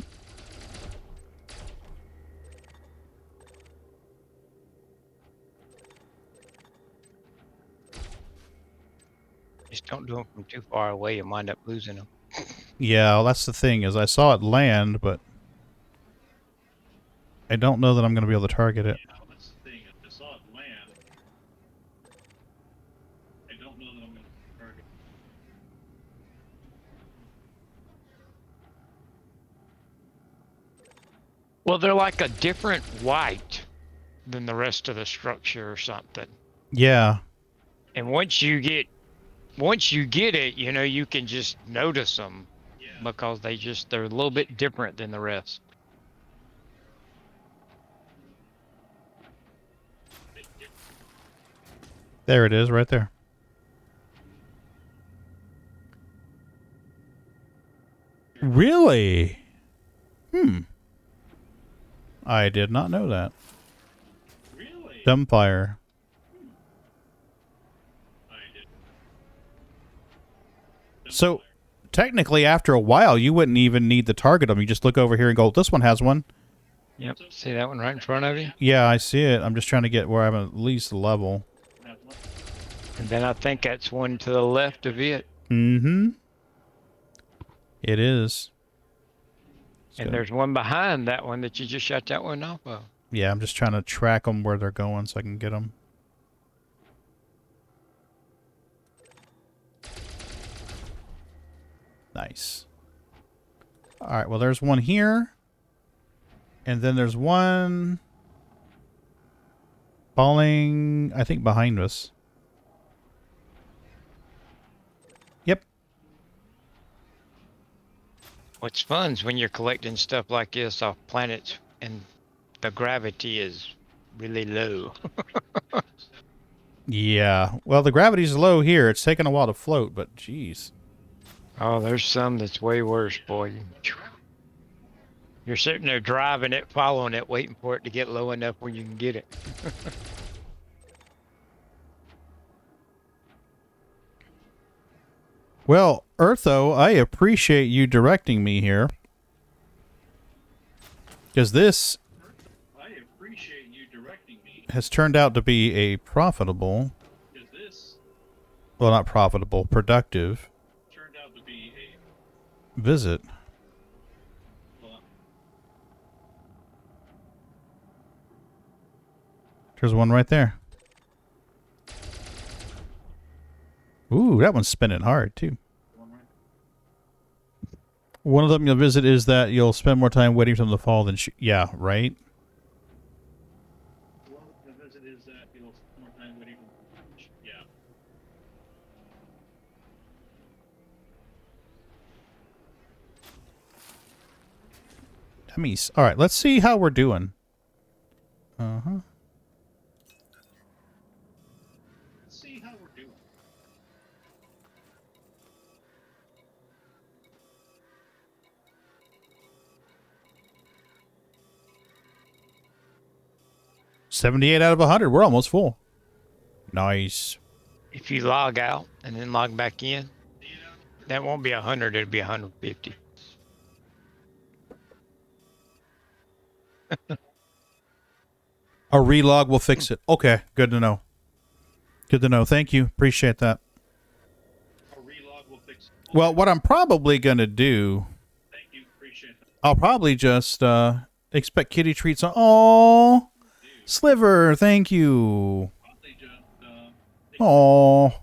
Just don't do them from too far away. You wind up losing them. Yeah, well, that's the thing, is I saw it land, but I don't know that I'm gonna be able to target it. Yeah, that's the thing. I saw it land. I don't know that I'm going to target. Well, they're like a different white than the rest of the structure or something. Yeah. And once you get it, you know, you can just notice them because they're a little bit different than the rest. There it is, right there. Really? I did not know that. Really? Dumbfire. So, technically, after a while, you wouldn't even need to target them. You just look over here and go, this one has one. Yep. See that one right in front of you? Yeah, I see it. I'm just trying to get where I'm at least level. And then I think that's one to the left of it. Mm-hmm. It is. And there's one behind that one that you just shot that one off of. Yeah, I'm just trying to track them where they're going so I can get them. Nice. All right, well, there's one here. And then there's one falling, I think, behind us. Yep. What's fun is when you're collecting stuff like this off planets and the gravity is really low. Yeah. Well, the gravity's low here. It's taking a while to float, but geez. Oh, there's some that's way worse, boy. You're sitting there driving it, following it, waiting for it to get low enough where you can get it. Well, Eartho, I appreciate you directing me here. Because this has turned out to be a profitable, well, not profitable, productive visit. There's one right there. Ooh, that one's spinning hard, too. One of them you'll visit is that you'll spend more time waiting for them to fall than yeah, right? That means, all right, let's see how we're doing. Uh-huh. Let's see how we're doing. $78 out of 100. We're almost full. Nice. If you log out and then log back in, that won't be 100, it'll be 150. A relog will fix it. Okay, good to know. Good to know. Thank you. Appreciate that. A relog will fix it. Well, what I'm probably going to do, Thank you. Appreciate that. I'll probably just expect kitty treats. Oh, Sliver, thank you. Oh,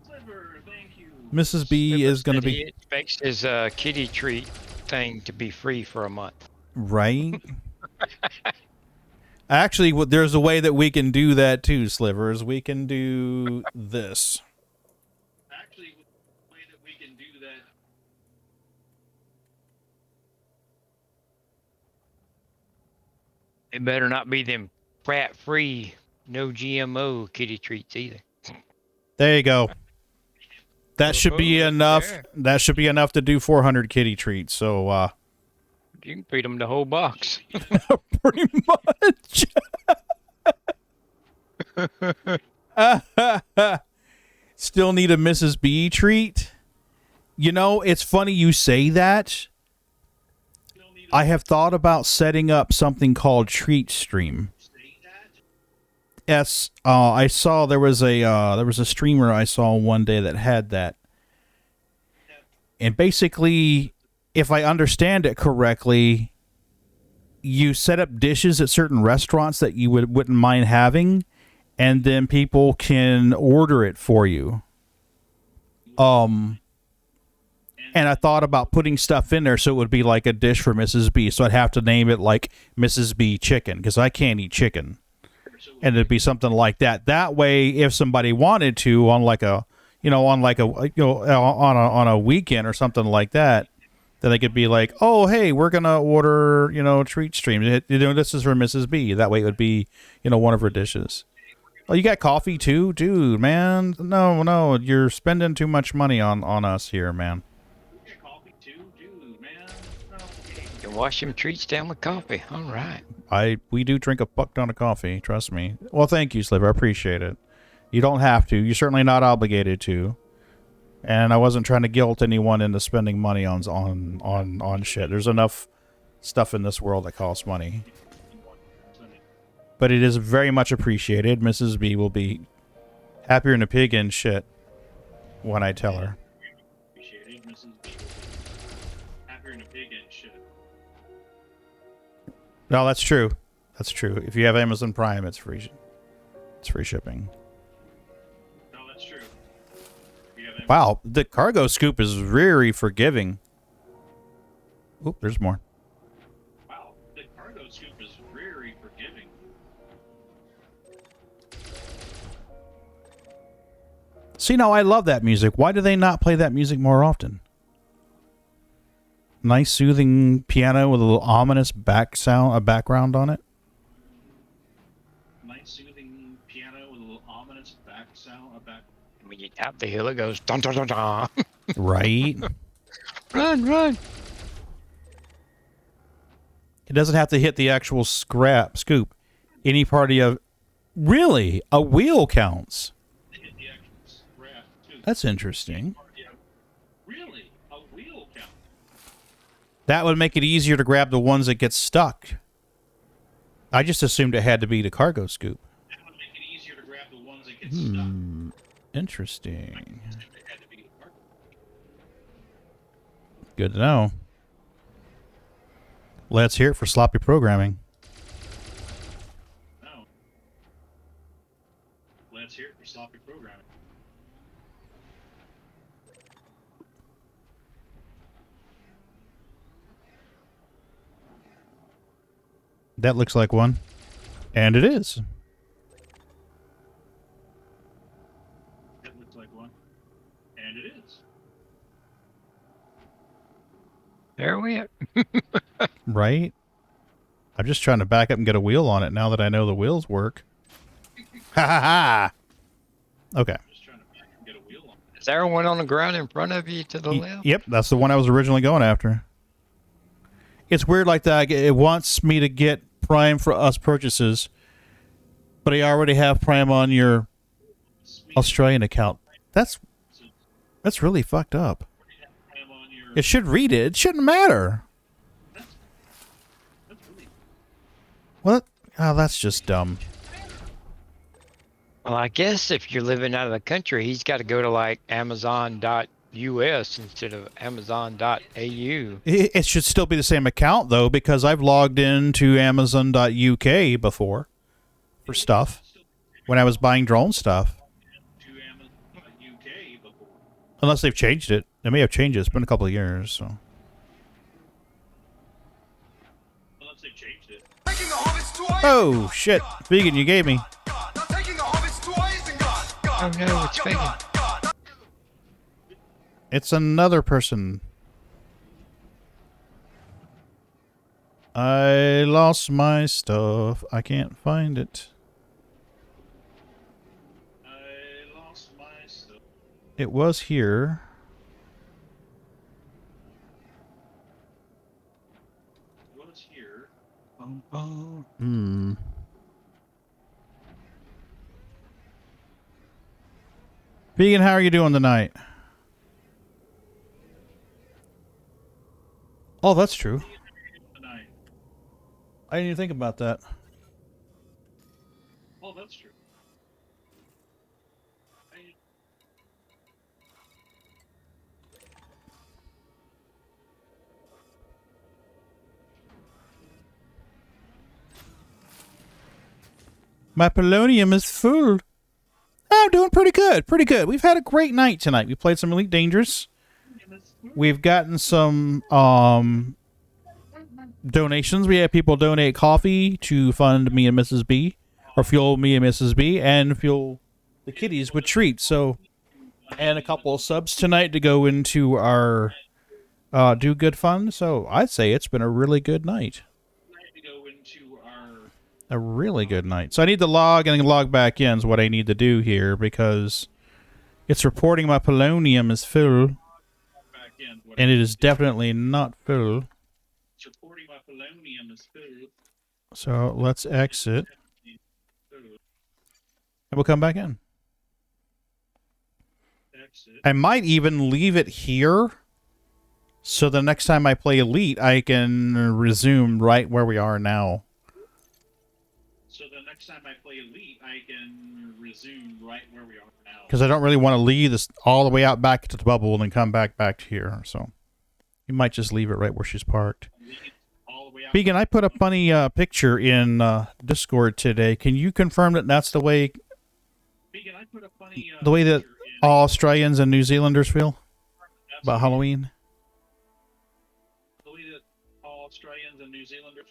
Sliver, thank you. Mrs. B is going to be... He expects his kitty treat thing to be free for a month. Right? Actually, there's a way that we can do that too, Slivers. We can do this. Actually, the way that we can do that. It better not be them fat-free, no GMO kitty treats either. There you go. That should be enough. There. That should be enough to do 400 kitty treats. So, You can feed them the whole box. Pretty much. Still need a Mrs. B treat? You know, it's funny you say that. I have thought about setting up something called Treat Stream. Yes, I saw there was a streamer I saw one day that had that. And basically, if I understand it correctly, you set up dishes at certain restaurants that you wouldn't mind having, and then people can order it for you. And I thought about putting stuff in there so it would be like a dish for Mrs. B. So I'd have to name it like Mrs. B chicken because I can't eat chicken. And it'd be something like that. That way, if somebody wanted to on a weekend or something like that, then they could be like, oh, hey, we're going to order, treat stream. This is for Mrs. B. That way it would be, one of her dishes. Oh, you got coffee too? Dude, man. No, you're spending too much money on us here, man. You can wash them treats down with coffee. All right. We do drink a fuck ton of coffee, trust me. Well, thank you, Sliver. I appreciate it. You don't have to. You're certainly not obligated to. And I wasn't trying to guilt anyone into spending money on shit. There's enough stuff in this world that costs money. But it is very much appreciated. Mrs. B will be happier than a pig in shit when I tell her. Appreciated, Mrs. B. Happier than a pig in shit. No, that's true. That's true. If you have Amazon Prime, it's free. It's free shipping. No, that's true. Wow, the cargo scoop is very forgiving. Oop, there's more. Wow, the cargo scoop is very forgiving. See, now I love that music. Why do they not play that music more often? Nice soothing piano with a little ominous background on it. Nice soothing piano with a little ominous sound. When you tap the hill, it goes dun dun dun dun. Right. Run. It doesn't have to hit the actual scoop. Any party of... Really? A wheel counts? That's interesting. Really? A wheel count? That would make it easier to grab the ones that get stuck. I just assumed it had to be the cargo scoop. That would make it easier to grab the ones that get stuck. Interesting. Good to know. Let's hear it for sloppy programming. No. Let's hear it for sloppy programming. That looks like one. And it is. That looks like one. And it is. There we are. Right? I'm just trying to back up and get a wheel on it now that I know the wheels work. Ha ha ha! Okay. Is there one on the ground in front of you to the left? Yep, that's the one I was originally going after. It's weird like that. It wants me to get Prime for us purchases, but I already have Prime on your Australian account. That's really fucked up. It should read it. It shouldn't matter. What? Oh, that's just dumb. Well, I guess if you're living out of the country, he's got to go to like Amazon.us instead of Amazon.au. It should still be the same account, though, because I've logged into Amazon.uk before for stuff when I was buying drone stuff. Unless they've changed it. They may have changed it. It's been a couple of years, so. Unless they changed it. Oh, shit. Vegan, you gave me. Oh no, it's Vegan. It's another person. I lost my stuff. I can't find it. I lost my stuff. It was here. Hmm. Vegan, how are you doing tonight? Oh, that's true. Tonight. I didn't even think about that. Oh, that's true. My polonium is full. I'm doing pretty good. Pretty good. We've had a great night tonight. We played some Elite Dangerous. We've gotten some donations. We had people donate coffee to fund me and Mrs. B, or fuel me and Mrs. B, and fuel the kitties with treats. So, and a couple of subs tonight to go into our Do Good Fund. So I'd say it's been a really good night. A really good night. So I need to log and log back in is what I need to do here because it's reporting my polonium is full. And it is definitely not full. So let's exit. And we'll come back in. I might even leave it here. So the next time I play Elite, I can resume right where we are now. So the next time I play Elite, I can resume right where we are now. Because I don't really want to leave this all the way out back to the bubble and then come back to here. So you might just leave it right where she's parked. Vegan, I put a funny picture in Discord today. Can you confirm that that's the way that all Australians and New Zealanders feel about Halloween? The way that all Australians and New Zealanders.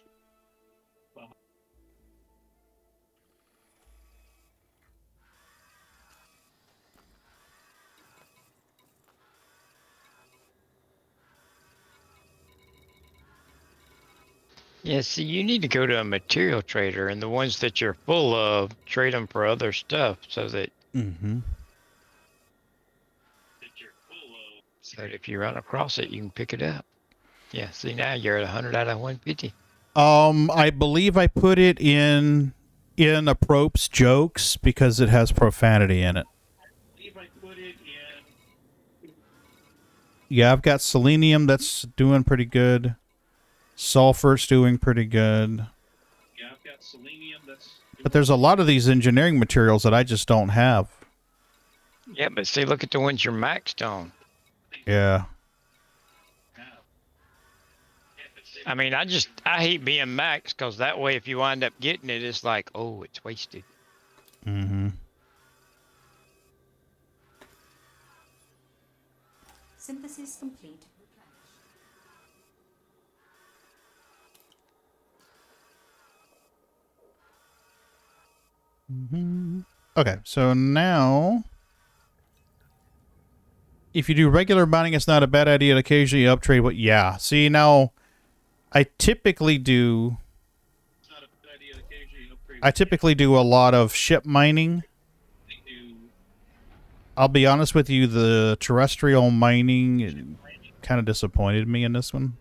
Yeah, see, you need to go to a material trader, and the ones that you're full of, trade them for other stuff, so that so that if you run across it, you can pick it up. Yeah, see, now you're at 100 out of 150. I believe I put it in Apprope's jokes because it has profanity in it. Yeah, I've got selenium that's doing pretty good. Sulfur's doing pretty good. Yeah, I've got selenium that's. But there's a lot of these engineering materials that I just don't have. Yeah, but see, look at the ones you're maxed on. Yeah. I mean, I hate being maxed because that way if you wind up getting it, it's like, oh, it's wasted. Mm-hmm. Synthesis complete. Okay, so now, if you do regular mining, it's not a bad idea to occasionally uptrade. But yeah, see now, I typically do a lot of ship mining. I'll be honest with you, the terrestrial mining kind of disappointed me in this one.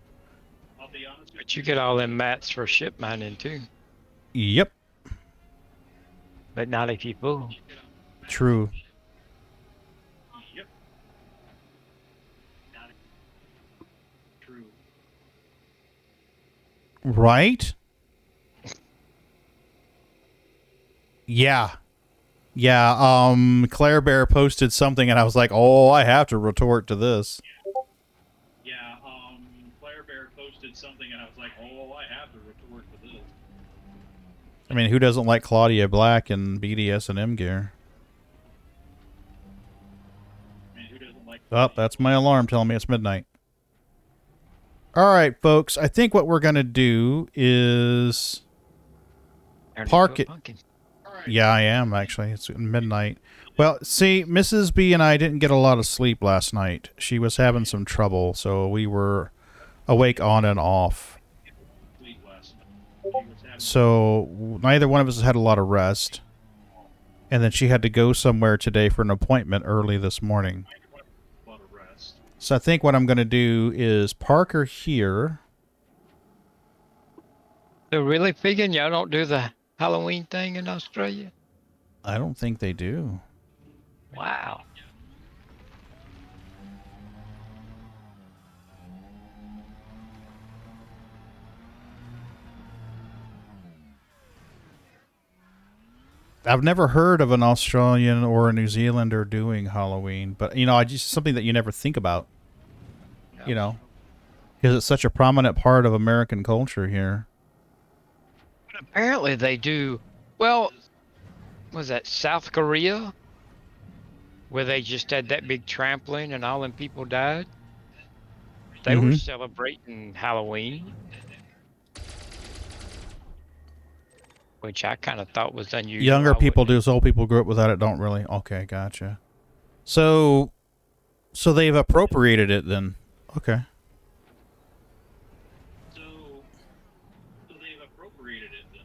But you get all them mats for ship mining too. Yep. But not if you full. True. Yep. True. Right? Yeah. Yeah, Claire Bear posted something and I was like, oh, I have to retort to this. Yeah, Claire Bear posted something and I was like, oh, I have to retort to this. I mean, who doesn't like Claudia Black and BDS and M gear? I mean, who doesn't like Oh, that's my alarm telling me it's midnight. All right, folks. I think what we're going to do is park it. Yeah, I am, actually. It's midnight. Well, see, Mrs. B and I didn't get a lot of sleep last night. She was having some trouble, so we were awake on and off. So neither one of us had a lot of rest. And then she had to go somewhere today for an appointment early this morning. So I think what I'm going to do is park her here. So really, Figan, y'all don't do the Halloween thing in Australia? I don't think they do. Wow. I've never heard of an Australian or a New Zealander doing Halloween, but you know, I just something that you never think about. You know, because it's such a prominent part of American culture here. But apparently they do. Well, was that South Korea? Where they just had that big trampoline and all them people died? They were celebrating Halloween. Which I kind of thought was unusual. Younger people do, so old people grew up without it don't really. Okay, gotcha. So they've appropriated it then. Okay. So they've appropriated it then.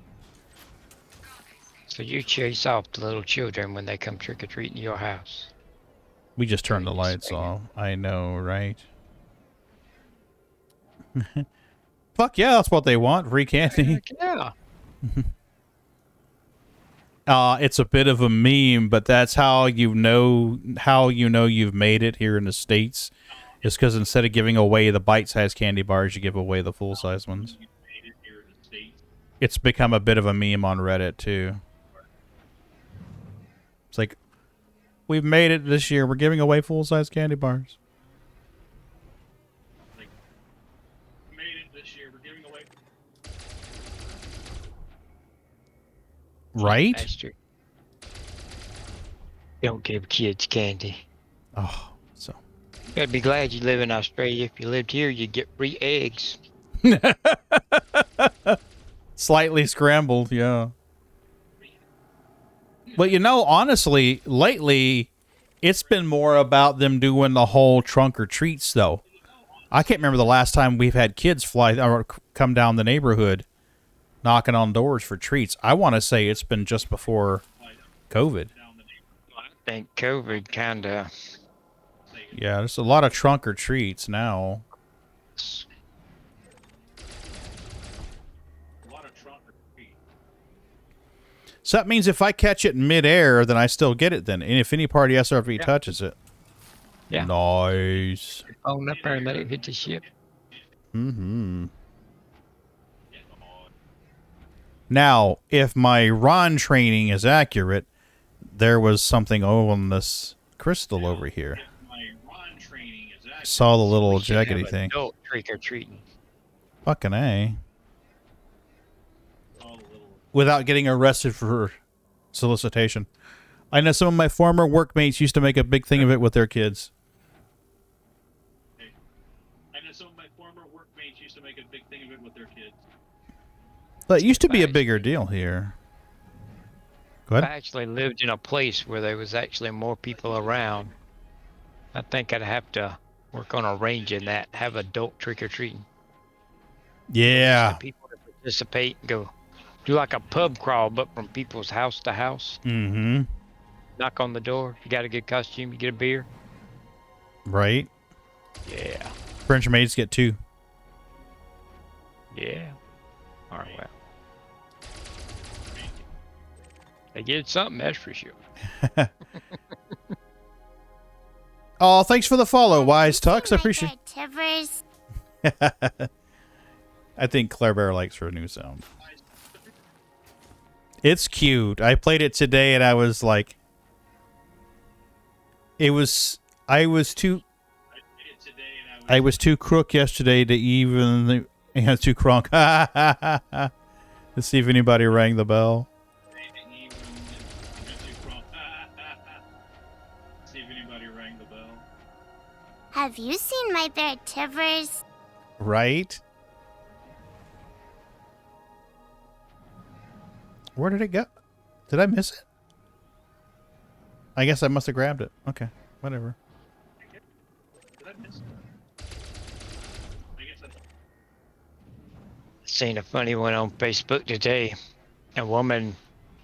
So you chase off the little children when they come trick-or-treating your house. We just turned the lights off. I know, right? Fuck yeah, that's what they want. Free candy. Yeah. It's a bit of a meme, but that's how you know you've made it here in the States. Is because instead of giving away the bite-sized candy bars, you give away the full-size ones. It's become a bit of a meme on Reddit too. It's like, we've made it this year. We're giving away full-size candy bars. Like, made it this year. We're giving away. Right? Bastard. Don't give kids candy. Oh, so. You gotta be glad you live in Australia. If you lived here, you'd get free eggs. Slightly scrambled, yeah. But you know, honestly, lately, it's been more about them doing the whole trunk or treats, though. I can't remember the last time we've had kids fly or come down the neighborhood knocking on doors for treats. I want to say it's been just before COVID. I think COVID kind of... Yeah, there's a lot of trunk or treats now. So that means if I catch it in midair, then I still get it then. And if any party SRV touches it. Yeah. Nice. Phone up there and let it hit the ship. Mm-hmm. Now, if my Ron training is accurate, there was something on this crystal over here. Saw the little jaggedy thing. Adult trick-or-treating. Fucking A. Without getting arrested for solicitation. I know some of my former workmates used to make a big thing of it with their kids. I know some of my former workmates used to make a big thing of it with their kids. That used to be a bigger deal here. Go ahead. I actually lived in a place where there was actually more people around. I think I'd have to work on arranging that, have adult trick-or-treating. Yeah. People to participate and go do like a pub crawl, but from people's house to house. Mm-hmm. Knock on the door. If you got a good costume, you get a beer. Right? Yeah. French maids get 2. Yeah. All right, well. They get something, that's for sure. Oh, thanks for the follow, Wise Tux. I appreciate it. I think Claire Bear likes her new sound. It's cute. I played it today and I was like... I was too crook yesterday to even... Yeah, too crunk. To see if anybody rang the bell. Have you seen my bear Tivers? Right? Where did it go? Did I miss it? I guess I must have grabbed it. Okay, whatever. Seen a funny one on Facebook today. A woman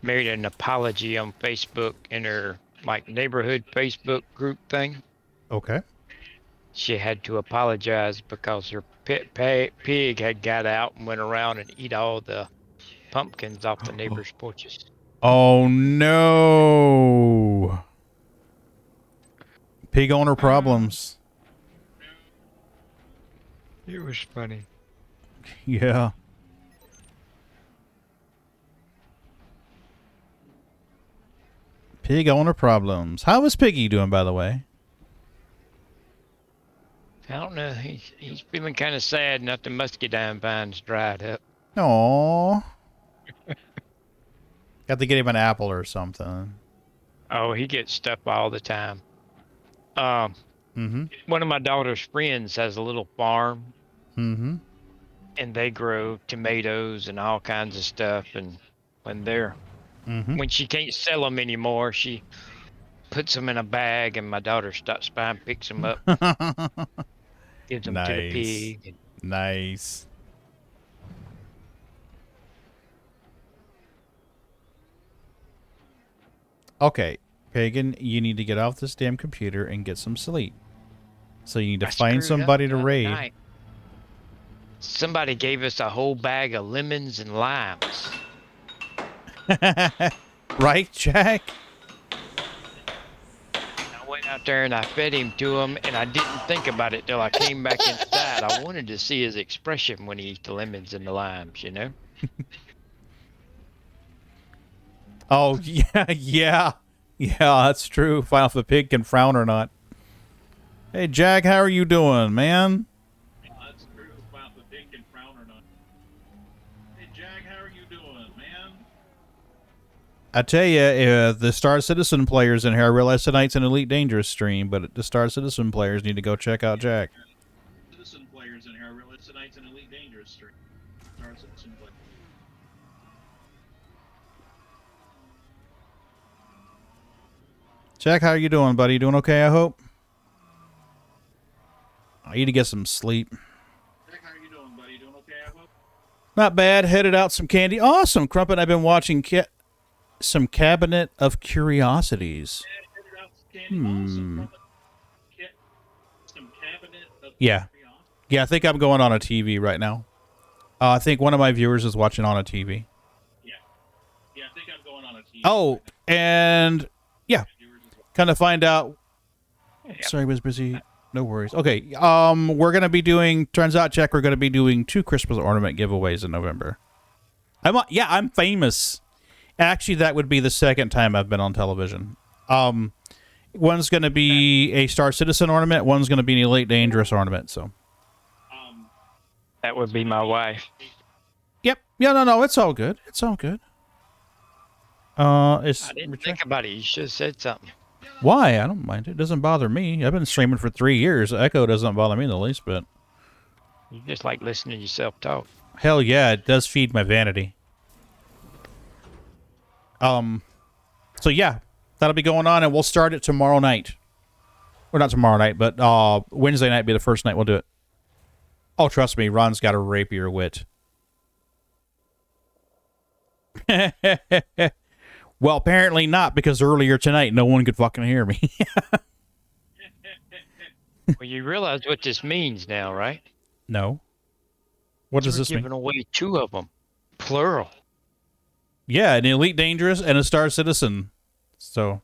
made an apology on Facebook in her neighborhood Facebook group thing. Okay. She had to apologize because her pig had got out and went around and eat all the pumpkins off the neighbors' porches. Oh no! Pig owner problems. It was funny. Yeah. Pig owner problems. How is Piggy doing, by the way? I don't know. He's feeling kind of sad. Not the muscadine vines dried up. Aww. Got to get him an apple or something. Oh, he gets stuff all the time. Mm-hmm. One of my daughter's friends has a little farm. Mm-hmm. And they grow tomatoes and all kinds of stuff. And when she can't sell them anymore, she puts them in a bag, and my daughter stops by and picks them up, gives them to the pig. Nice. Okay, Pagan, you need to get off this damn computer and get some sleep. So you need to find somebody to raid. Night. Somebody gave us a whole bag of lemons and limes. Right, Jack? I went out there and I fed him to him, and I didn't think about it till I came back inside. I wanted to see his expression when he ate the lemons and the limes, you know? Oh, yeah. Yeah, that's true. Find out if the pig can frown or not. Hey, Jack, how are you doing, man? That's true. Find out if the pig can frown or not. Hey, Jack, how are you doing, man? I tell you, the Star Citizen players in here, I realize tonight's an Elite Dangerous stream, but the Star Citizen players need to go check out Jack. Citizen players in here, I realize tonight's an Elite Dangerous stream. Star Citizen players. Jack, how are you doing, buddy? You doing okay, I hope? I need to get some sleep. Jack, how are you doing, buddy? You doing okay, I hope? Not bad. Headed out some candy. Awesome, Crumpet. I've been watching some Cabinet of Curiosities. Some Cabinet of Yeah. Yeah, I think I'm going on a TV right now. I think one of my viewers is watching on a TV. Yeah, I think I'm going on a TV. Oh, and yeah, kind of find out. Yep. Sorry, I was busy. No worries. Okay, we're gonna be doing. Turns out, Jack, we're gonna be doing 2 Christmas ornament giveaways in November. I'm famous. Actually, that would be the second time I've been on television. One's gonna be a Star Citizen ornament. One's gonna be an Elite Dangerous ornament. So. That would be my wife. Yep. Yeah. No. It's all good. It's all good. I didn't think about it. You should have said something. Why? I don't mind. It doesn't bother me. I've been streaming for 3 years. Echo doesn't bother me in the least bit. You just like listening to yourself talk. Hell yeah, it does feed my vanity. So yeah, that'll be going on, and we'll start it tomorrow night. Or not tomorrow night, but Wednesday night will be the first night we'll do it. Oh, trust me, Ron's got a rapier wit. Well, apparently not, because earlier tonight no one could fucking hear me. Well, you realize what this means now, right? No. What does this We're mean? giving away 2 of them, plural. Yeah, an Elite Dangerous and a Star Citizen. So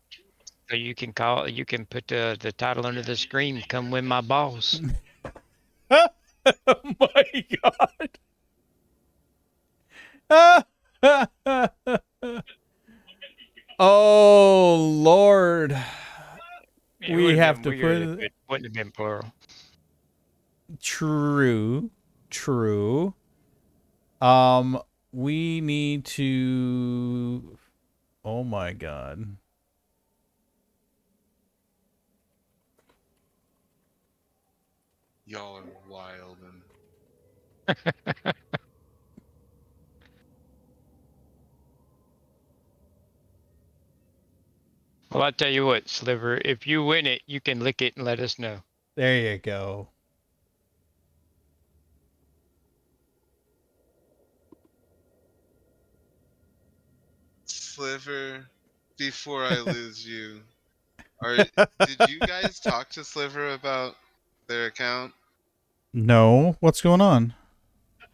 you can put the title under the screen. Come win my boss. Oh my god. Oh Lord. We have to put it wouldn't have been plural. True. We need to. Oh my god. Y'all are wild and. Well, I'll tell you what, Sliver, if you win it, you can lick it and let us know. There you go. Sliver, before I lose you, did you guys talk to Sliver about their account? No. What's going on?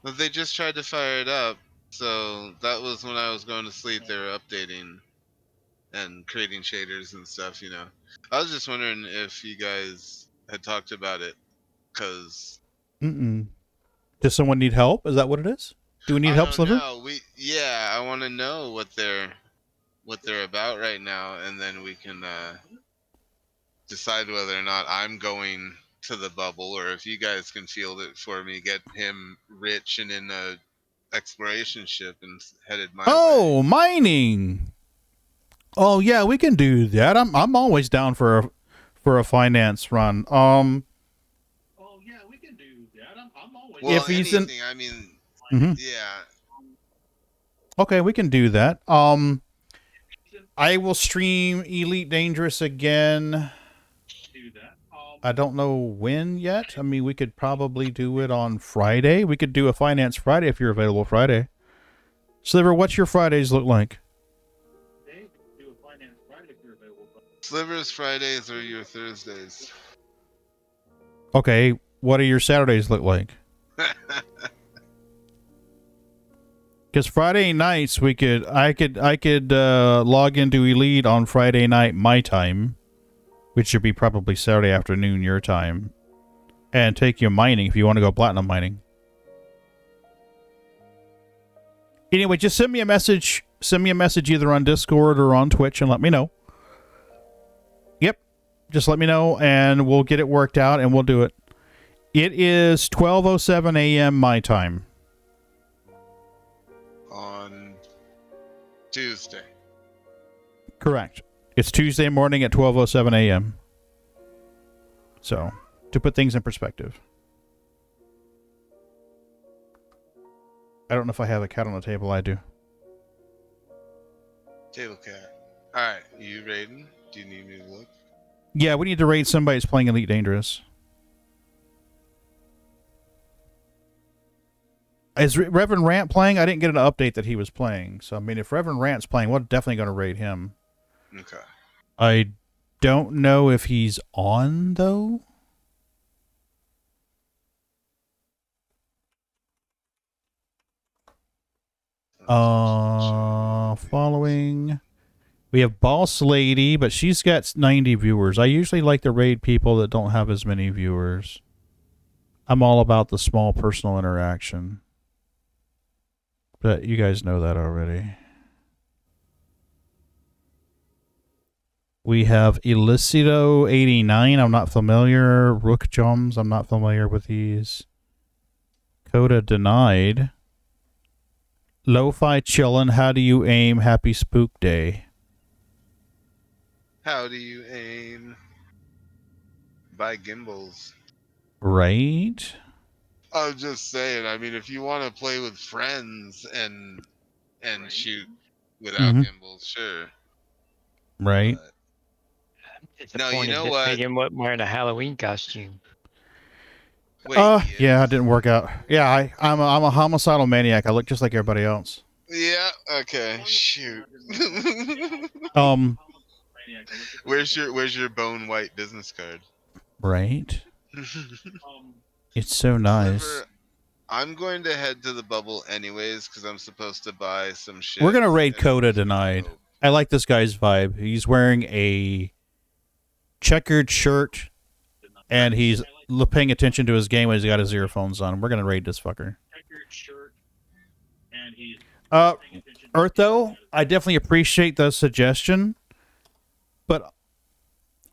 But they just tried to fire it up, so that was when I was going to sleep. They were updating and creating shaders and stuff, you know. I was just wondering if you guys had talked about it, because... Mm-mm. Does someone need help? Is that what it is? Do we need help, Sliver? No, I want to know what they're about right now, and then we can decide whether or not I'm going to the bubble, or if you guys can field it for me, get him rich and in a exploration ship and headed my way. Oh, mining. Oh yeah, we can do that. I'm always down for a finance run. Oh yeah, we can do that. I'm always. Well, if he's anything, I mean, yeah. Okay, we can do that. I will stream Elite Dangerous again. Do that. I don't know when yet. I mean, we could probably do it on Friday. We could do a Finance Friday if you're available Friday. Sliver, what's your Fridays look like? Do a Finance Friday if you're available. Slivers Fridays or your Thursdays? Okay, what do your Saturdays look like? Because Friday nights I could log into Elite on Friday night my time, which should be probably Saturday afternoon your time, and take you mining if you want to go platinum mining. Anyway, just send me a message. Send me a message either on Discord or on Twitch and let me know. Yep, just let me know and we'll get it worked out and we'll do it. It is 12:07 a.m. my time. On Tuesday. Correct. It's Tuesday morning at 12:07 a.m. So, to put things in perspective. I don't know if I have a cat on the table. I do. Table cat. Alright, you raiding? Do you need me to look? Yeah, we need to raid somebody who's playing Elite Dangerous. Is Reverend Rant playing? I didn't get an update that he was playing. So, I mean, if Reverend Rant's playing, we're definitely going to raid him. Okay. I don't know if he's on, though. Following. We have Boss Lady, but she's got 90 viewers. I usually like to raid people that don't have as many viewers. I'm all about the small personal interaction. But you guys know that already. We have Elicito89. I'm not familiar. Rook Jums. I'm not familiar with these. Coda Denied. Lo-Fi Chillin'. How do you aim? Happy Spook Day. How do you aim? Buy gimbals. Right? I'm just saying, I mean, if you want to play with friends and shoot without gimbals, sure. Right. No, you know what? Megan wasn't wearing a Halloween costume. Wait, yeah, it didn't work out. Yeah, I'm a homicidal maniac. I look just like everybody else. Yeah, okay. Shoot. Where's your bone white business card? Right. It's so nice. Sliver, I'm going to head to the bubble anyways because I'm supposed to buy some shit. We're gonna raid Coda Denied. I like this guy's vibe. He's wearing a checkered shirt, and he's paying attention to his game when he's got his earphones on. We're gonna raid this fucker. Eartho, I definitely appreciate the suggestion, but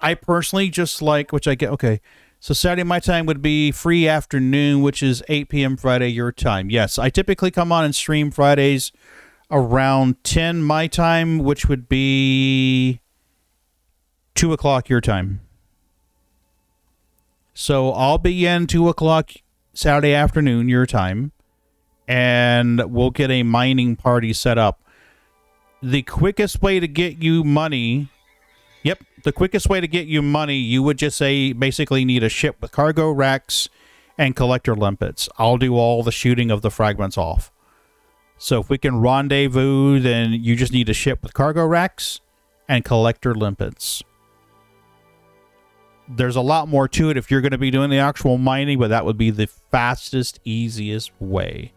I personally just like, which I get, okay, so Saturday my time would be free afternoon, which is 8 p.m. Friday your time. Yes, I typically come on and stream Fridays around 10 my time, which would be 2 o'clock your time. So I'll be in 2 o'clock Saturday afternoon your time, and we'll get a mining party set up. The quickest way to get you money... Yep, the quickest way to get you money, you would just say basically need a ship with cargo racks and collector limpets. I'll do all the shooting of the fragments off. So if we can rendezvous, then you just need a ship with cargo racks and collector limpets. there's a lot more to it if you're going to be doing the actual mining, but that would be the fastest, easiest way.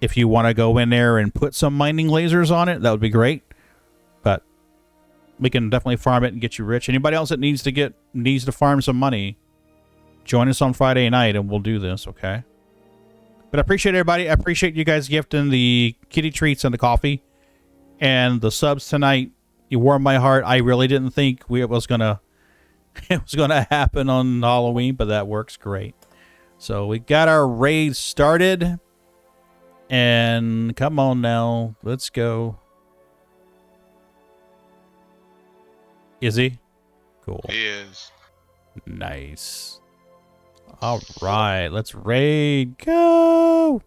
If you want to go in there and put some mining lasers on it, that would be great. But we can definitely farm it and get you rich. Anybody else that needs to farm some money, join us on Friday night and we'll do this, okay? But I appreciate everybody. I appreciate you guys gifting the kitty treats and the coffee and the subs tonight. You warmed my heart. I really didn't think it was gonna happen on Halloween, but that works great. So we got our raid started. And come on now, let's go. Is he? Cool. He is. Nice. All right, let's raid. Go.